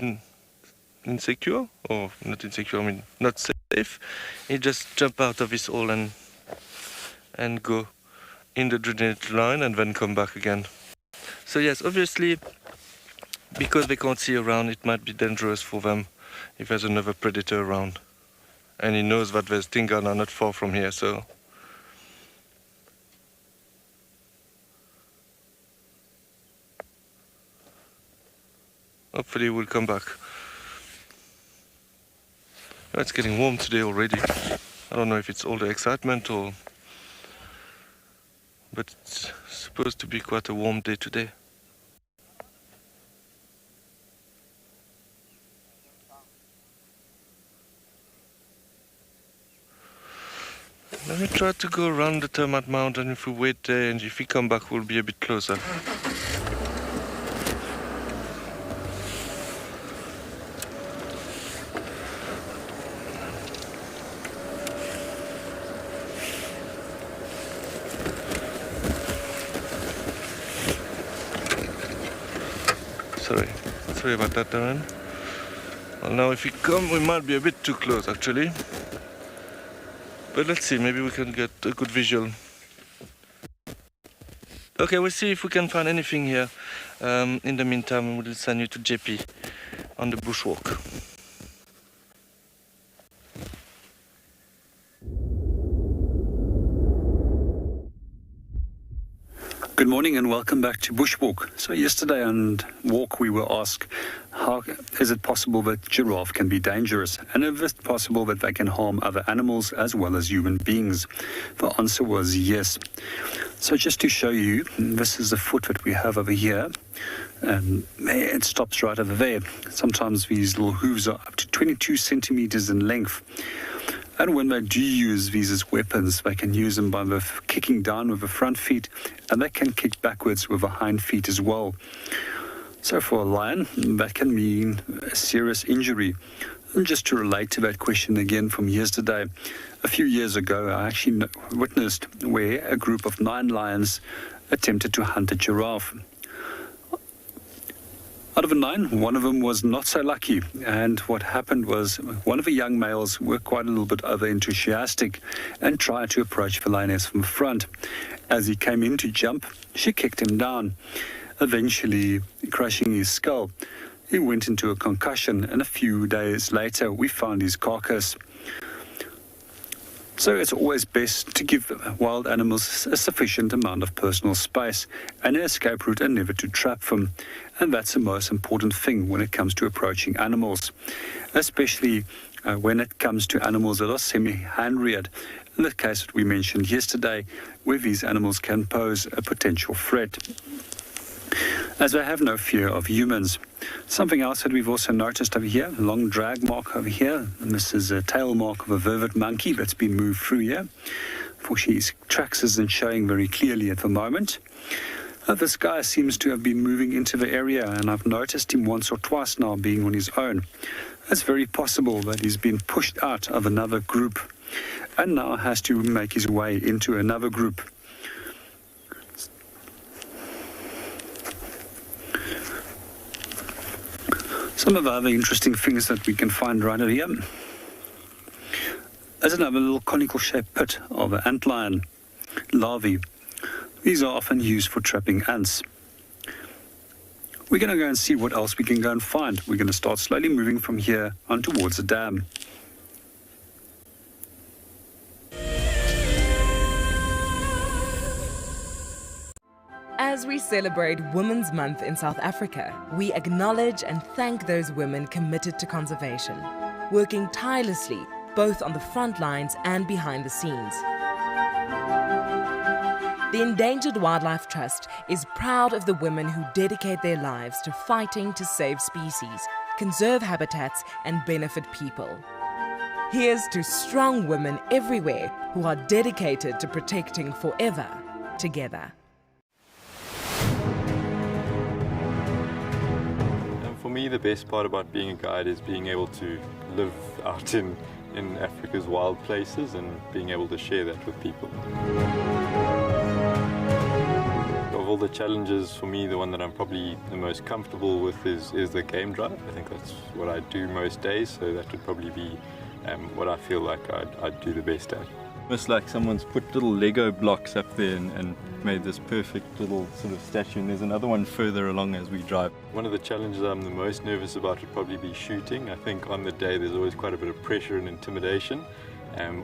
insecure, or not insecure, I mean not safe, he just jump out of his hole and go in the drainage line and then come back again. So yes, obviously, because they can't see around, it might be dangerous for them if there's another predator around. And he knows that there's Tingana not far from here, so... hopefully we'll come back. It's getting warm today already. I don't know if it's all the excitement or... but it's supposed to be quite a warm day today. Let me try to go around the termite mountain. If we wait there and if we come back, we'll be a bit closer. Sorry about that, Darren. Well, now if we come, we might be a bit too close, actually. But let's see, maybe we can get a good visual. Okay, we'll see if we can find anything here. In the meantime, we'll send you to JP on the bushwalk. Good morning and welcome back to Bushwalk. So yesterday on Walk we were asked, how is it possible that giraffe can be dangerous? And if it's possible that they can harm other animals as well as human beings? The answer was yes. So just to show you, this is the foot that we have over here. And it stops right over there. Sometimes these little hooves are up to 22 centimeters in length. And when they do use these as weapons, they can use them by kicking down with the front feet, and they can kick backwards with the hind feet as well. So for a lion, that can mean a serious injury. And just to relate to that question again from yesterday, a few years ago, I actually witnessed where a group of 9 lions attempted to hunt a giraffe. Out of the 9, one of them was not so lucky, and what happened was one of the young males were quite a little bit over-enthusiastic and tried to approach the lioness from the front. As he came in to jump, she kicked him down, eventually crushing his skull. He went into a concussion, and a few days later we found his carcass. So it's always best to give wild animals a sufficient amount of personal space and an escape route and never to trap them. And that's the most important thing when it comes to approaching animals, especially when it comes to animals that are semi-hand-reared. In the case that we mentioned yesterday, where these animals can pose a potential threat, as they have no fear of humans. Something else that we've also noticed over here, a long drag mark over here, and this is a tail mark of a vervet monkey that's been moved through here. Unfortunately, his tracks isn't showing very clearly at the moment. This guy seems to have been moving into the area, and I've noticed him once or twice now being on his own. It's very possible that he's been pushed out of another group and now has to make his way into another group. Some of the other interesting things that we can find right over here. There's another little conical shaped pit of an antlion larvae. These are often used for trapping ants. We're going to go and see what else we can go and find. We're going to start slowly moving from here on towards the dam. As we celebrate Women's Month in South Africa, we acknowledge and thank those women committed to conservation, working tirelessly both on the front lines and behind the scenes. The Endangered Wildlife Trust is proud of the women who dedicate their lives to fighting to save species, conserve habitats, and benefit people. Here's to strong women everywhere who are dedicated to protecting forever together. For me, the best part about being a guide is being able to live out in Africa's wild places and being able to share that with people. Of all the challenges, for me, the one that I'm probably the most comfortable with is the game drive. I think that's what I do most days, so that would probably be what I feel like I'd do the best at. It's like someone's put little Lego blocks up there and made this perfect little sort of statue, and there's another one further along as we drive. One of the challenges I'm the most nervous about would probably be shooting. I think on the day there's always quite a bit of pressure and intimidation,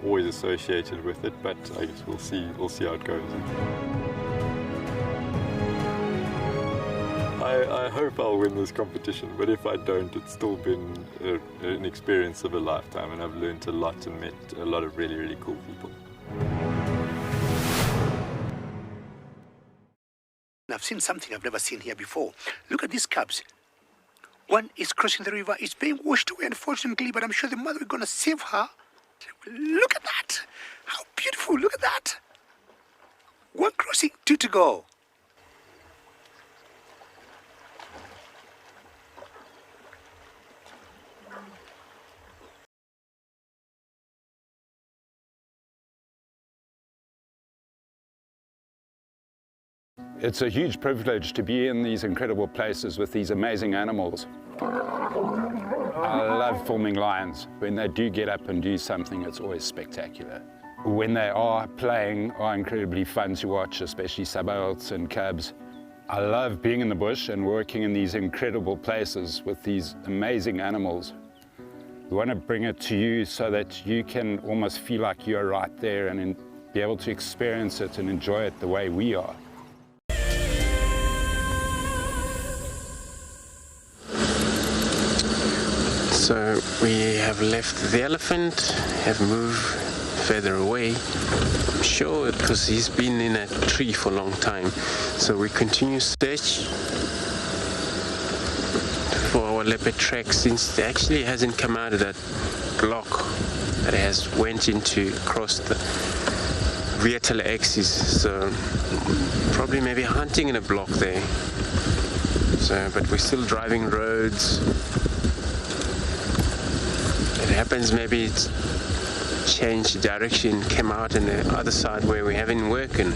always associated with it, but I guess we'll see how it goes. I hope I'll win this competition, but if I don't, it's still been an experience of a lifetime, and I've learned a lot and met a lot of really, really cool people. I've seen something I've never seen here before. Look at these cubs. One is crossing the river. It's being washed away, unfortunately, but I'm sure the mother is going to save her. Look at that. How beautiful. Look at that. One crossing, two to go. It's a huge privilege to be in these incredible places with these amazing animals. I love filming lions. When they do get up and do something, it's always spectacular. When they are playing, are incredibly fun to watch, especially subalterns and cubs. I love being in the bush and working in these incredible places with these amazing animals. We want to bring it to you so that you can almost feel like you're right there and be able to experience it and enjoy it the way we are. So we have left the elephant, have moved further away. I'm sure because he's been in a tree for a long time. So we continue search for our leopard track, since it actually hasn't come out of that block that it has went into across the rear axis. So probably maybe hunting in a block there. So, but we're still driving roads. It happens maybe it's changed direction, came out on the other side where we haven't working.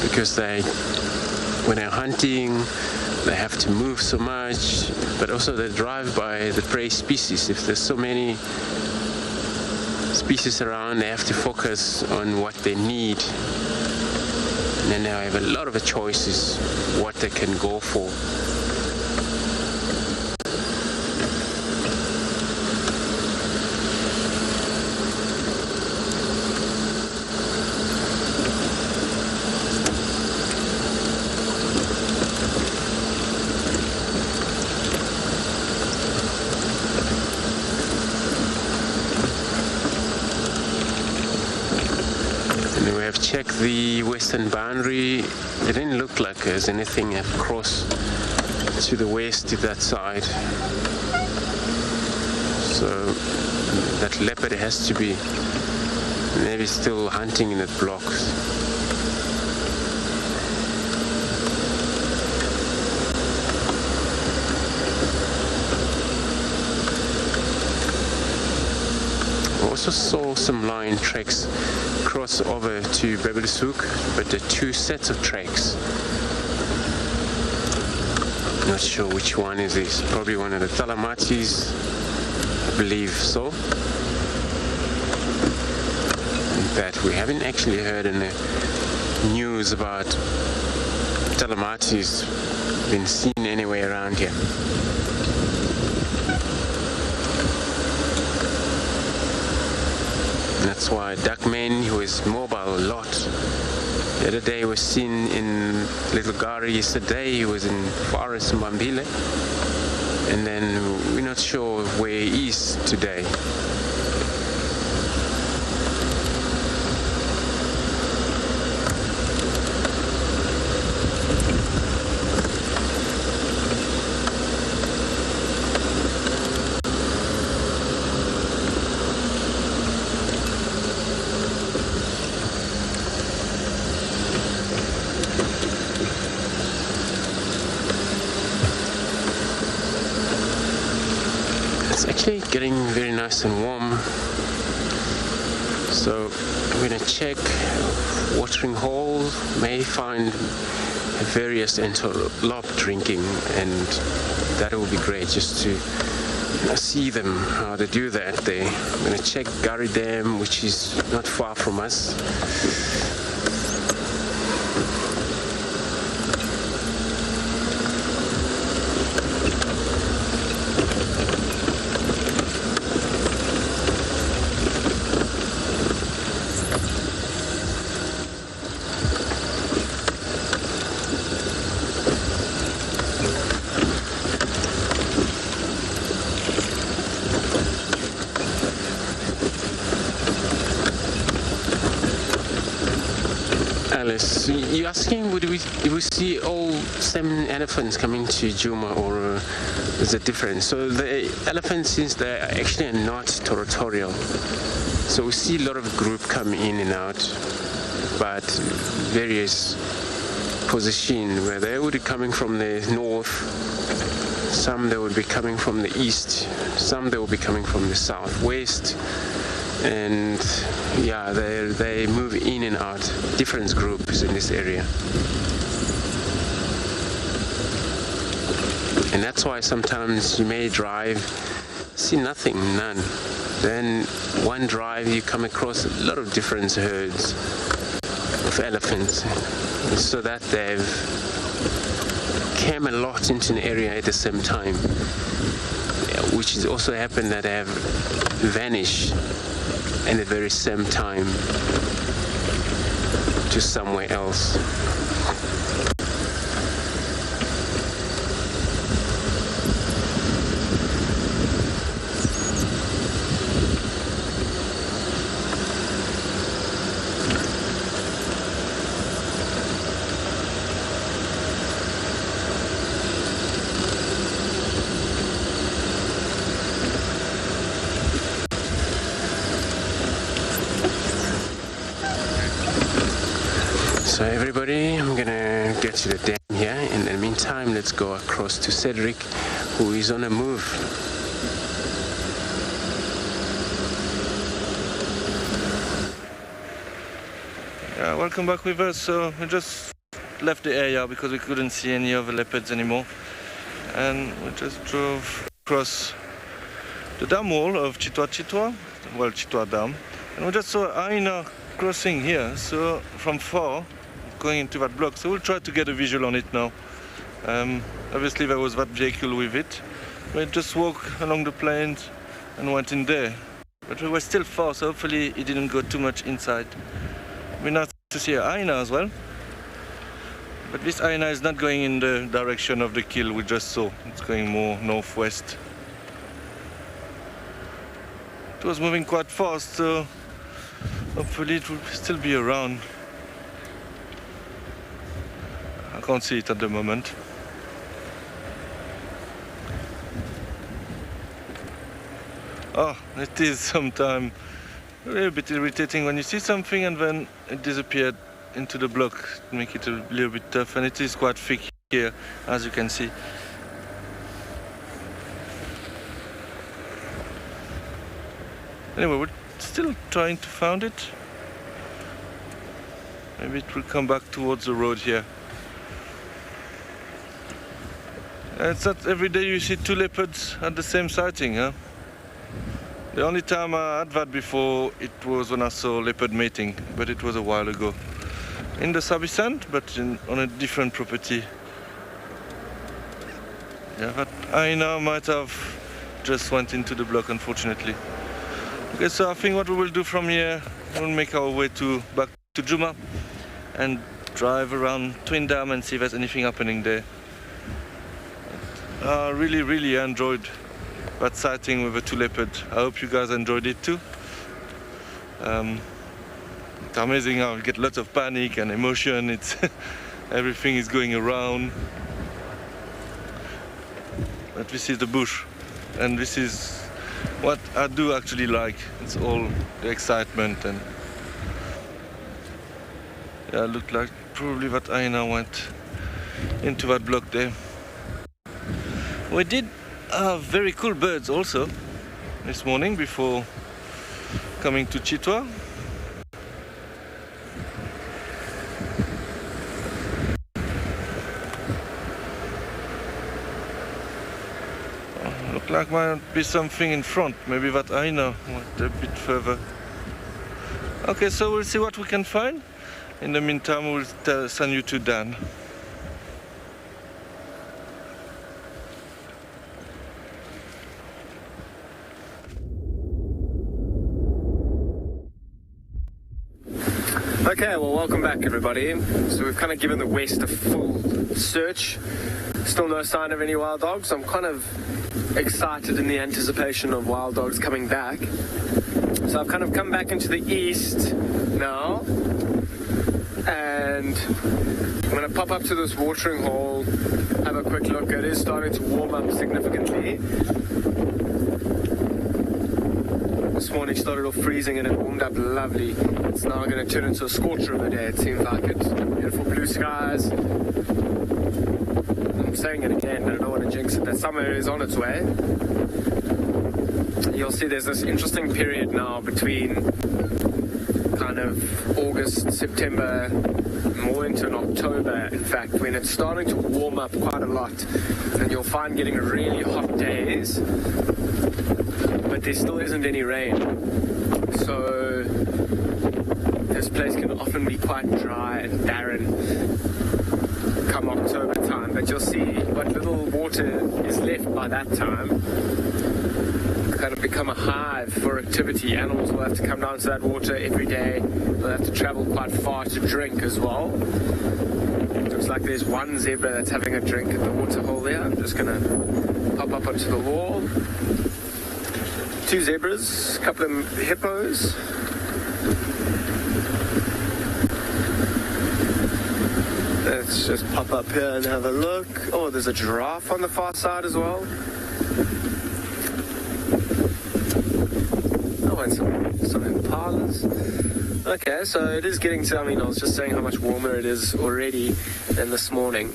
Because when they're hunting, they have to move so much, but also they drive by the prey species. If there's so many species around, they have to focus on what they need. And then they have a lot of choices what they can go for. Check the western boundary. It didn't look like there's anything across to the west to that side. So that leopard has to be maybe still hunting in the blocks. I also saw some lion tracks cross over to Bebelsoek, but the two sets of tracks. Not sure which one is this. Probably one of the Talamatis, I believe so. But we haven't actually heard any news about Talamatis been seen anywhere around here. And that's why Duckman, who is mobile a lot, the other day was seen in Little Gari, yesterday he was in Forest Mbambile, and then we're not sure where he is today. Getting very nice and warm, so I'm going to check watering holes, may find various antelope drinking, and that will be great just to see them how they do that there. I'm going to check Gari Dam, which is not far from us. You're asking, would we see all 7 elephants coming to Djuma, or is it different? So the elephants, since they actually are not territorial, so we see a lot of group come in and out, but various position where they would be coming from the north, some they would be coming from the east, some they would be coming from the southwest. And yeah, they move in and out, different groups in this area. And that's why sometimes you may drive, see nothing, none. Then one drive you come across a lot of different herds of elephants, so that they've came a lot into an area at the same time, which has also happened that they have vanished at the very same time to somewhere else. So everybody, I'm gonna get to the dam here. In the meantime, let's go across to Cedric, who is on a move. Yeah, welcome back with us. So we just left the area because we couldn't see any of the leopards anymore, and we just drove across the dam wall of Chitwa, well, Chitwa Dam, and we just saw Aina crossing here, so from far going into that block. So we'll try to get a visual on it now. Obviously there was that vehicle with it. We just walked along the plains and went in there, but we were still far, so hopefully it didn't go too much inside. We're nice to see Aina as well, but this Aina is not going in the direction of the kill we just saw. It's going more northwest. It was moving quite fast, so hopefully it will still be around. I can't see it at the moment. Oh, it is sometimes a little bit irritating when you see something and then it disappeared into the block, make it a little bit tough, and it is quite thick here, as you can see. Anyway, we're still trying to find it. Maybe it will come back towards the road here. It's not every day you see 2 leopards at the same sighting, huh? The only time I had that before, it was when I saw leopard mating, but it was a while ago. In the Sabi sand, but on a different property. Yeah, that hyena might have just went into the block, unfortunately. Okay, so I think what we will do from here, we'll make our way back to Djuma and drive around Twin Dam and see if there's anything happening there. I really enjoyed that sighting with the 2 leopards. I hope you guys enjoyed it too. It's amazing how you get lots of panic and emotion. It's everything is going around. But this is the bush, and this is what I do actually like. It's all the excitement, and yeah, it looked like probably that hyena went into that block there. We did have very cool birds also this morning before coming to Chitwa. Look like might be something in front, maybe that hyena went a bit further. Okay, so we'll see what we can find. In the meantime, we'll send you to Dan. Okay, well, welcome back, everybody. So we've kind of given the west a full search. Still no sign of any wild dogs. I'm kind of excited in the anticipation of wild dogs coming back. So I've kind of come back into the east now, and I'm going to pop up to this watering hole, have a quick look. It is starting to warm up significantly. This morning started off freezing and it warmed up lovely. It's now going to turn into a scorcher of a day, it seems like it. Beautiful blue skies. I'm saying it again, but I don't want to jinx it. That summer is on its way. You'll see there's this interesting period now between kind of August, September, more into October, in fact, when it's starting to warm up quite a lot. And you'll find getting really hot days, but there still isn't any rain. So this place can often be quite dry and barren come October time, but you'll see what little water is left by that time kind of become a hive for activity. Animals will have to come down to that water every day. They'll have to travel quite far to drink as well. Looks like there's one zebra that's having a drink at the water hole there. I'm just going to pop up onto the wall. 2 zebras, a couple of hippos. Let's just pop up here and have a look. Oh, there's a giraffe on the far side as well. Oh, and some impalas. Okay, so it is getting to, I was just saying how much warmer it is already than this morning.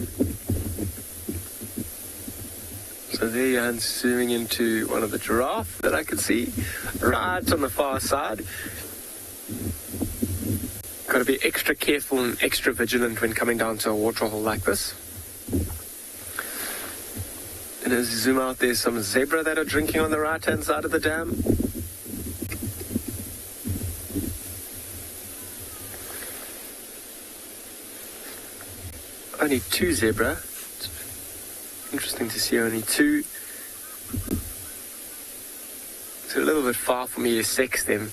So there you are, zooming into one of the giraffe that I could see right on the far side. Got to be extra careful and extra vigilant when coming down to a water hole like this. And as you zoom out, there's some zebra that are drinking on the right-hand side of the dam. Only 2 zebra. It's interesting to see only 2. It's a little bit far for me to sex them.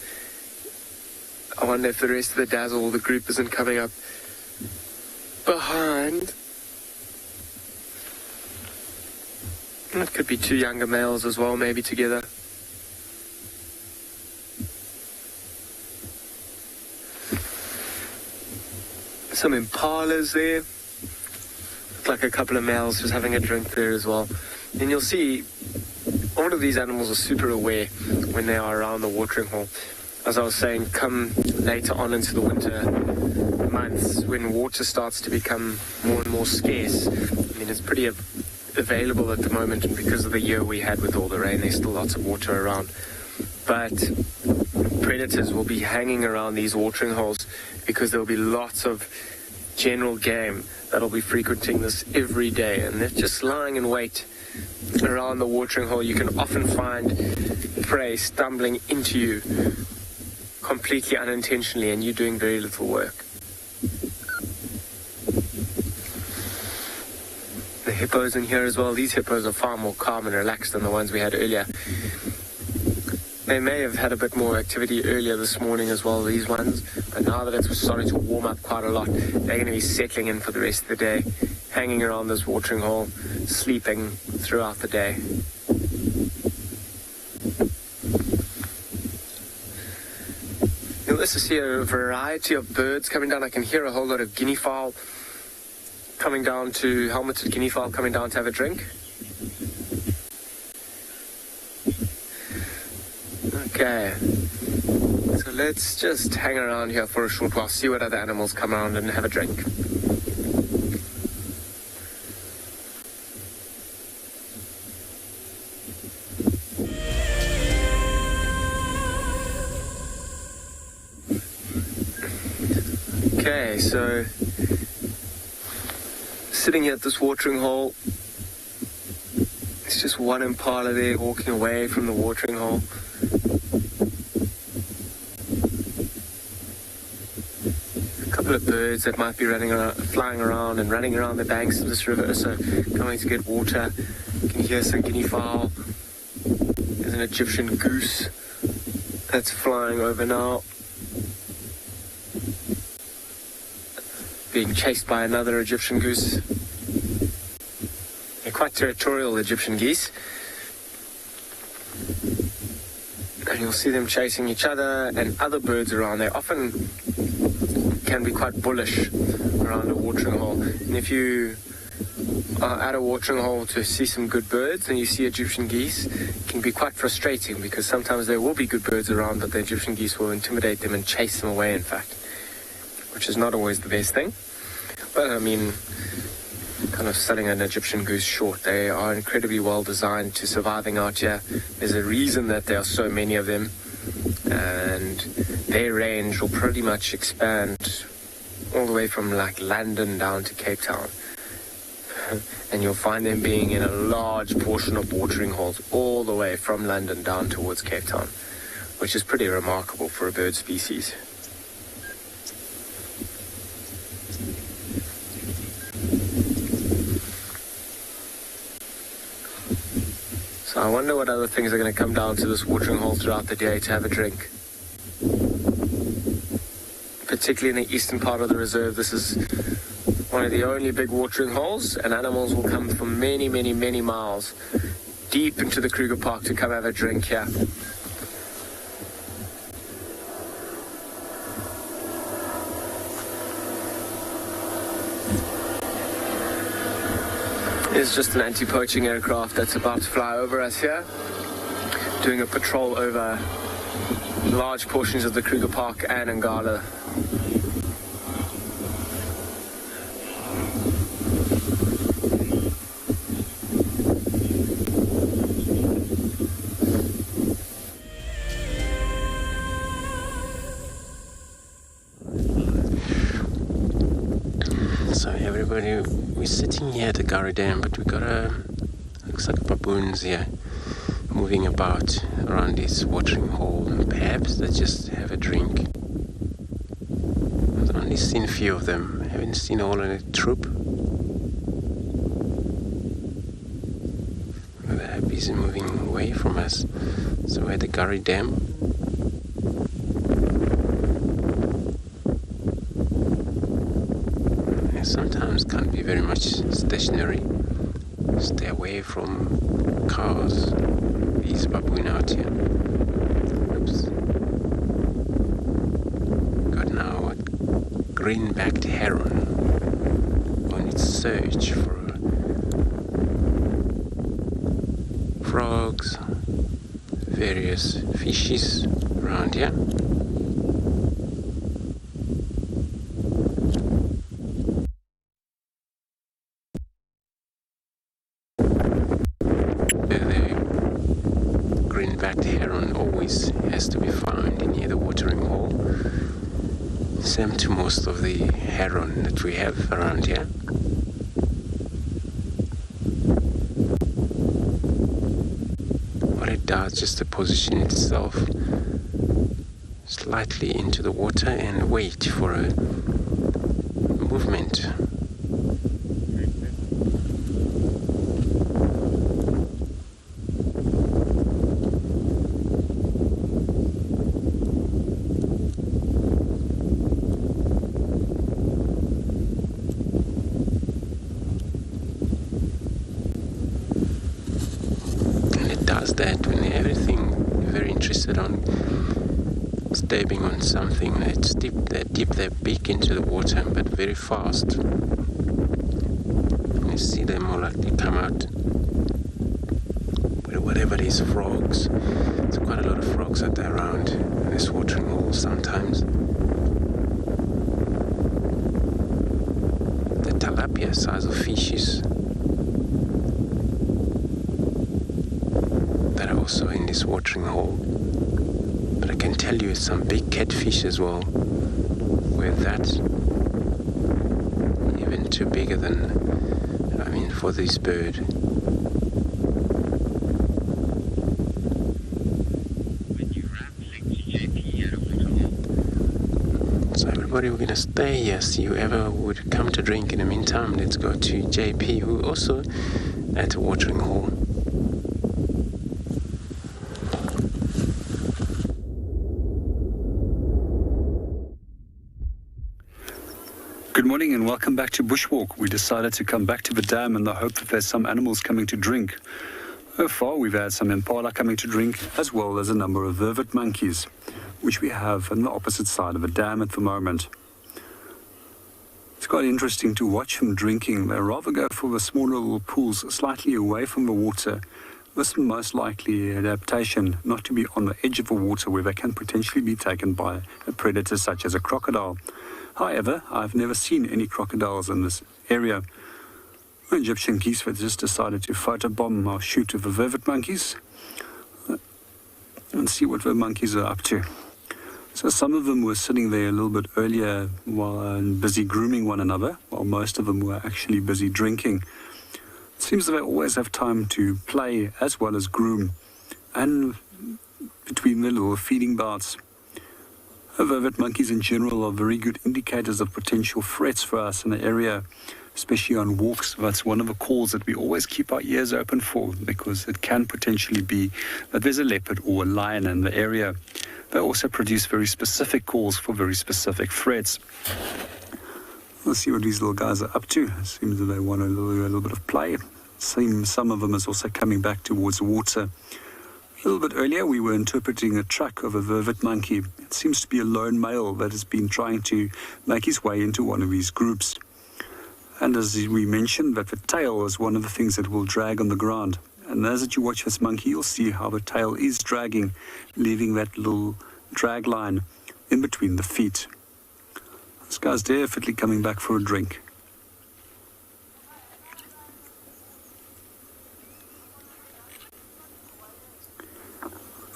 I wonder if the rest of the dazzle, the group, isn't coming up behind. It could be 2 younger males as well, maybe together. Some impalas there. Looks like a couple of males just having a drink there as well. And you'll see all of these animals are super aware when they are around the watering hole. As I was saying, come later on into the winter months, when water starts to become more and more scarce, I mean, it's pretty available at the moment, and because of the year we had with all the rain, there's still lots of water around. But predators will be hanging around these watering holes because there will be lots of general game that'll be frequenting this every day, and they're just lying in wait around the watering hole. You can often find prey stumbling into you completely unintentionally, and you're doing very little work. The hippos in here as well. These hippos are far more calm and relaxed than the ones we had earlier. They may have had a bit more activity earlier this morning as well, these ones, but now that it's starting to warm up quite a lot, they're going to be settling in for the rest of the day, hanging around this watering hole, sleeping throughout the day. You'll also see a variety of birds coming down. I can hear a whole lot of guinea fowl coming down to, helmeted guinea fowl coming down to have a drink. Okay, so let's just hang around here for a short while, see what other animals come around and have a drink. Okay, so sitting here at this watering hole, it's just one impala there walking away from the watering hole. Of birds that might be running around, flying around and running around the banks of this river, so coming to get water. You can hear some guinea fowl. There's an Egyptian goose that's flying over now, being chased by another Egyptian goose. They're quite territorial, Egyptian geese, and you'll see them chasing each other and other birds around. They often can be quite bullish around a watering hole, and if you are at a watering hole to see some good birds and you see Egyptian geese, it can be quite frustrating because sometimes there will be good birds around, but the Egyptian geese will intimidate them and chase them away, in fact, which is not always the best thing. But I mean, kind of selling an Egyptian goose short, they are incredibly well designed to surviving out here. There's a reason that there are so many of them, and their range will pretty much expand all the way from like London down to Cape Town. And you'll find them being in a large portion of watering holes all the way from London down towards Cape Town, which is pretty remarkable for a bird species. So I wonder what other things are going to come down to this watering hole throughout the day to have a drink. Particularly in the eastern part of the reserve, this is one of the only big watering holes, and animals will come from many, many, many miles deep into the Kruger Park to come have a drink here. There's just an anti-poaching aircraft that's about to fly over us here, doing a patrol over large portions of the Kruger Park and Ngala. So everybody, we're sitting here at the Gari Dam, but we got looks like baboons here moving about around this watering hole, and perhaps they just have a drink. I've only seen a few of them, I haven't seen all in a troop. They're busy moving away from us. So we're at the Gari Dam. Sometimes can't be very much stationary. Stay away from cars. These baboon out here. Oops. Got now a green-backed heron on its search for frogs, various fishes around here. The green-backed heron always has to be found near the watering hole. Same to most of the heron that we have around here. What it does, just to position itself slightly into the water and wait for a movement. That when everything very interested on stabbing on something, they dip their beak into the water, but very fast. You see them more likely come out with whatever it is, frogs. There's quite a lot of frogs that are around in this watering hole sometimes. The tilapia size of fishes that are also in this watering hole. But I can tell you some big catfish as well, with that even too bigger than, for this bird. So everybody, we're gonna stay here. See whoever would come to drink in the meantime. Let's go to JP, who also at a watering hole. Good morning and welcome back to Bushwalk. We decided to come back to the dam in the hope that there's some animals coming to drink. So far we've had some impala coming to drink, as well as a number of vervet monkeys, which we have on the opposite side of the dam at the moment. It's quite interesting to watch them drinking. They rather go for the smaller little pools slightly away from the water. This is most likely adaptation, not to be on the edge of the water where they can potentially be taken by a predator such as a crocodile. However, I've never seen any crocodiles in this area. Egyptian geese have just decided to photobomb or shoot the vervet monkeys and see what the monkeys are up to. So some of them were sitting there a little bit earlier while busy grooming one another, while most of them were actually busy drinking. It seems that they always have time to play as well as groom, and between their little feeding bouts. Vervet monkeys in general are very good indicators of potential threats for us in the area, especially on walks. That's one of the calls that we always keep our ears open for, because it can potentially be that there's a leopard or a lion in the area. They also produce very specific calls for very specific threats. Let's see what these little guys are up to. It seems that they want a little bit of play. Some of them is also coming back towards the water. A little bit earlier, we were interpreting a track of a vervet monkey. It seems to be a lone male that has been trying to make his way into one of these groups. And as we mentioned, that the tail is one of the things that will drag on the ground. And as you watch this monkey, you'll see how the tail is dragging, leaving that little drag line in between the feet. This guy's definitely coming back for a drink.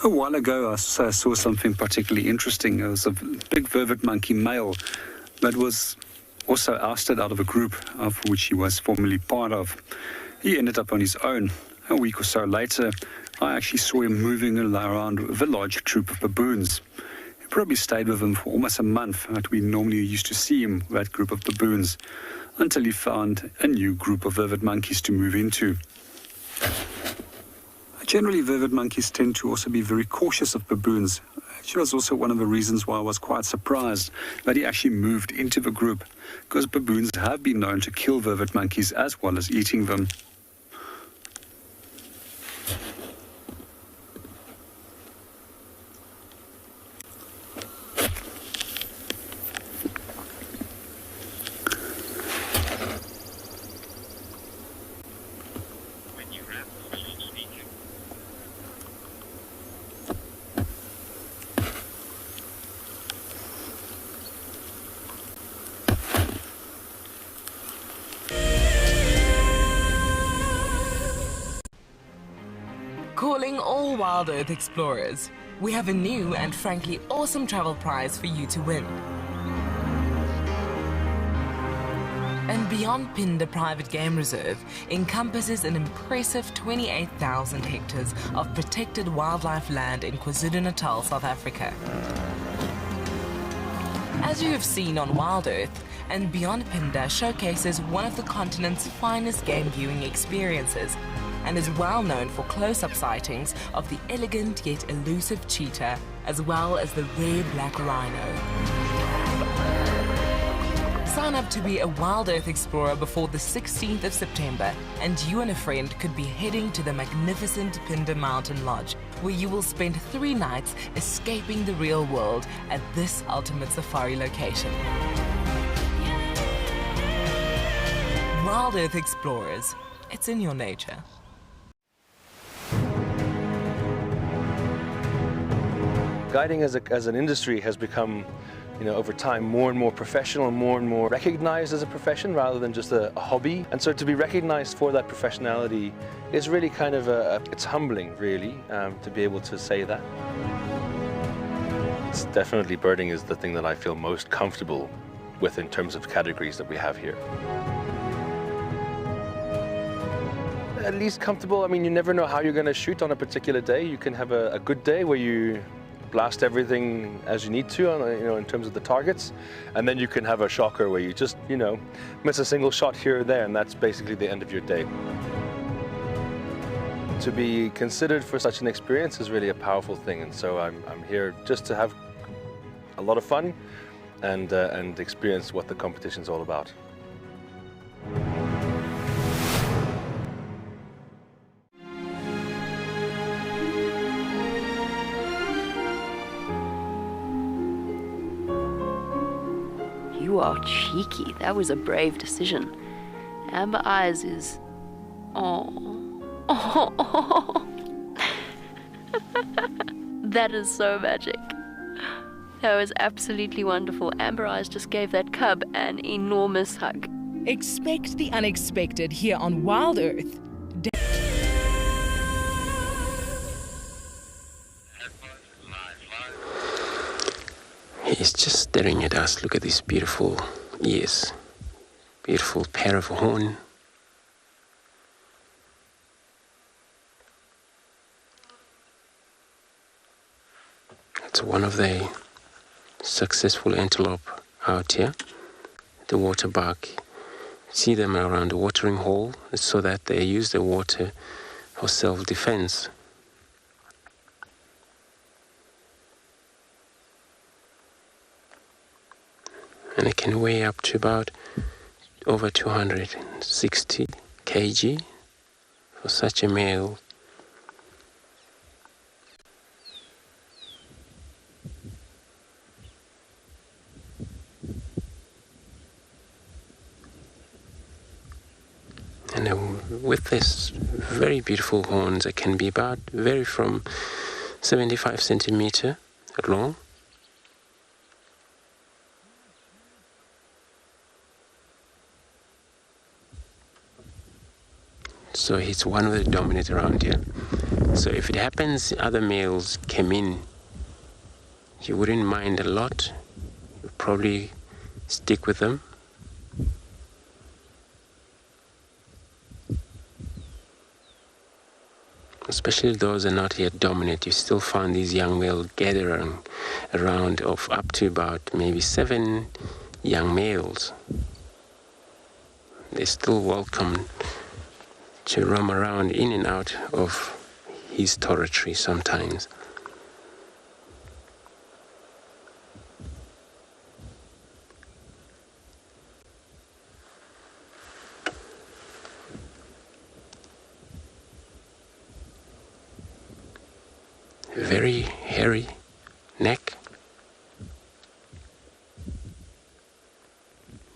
A while ago, I saw something particularly interesting. There was a big vervet monkey male that was also ousted out of a group for which he was formerly part of. He ended up on his own. A week or so later, I actually saw him moving around with a large troop of baboons. He probably stayed with them for almost a month, but we normally used to see him with that group of baboons until he found a new group of vervet monkeys to move into. Generally, vervet monkeys tend to also be very cautious of baboons. Actually, was also one of the reasons why I was quite surprised that he actually moved into the group, because baboons have been known to kill vervet monkeys as well as eating them. Calling all WildEarth explorers, we have a new and frankly awesome travel prize for you to win. andBeyond Phinda Private Game Reserve encompasses an impressive 28,000 hectares of protected wildlife land in KwaZulu-Natal, South Africa. As you have seen on WildEarth, andBeyond Phinda showcases one of the continent's finest game viewing experiences and is well known for close-up sightings of the elegant yet elusive cheetah as well as the rare black rhino. Sign up to be a WildEarth explorer before the 16th of September and you and a friend could be heading to the magnificent Phinda Mountain Lodge, where you will spend 3 nights escaping the real world at this ultimate safari location. WildEarth explorers, it's in your nature. Guiding as an industry has become, over time, more and more professional and more recognized as a profession rather than just a hobby. And so to be recognized for that professionality is really kind of it's humbling, really, to be able to say that. It's definitely birding is the thing that I feel most comfortable with in terms of categories that we have here. At least comfortable, I mean, you never know how you're going to shoot on a particular day. You can have a good day where you blast everything as you need to, in terms of the targets, and then you can have a shocker where you just, miss a single shot here or there, and that's basically the end of your day. To be considered for such an experience is really a powerful thing, and so I'm here just to have a lot of fun and experience what the competition's all about. You are cheeky. That was a brave decision. Amber Eyes is... Oh. That is so magic. That was absolutely wonderful. Amber Eyes just gave that cub an enormous hug. Expect the unexpected here on WildEarth. He's just staring at us. Look at these beautiful ears. Beautiful pair of horn. It's one of the successful antelope out here. The water buck. See them around the watering hole so that they use the water for self-defense. And it can weigh up to about over 260 kg for such a male. And with this very beautiful horns, it can be vary from 75 centimeter long. So he's one of the dominant around here. So if it happens other males came in, you wouldn't mind a lot. You'd probably stick with them. Especially those are not yet dominant. You still find these young males gathering around of up to about maybe 7 young males. They're still welcome to roam around in and out of his territory sometimes. Very hairy neck.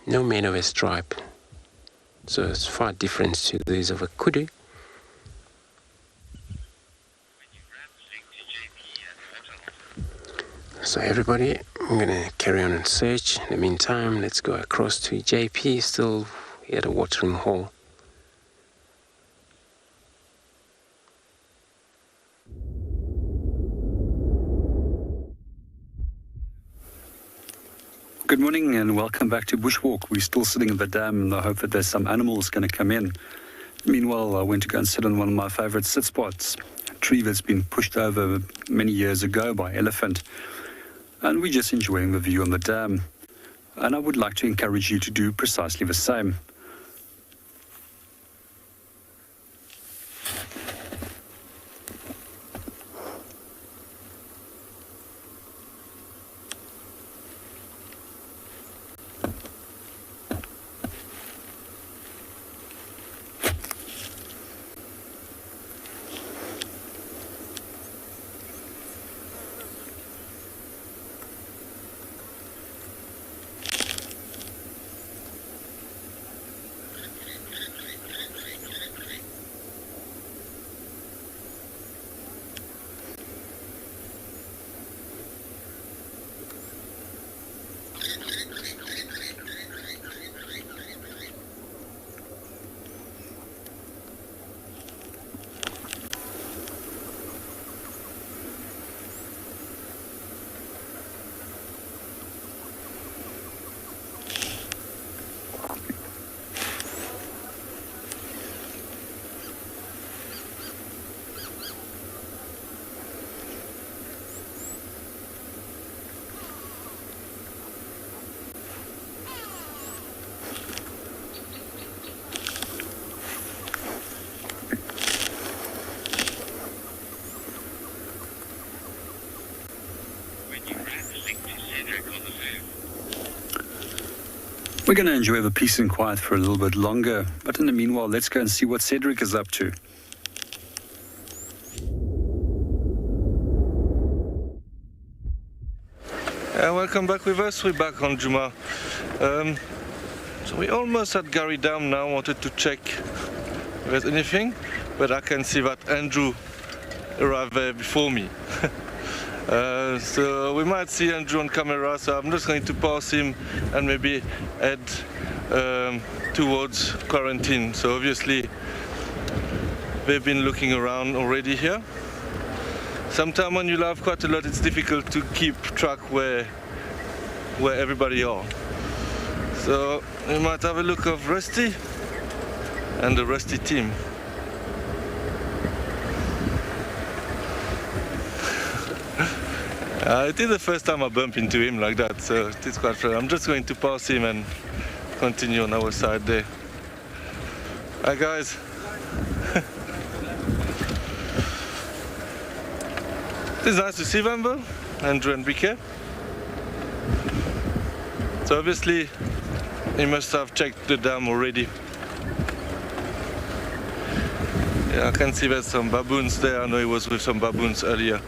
No mane of a stripe. So it's far different to these of a kudu. So everybody, I'm gonna carry on and search. In the meantime, let's go across to JP, still at a watering hole. Good morning and welcome back to Bushwalk. We're still sitting at the dam in the hope that there's some animals going to come in. Meanwhile, I went to go and sit on one of my favorite sit spots, a tree that's been pushed over many years ago by elephant. And we're just enjoying the view on the dam. And I would like to encourage you to do precisely the same. We're going to enjoy the peace and quiet for a little bit longer, but in the meanwhile, let's go and see what Cedric is up to. Welcome back with us. We're back on Djuma. So we almost at Gary Dam now. Wanted to check if there's anything, but I can see that Andrew arrived there before me. So we might see Andrew on camera, so I'm just going to pass him and maybe head towards quarantine. So obviously they've been looking around already here. Sometimes when you laugh quite a lot, it's difficult to keep track where everybody are. So we might have a look of Rusty and the Rusty team. It is the first time I bump into him like that, so it is quite fun. I'm just going to pass him and continue on our side there. Hi guys. It's nice to see them though, Andrew and Briquet. So obviously he must have checked the dam already. Yeah, I can see there's some baboons there. I know he was with some baboons earlier.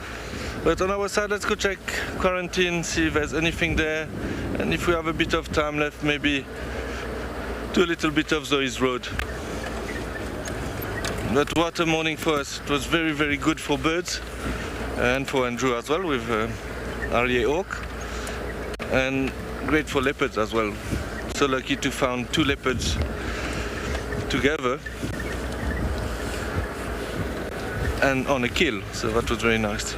But on our side, let's go check quarantine, see if there's anything there. And if we have a bit of time left, maybe do a little bit of Zoe's Road. But what a morning for us. It was very, very good for birds. And for Andrew as well, with RSA Oak. And great for leopards as well. So lucky to find 2 leopards together. And on a kill, so that was very nice.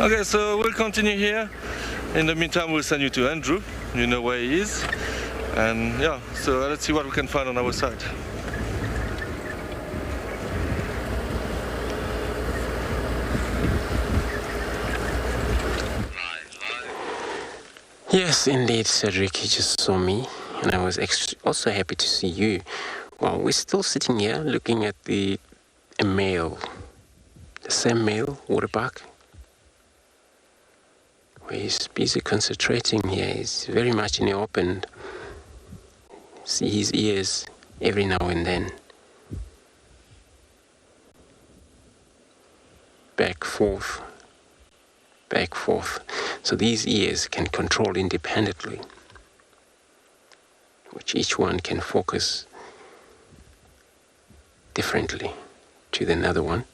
Okay, so we'll continue here. In the meantime, we'll send you to Andrew. You know where he is. And yeah, so let's see what we can find on our side. Yes, indeed, Cedric, he just saw me, and I was also happy to see you. Well, we're still sitting here looking at a male, the same male, waterbuck. Where he's busy concentrating here. He's very much in the open. See his ears every now and then. Back, forth, back, forth. So these ears can control independently, which each one can focus differently to the other one.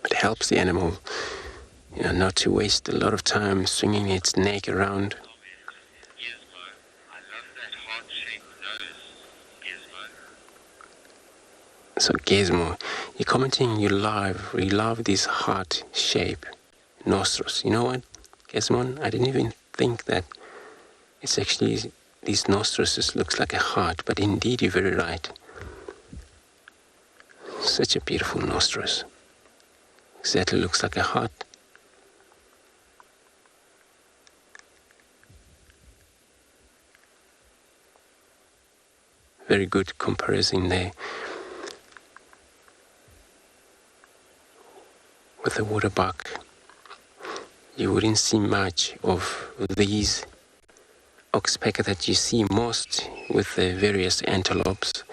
It helps the animal, not to waste a lot of time swinging its neck around. So Gizmo, You're commenting you love this heart shape nostrils. You know what, Kesmon? I didn't even think that it's actually these nostrils just looks like a heart, but indeed you're very right. Such a beautiful nostrils. Exactly looks like a heart. Very good comparison there with the waterbuck. You wouldn't see much of these oxpecker that you see most with the various antelopes,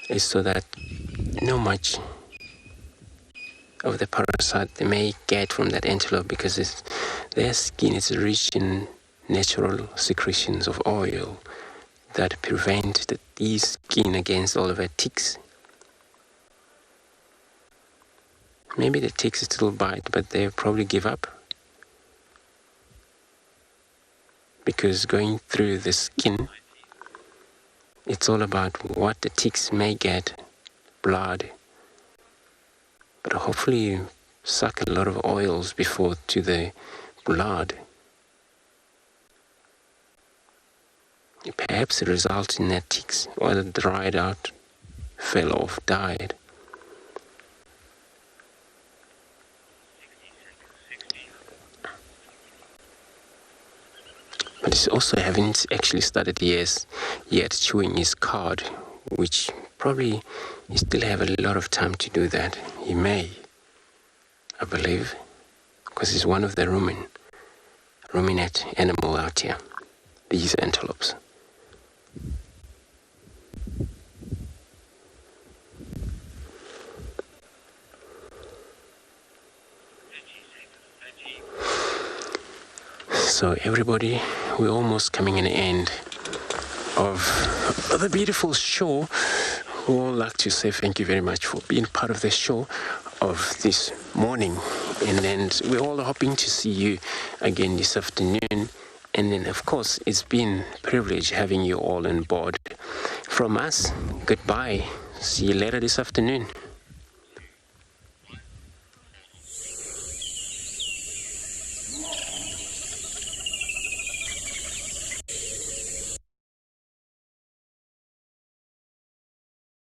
is so that not much of the parasite they may get from that antelope, because their skin is rich in natural secretions of oil that prevent these skin against all of the ticks. Maybe the ticks still bite, but they'll probably give up, because going through the skin, it's all about what the ticks may get, blood, but hopefully you suck a lot of oils before to the blood. Perhaps it results in that ticks either dried out, fell off, died. But he also haven't actually started yet chewing his cud, which probably he still have a lot of time to do that. He may, I believe, because he's one of the ruminate animal out here, these antelopes. So everybody, we're almost coming in the end of the beautiful show. We would like to say thank you very much for being part of the show of this morning. And then we're all hoping to see you again this afternoon. And then, of course, it's been a privilege having you all on board. From us, goodbye. See you later this afternoon.